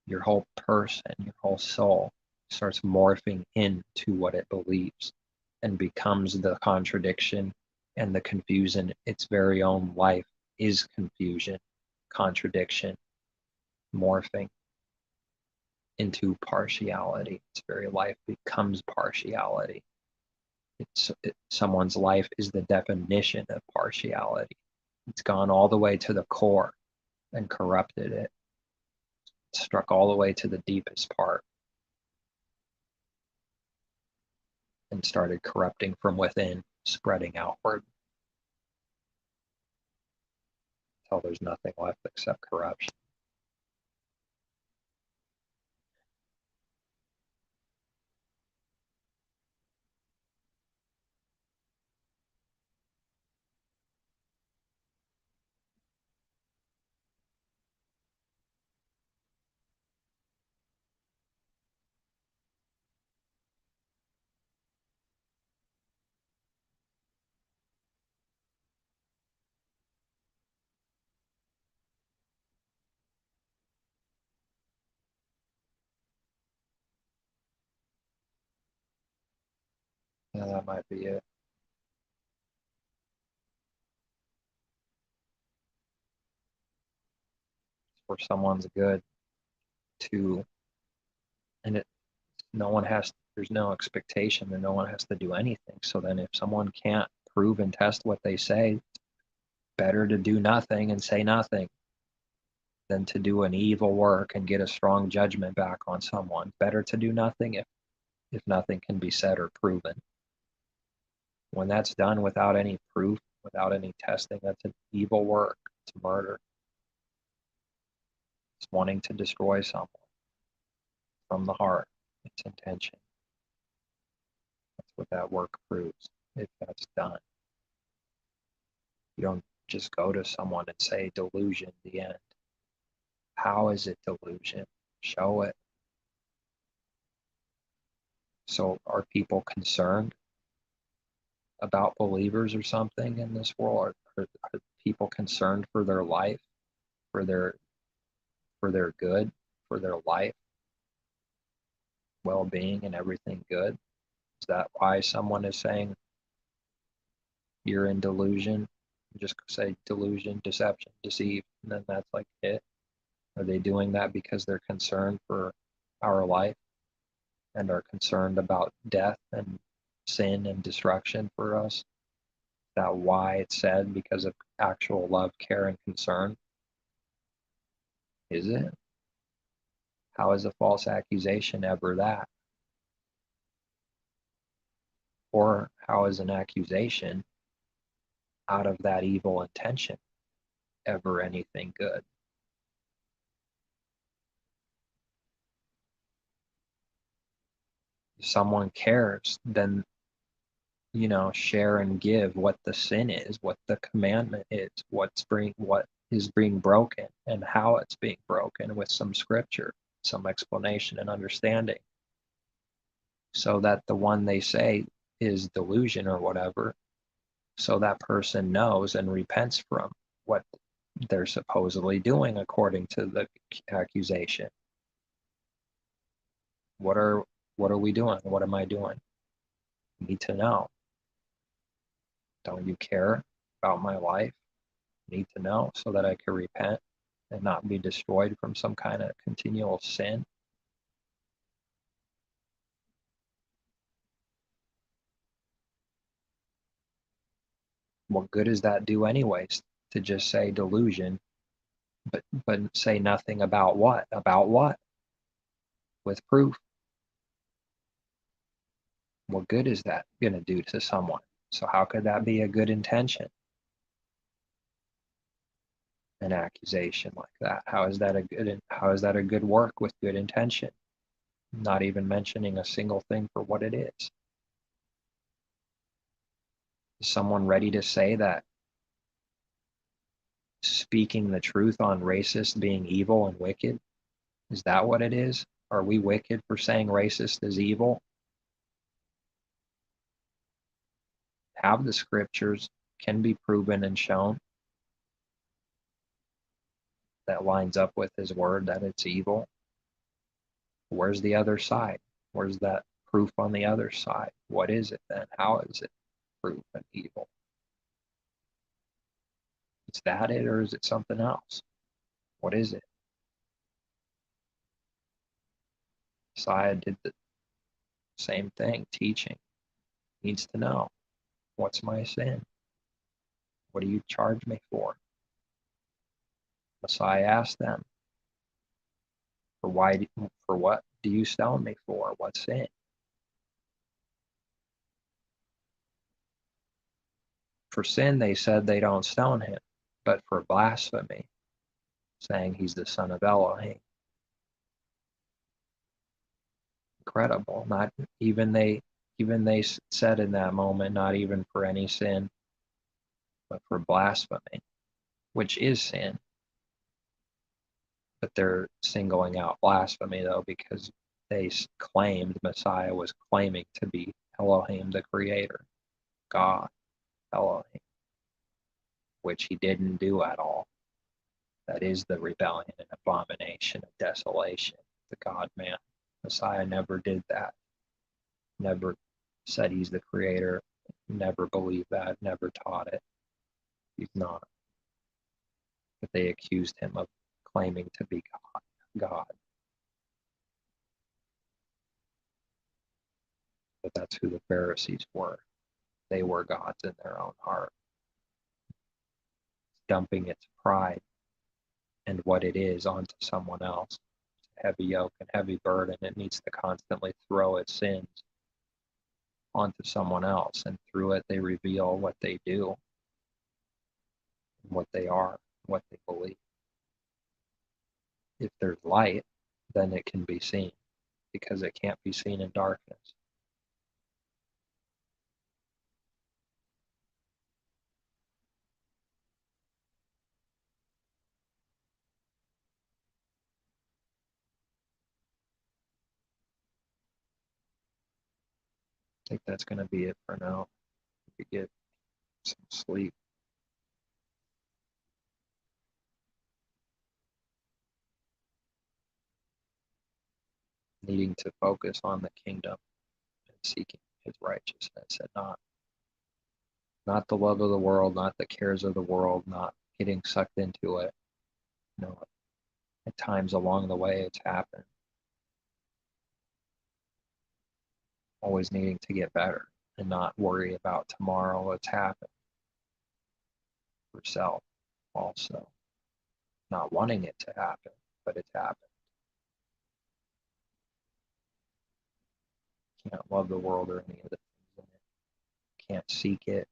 your whole person, your whole soul starts morphing into what it believes and becomes the contradiction and the confusion. Its very own life is confusion, contradiction, morphing into partiality. Its very life becomes partiality. Someone's life is the definition of partiality. It's gone all the way to the core and corrupted it. Struck all the way to the deepest part and started corrupting from within, spreading outward until there's nothing left except corruption. Yeah, that might be it. For someone's good to, and there's no expectation that no one has to do anything. So then if someone can't prove and test what they say, better to do nothing and say nothing than to do an evil work and get a strong judgment back on someone. Better to do nothing if nothing can be said or proven. When that's done without any proof, without any testing, that's an evil work. It's murder. It's wanting to destroy someone from the heart. It's intention. That's what that work proves, if that's done. You don't just go to someone and say delusion, the end. How is it delusion? Show it. So are people concerned about believers or something in this world? Are people concerned for their life, for their good, for their life, well-being, and everything good? Is that why someone is saying you're in delusion? Just say delusion, deception, deceive, and then that's like it? Are they doing that because they're concerned for our life and are concerned about death and sin and destruction for us? Is that why it's said? Because of actual love, care, and concern? Is it? How is a false accusation ever that? Or how is an accusation out of that evil intention ever anything good? If someone cares, then share and give what the sin is, what the commandment is, what is being broken, and how it's being broken with some scripture, some explanation and understanding, so that the one they say is delusion or whatever, so that person knows and repents from what they're supposedly doing according to the accusation. What are we doing? What am I doing? I need to know. Don't you care about my life? I need to know so that I can repent and not be destroyed from some kind of continual sin. What good does that do anyways, to just say delusion, but say nothing about what? About what? With proof. What good is that going to do to someone? So how could that be a good intention? An accusation like that. How is that a good work with good intention? Not even mentioning a single thing for what it is. Is someone ready to say that speaking the truth on racist being evil and wicked? Is that what it is? Are we wicked for saying racist is evil? Have the scriptures, can be proven and shown that lines up with his word that it's evil. Where's the other side? Where's that proof on the other side? What is it then? How is it proof and evil? Is that it, or is it something else? What is it? Messiah did the same thing, teaching. Needs to know, what's my sin? What do you charge me for? Messiah asked them, for what do you stone me for? What sin? For sin, they said they don't stone him, but for blasphemy, saying he's the son of Elohim. Incredible. Not even they said in that moment, not even for any sin, but for blasphemy, which is sin. But they're singling out blasphemy, though, because they claimed Messiah was claiming to be Elohim, the creator, God, Elohim, which he didn't do at all. That is the rebellion and abomination of desolation, the God-man. Messiah never did that, never said he's the creator, never believed that, never taught it. He's not. But they accused him of claiming to be God. But that's who the Pharisees were. They were gods in their own heart, dumping its pride and what it is onto someone else. It's a heavy yoke and heavy burden. It needs to constantly throw its sins onto someone else, and through it they reveal what they do, what they are, what they believe. If there's light, then it can be seen, because it can't be seen in darkness. I think that's going to be it for now. We get some sleep. Needing to focus on the kingdom and seeking his righteousness, and not the love of the world, not the cares of the world, not getting sucked into it. At times along the way it's happened. Always needing to get better and not worry about tomorrow what's happened. For self also. Not wanting it to happen, but it's happened. Can't love the world or any of the things in it. can't seek it,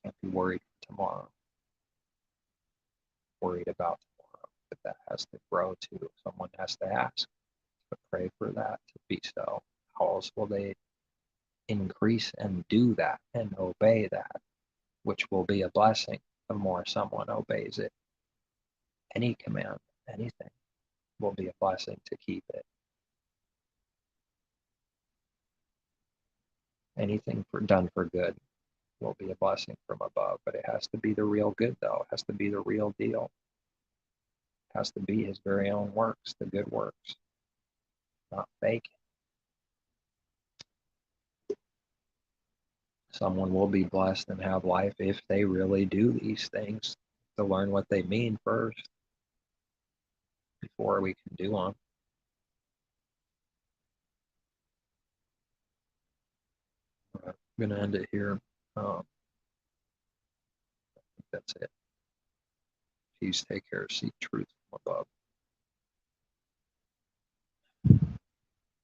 can't be worried for tomorrow, worried about tomorrow. But that has to grow too. Someone has to ask to pray for that to be so. How else will they increase and do that and obey that, which will be a blessing the more someone obeys it? Any command, anything will be a blessing to keep it. Anything done for good will be a blessing from above, but it has to be the real good, though. It has to be the real deal. It has to be his very own works, the good works, not fake. Someone will be blessed and have life if they really do these things, to learn what they mean first before we can do them. I'm going to end it here. I think that's it. Please take care. Seek truth from above.